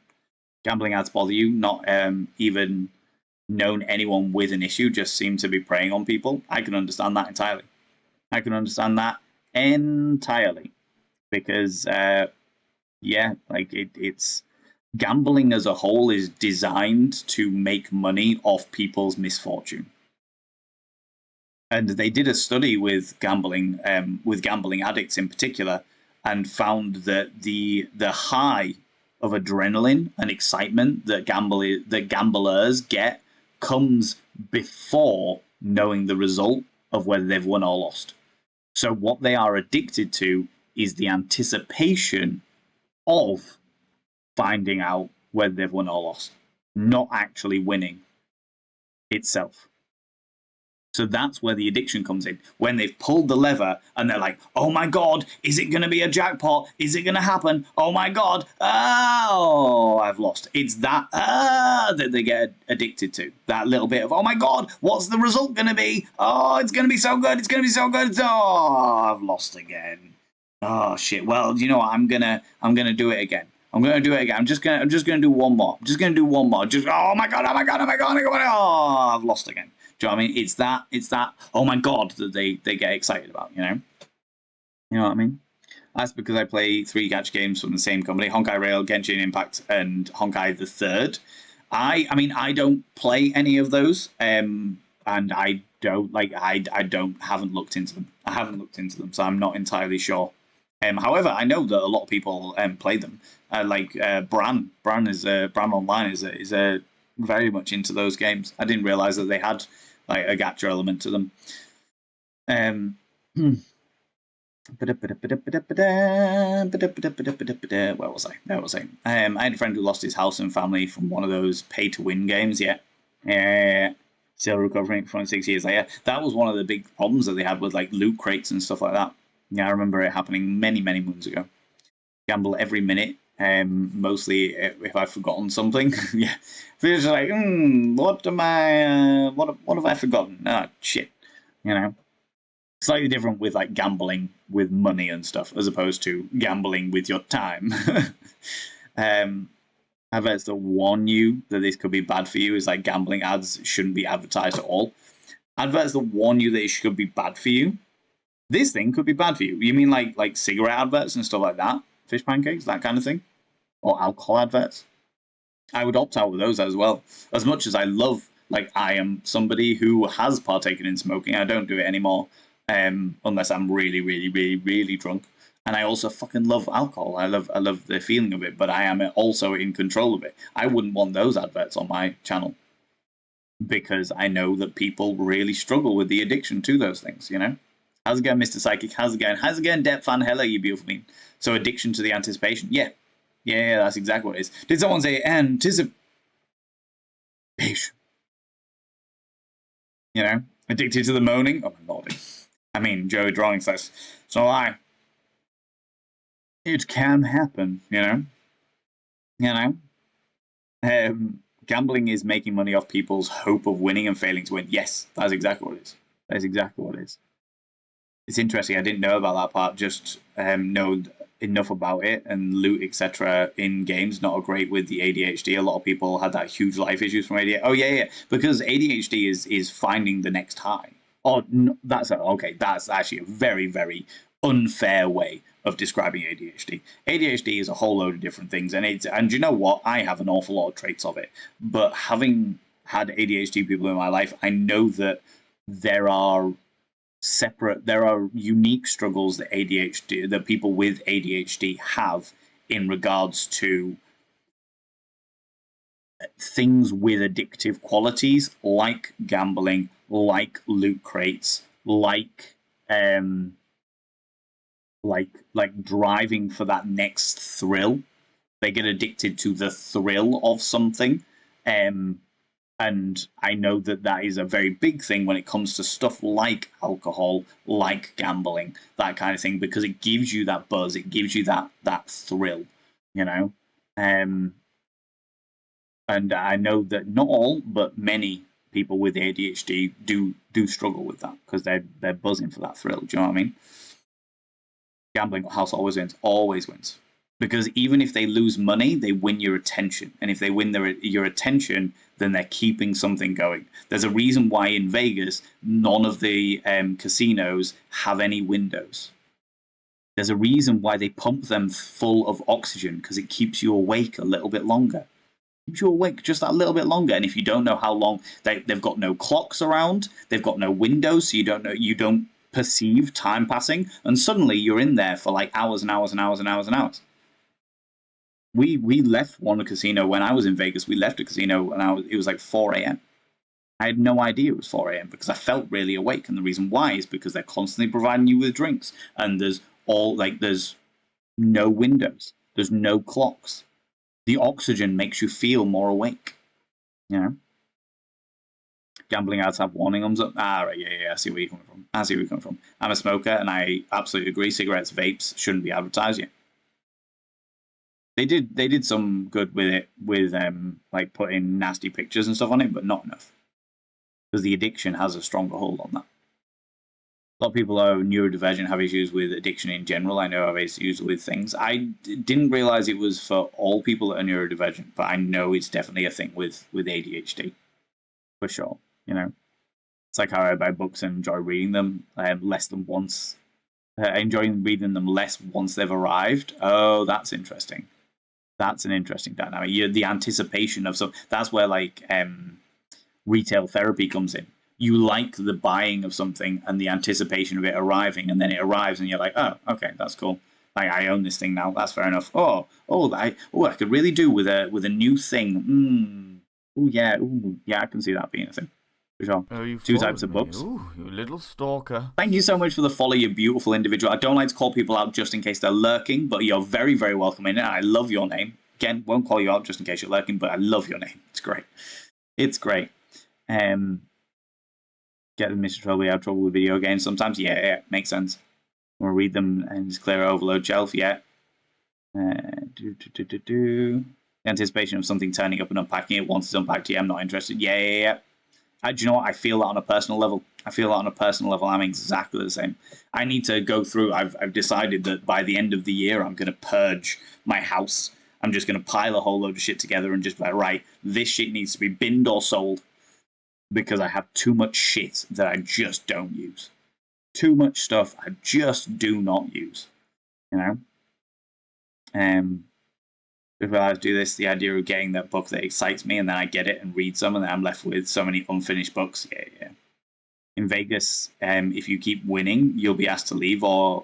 Gambling ads bother you? Not even known anyone with an issue, just seem to be preying on people. I can understand that entirely. Because, it's gambling as a whole is designed to make money off people's misfortune. And they did a study with gambling addicts in particular, and found that the high of adrenaline and excitement that gamblers get comes before knowing the result of whether they've won or lost. So what they are addicted to is the anticipation of finding out whether they've won or lost, not actually winning itself. So that's where the addiction comes in. When they've pulled the lever and they're like, oh my God, is it going to be a jackpot? Is it going to happen? Oh my God. Oh, I've lost. It's that that they get addicted to. That little bit of, oh my God, what's the result going to be? Oh, it's going to be so good. It's going to be so good. Oh, I've lost again. Oh shit. Well, you know what? I'm gonna do it again. I'm gonna do it again. I'm just gonna do one more. I'm just gonna do one more. Just oh my God, oh my God, oh my God, oh my God. Oh, I've lost again. Do you know what I mean? It's that oh my God that they get excited about, you know? You know what I mean? That's because I play 3 gacha games from the same company, Honkai Rail, Genshin Impact, and Honkai the Third. I mean I don't play any of those, and I don't haven't looked into them. I haven't looked into them, so I'm not entirely sure. However, I know that a lot of people play them. Bran Online is very much into those games. I didn't realize that they had like a gacha element to them. Where was I? There was I. I had a friend who lost his house and family from one of those pay-to-win games. Yeah. Still recovering from 6 years later. That was one of the big problems that they had with like loot crates and stuff like that. Yeah, I remember it happening many moons ago. Gamble every minute. Mostly if I've forgotten something. Yeah, it's just like, what am I? What have I forgotten? Ah, shit. You know, slightly different with like gambling with money and stuff, as opposed to gambling with your time. Adverts that warn you that this could be bad for you is like gambling ads shouldn't be advertised at all. Adverts that warn you that it should be bad for you. This thing could be bad for you. You mean like cigarette adverts and stuff like that? Fish pancakes, that kind of thing? Or alcohol adverts? I would opt out with those as well. As much as I love, like, I am somebody who has partaken in smoking. I don't do it anymore, unless I'm really drunk. And I also fucking love alcohol. I love the feeling of it, but I am also in control of it. I wouldn't want those adverts on my channel because I know that people really struggle with the addiction to those things, you know? How's it going, Mr. Psychic? How's it going, Dep Fan? Hello, you beautiful being. So addiction to the anticipation? Yeah, that's exactly what it is. Did someone say anticipation? You know, addicted to the moaning? Oh my lord. I mean, Joe Drawing says, so it can happen, you know? Gambling is making money off people's hope of winning and failing to win. Yes, that's exactly what it is. That is exactly what it is. It's interesting. I didn't know about that part. Just know enough about it, and loot, etc. in games not great with the ADHD. A lot of people had that huge life issues from ADHD. Oh yeah, because ADHD is finding the next high. Oh, no, that's actually a very unfair way of describing ADHD. ADHD is a whole load of different things, and you know what? I have an awful lot of traits of it. But having had ADHD people in my life, I know that there are unique struggles that people with ADHD have in regards to things with addictive qualities, like gambling, like loot crates, like driving for that next thrill. They get addicted to the thrill of something. And I know that is a very big thing when it comes to stuff like alcohol, like gambling, that kind of thing, because it gives you that buzz, it gives you that thrill, you know. And I know that not all, but many people with ADHD do struggle with that because they're buzzing for that thrill. Do you know what I mean? Gambling house always wins. Because even if they lose money, they win your attention. And if they win your attention, then they're keeping something going. There's a reason why in Vegas, none of the casinos have any windows. There's a reason why they pump them full of oxygen, because it keeps you awake a little bit longer. It keeps you awake just that little bit longer. And if you don't know how long, they've got no clocks around, they've got no windows, so you don't perceive time passing, and suddenly you're in there for like hours and hours and hours and hours and hours. We left one casino when I was in Vegas. We left a casino and it was like 4 a.m. I had no idea it was 4 a.m. because I felt really awake. And the reason why is because they're constantly providing you with drinks. And there's no windows. There's no clocks. The oxygen makes you feel more awake. You know? Gambling ads have warning thumbs up. Ah, right, yeah, I see where you're coming from. I see where you're coming from. I'm a smoker, and I absolutely agree. Cigarettes, vapes shouldn't be advertised yet. They did some good with it, with like putting nasty pictures and stuff on it, but not enough, because the addiction has a stronger hold on that. A lot of people who are neurodivergent have issues with addiction in general. I know I have issues with things. I didn't realize it was for all people that are neurodivergent, but I know it's definitely a thing with ADHD, for sure. You know, it's like how I buy books and enjoy reading them less than once. Enjoying reading them less once they've arrived. Oh, that's interesting. That's an interesting dynamic. The anticipation of that's where like retail therapy comes in. You like the buying of something and the anticipation of it arriving, and then it arrives, and you're like, oh, okay, that's cool. Like, I own this thing now. That's fair enough. I could really do with a new thing. Yeah, I can see that being a thing. For sure. Oh, you 2 types of me. books. Ooh, you little stalker. Thank you so much for the follow, you beautiful individual. I don't like to call people out just in case they're lurking, but you're very, very welcome in it. I love your name. Again, won't call you out just in case you're lurking, but I love your name. It's great. It's great. Get Mr. Trouble, you have trouble with video games sometimes? Yeah, makes sense. We'll read them and just clear overload shelf, yeah. The anticipation of something turning up and unpacking it. Once it's unpacked, yeah, I'm not interested. Yeah. Do you know what? I feel that on a personal level. I'm exactly the same. I need to go through. I've decided that by the end of the year, I'm going to purge my house. I'm just going to pile a whole load of shit together and just be like, right, this shit needs to be binned or sold, because I have too much shit that I just don't use. Too much stuff I just do not use. You know? If I do this, the idea of getting that book that excites me, and then I get it and read some, and then I'm left with so many unfinished books. Yeah. In Vegas, if you keep winning, you'll be asked to leave, or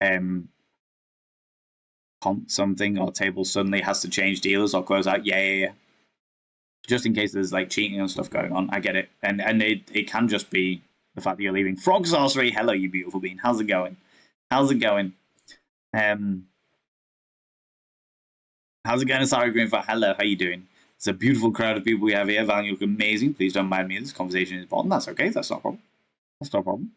comp something, or table suddenly has to change dealers or close out. Yeah. Just in case there's like cheating and stuff going on. I get it. And it can just be the fact that you're leaving. Frog Sorcery, hello, you beautiful bean. How's it going? How's it going, Sorry Greenfire? Hello, how you doing? It's a beautiful crowd of people we have here. Val, you look amazing. Please don't mind me. This conversation is important. That's okay. That's not a problem. That's no problem.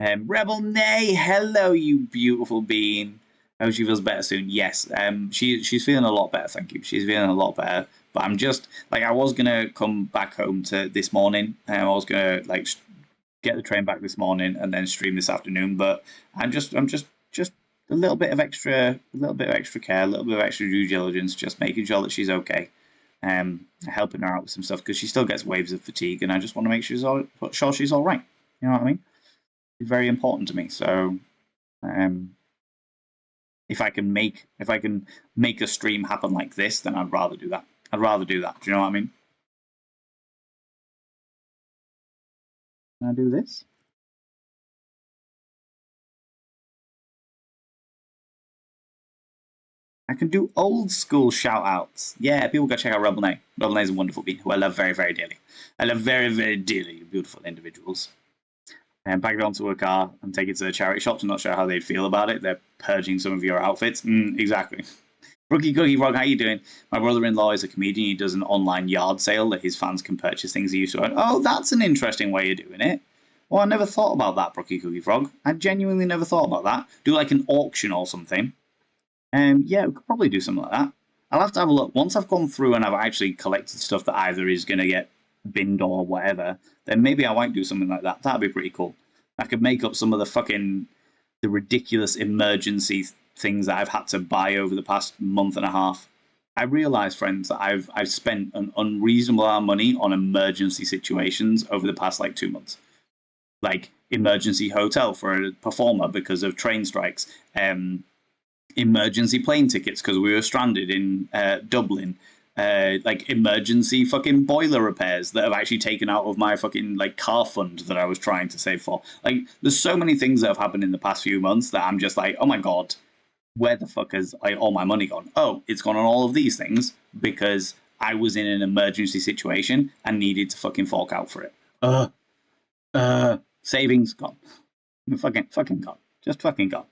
Rebel Nay, hello, you beautiful bean. I hope she feels better soon. Yes, she's feeling a lot better, thank you. She's feeling a lot better. But I'm just, like, I was going to come back home to this morning. I was going to, like, get the train back this morning and then stream this afternoon. But I'm just a little bit of extra care, a little bit of extra due diligence, just making sure that she's okay. Helping her out with some stuff, because she still gets waves of fatigue, and I just want to make sure she's all right. You know what I mean? It's very important to me. So, if I can make a stream happen like this, then I'd rather do that. Do you know what I mean? Can I do this? I can do old school shout outs. Yeah, people go check out Rebel Nay. Rebel Nay is a wonderful being who I love very, very dearly. I love very, very dearly, you beautiful individuals. And pack it onto a car and take it to the charity shops. I'm not sure how they'd feel about it. They're purging some of your outfits. Exactly. Rookie Cookie Frog, how you doing? My brother-in-law is a comedian. He does an online yard sale that his fans can purchase things he used to own. Oh, that's an interesting way of doing it. Well, I never thought about that, Rookie Cookie Frog. I genuinely never thought about that. Do like an auction or something. Yeah, we could probably do something like that. I'll have to have a look. Once I've gone through and I've actually collected stuff that either is going to get binned or whatever, then maybe I might do something like that. That'd be pretty cool. I could make up some of the ridiculous emergency things that I've had to buy over the past month and a half. I realise, friends, that I've spent an unreasonable amount of money on emergency situations over the past 2 months. Like emergency hotel for a performer because of train strikes, emergency plane tickets because we were stranded in Dublin, emergency fucking boiler repairs that have actually taken out of my fucking car fund that I was trying to save for. There's so many things that have happened in the past few months that I'm just like, oh my god, where the fuck has all my money gone? Oh, it's gone on all of these things because I was in an emergency situation and needed to fucking fork out for it. Savings gone. Fucking gone. Just fucking gone.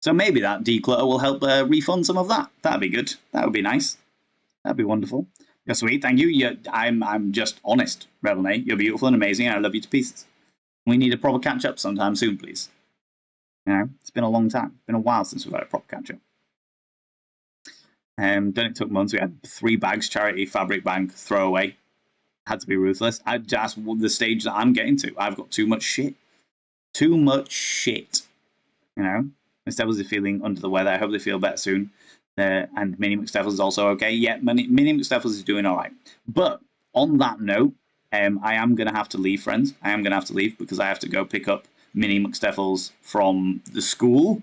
So maybe that declutter will help refund some of that. That'd be good. That would be nice. That'd be wonderful. You're sweet, thank you. I'm just honest, Rebel Nate. You're beautiful and amazing, and I love you to pieces. We need a proper catch up sometime soon, please. You know, it's been a long time. It's been a while since we've had a proper catch up. Then it took months. We had 3 bags, charity, fabric bank, throwaway. Had to be ruthless. That's the stage that I'm getting to. I've got too much shit. Too much shit. You know? McSteffles's is feeling under the weather. I hope they feel better soon. And Mini McSteffles's is also okay. Yeah, Mini McSteffles's is doing all right. But on that note, I am going to have to leave, friends. I am going to have to leave because I have to go pick up Mini McSteffles's from the school.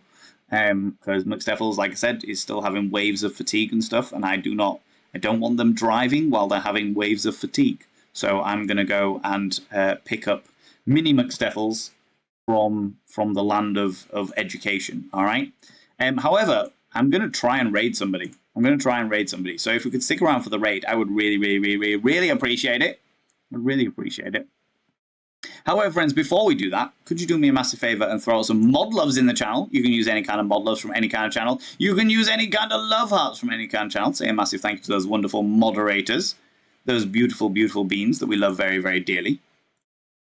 Because McSteffles's, like I said, is still having waves of fatigue and stuff. And I don't want them driving while they're having waves of fatigue. So I'm going to go and pick up Mini McSteffles's from the land of education, all right? However, I'm going to try and raid somebody. So if we could stick around for the raid, I would really appreciate it. I'd really appreciate it. However, friends, before we do that, could you do me a massive favor and throw some mod loves in the channel? You can use any kind of mod loves from any kind of channel. You can use any kind of love hearts from any kind of channel. Say a massive thank you to those wonderful moderators. Those beautiful, beautiful beings that we love very, very dearly.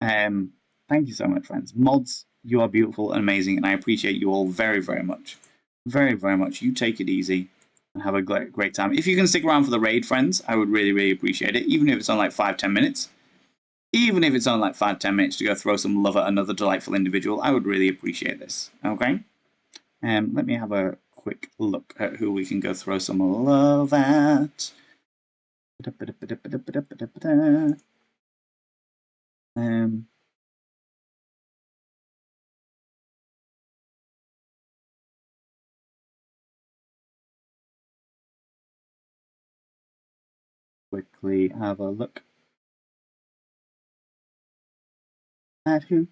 Thank you so much, friends. Mods, you are beautiful and amazing, and I appreciate you all very, very much. Very, very much. You take it easy and have a great time. If you can stick around for the raid, friends, I would really, really appreciate it, even if it's on like 5-10 minutes. Even if it's on like 5-10 minutes to go throw some love at another delightful individual, I would really appreciate this. Okay? Let me have a quick look at who we can go throw some love at. Quickly have a look at who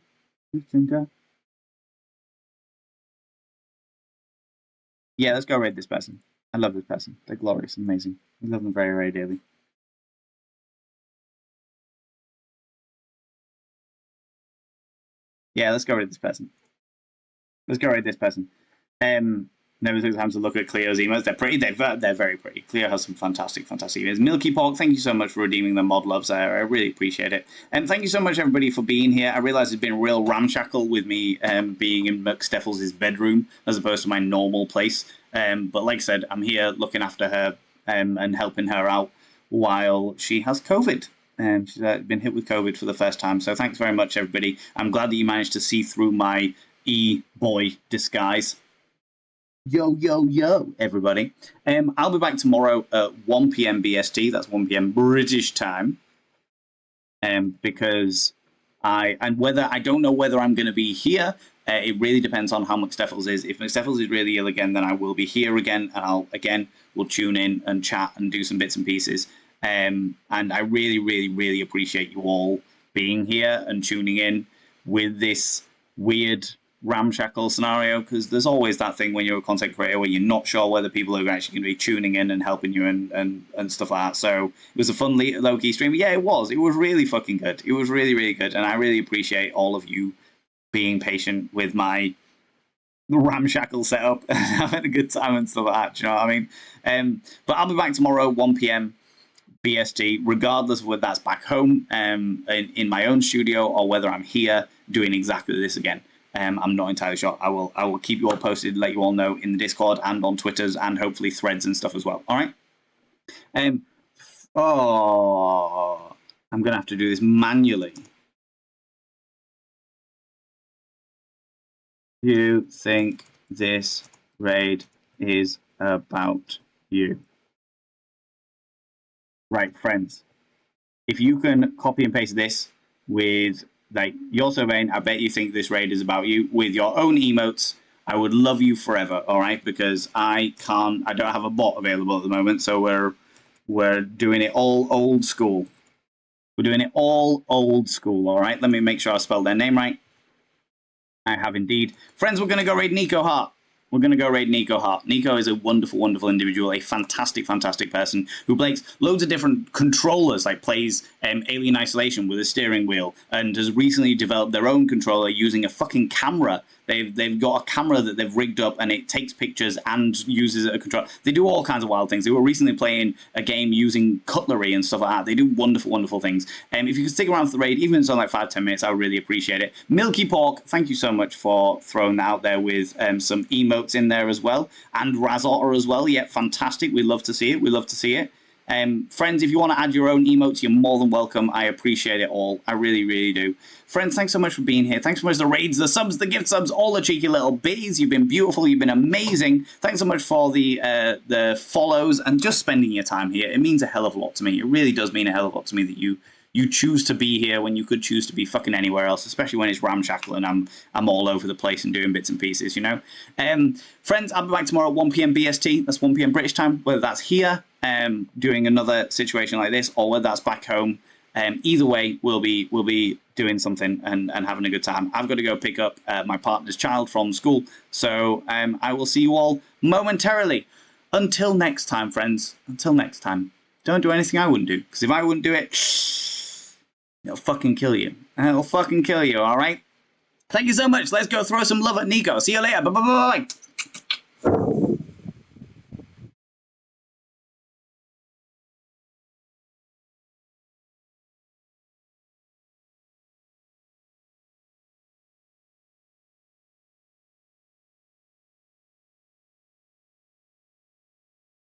we can go. Yeah, let's go raid this person. I love this person. They're glorious and amazing. We love them very, very dearly. Yeah, let's go raid this person. Never took time to look at Cleo's emails. They're pretty. They're very pretty. Cleo has some fantastic emails. Milky Pork, thank you so much for redeeming the mod loves. I really appreciate it. And thank you so much, everybody, for being here. I realize it's been real ramshackle with me being in McSteffles's bedroom as opposed to my normal place. But like I said, I'm here looking after her and helping her out while she has COVID. She's been hit with COVID for the first time. So thanks very much, everybody. I'm glad that you managed to see through my e-boy disguise. Yo, yo, yo, everybody. I'll be back tomorrow at 1 p.m. BST. That's 1 p.m. British time. Because I don't know whether I'm going to be here. It really depends on how McSteffles's is. If McSteffles's is really ill again, then I will be here again, and we'll tune in and chat and do some bits and pieces. And I really, really, really appreciate you all being here and tuning in with this weird ramshackle scenario, because there's always that thing when you're a content creator where you're not sure whether people are actually going to be tuning in and helping you and stuff like that. So it was a fun low-key stream. Yeah, it was really fucking good. It was really, really good, and I really appreciate all of you being patient with my ramshackle setup and having a good time and stuff like that. Do you know what I mean? But I'll be back tomorrow 1 p.m. BST, regardless of whether that's back home in my own studio or whether I'm here doing exactly this again. I'm not entirely sure. I will keep you all posted, let you all know in the Discord and on Twitters and hopefully threads and stuff as well. All right. I'm gonna have to do this manually. You think this raid is about you? Right, friends. If you can copy and paste this with like your surveying, I bet you think this raid is about you with your own emotes. I would love you forever, all right? Because I don't have a bot available at the moment, so we're doing it all old school. We're doing it all old school, all right? Let me make sure I spelled their name right. I have indeed. Friends, we're going to go raid Nico Hart. We're going to go raid Nico Hart. Nico is a wonderful, wonderful individual, a fantastic, fantastic person who plays loads of different controllers, like plays Alien Isolation with a steering wheel, and has recently developed their own controller using a fucking camera. They've got a camera that they've rigged up, and it takes pictures and uses a controller. They do all kinds of wild things. They were recently playing a game using cutlery and stuff like that. They do wonderful, wonderful things. If you could stick around for the raid, even if it's only like 5-10 minutes, I would really appreciate it. Milky Pork, thank you so much for throwing that out there with some emotes in there as well, and Razotter as well. Yeah, fantastic. We love to see it. We love to see it. Friends, if you want to add your own emotes, you're more than welcome. I appreciate it all. I really, really do. Friends, thanks so much for being here. Thanks so much for the raids, the subs, the gift subs, all the cheeky little biddies. You've been beautiful. You've been amazing. Thanks so much for the follows and just spending your time here. It means a hell of a lot to me. It really does mean a hell of a lot to me that you choose to be here when you could choose to be fucking anywhere else, especially when it's ramshackle and I'm all over the place and doing bits and pieces, you know? Friends, I'll be back tomorrow at 1 p.m. BST. That's 1 p.m. British time, whether that's here, doing another situation like this, or whether that's back home. Either way, we'll be doing something and having a good time. I've got to go pick up my partner's child from school, so I will see you all momentarily. Until next time, friends. Until next time. Don't do anything I wouldn't do, because if I wouldn't do it, it'll fucking kill you. It'll fucking kill you, alright? Thank you so much. Let's go throw some love at Nico. See you later. Bye-bye.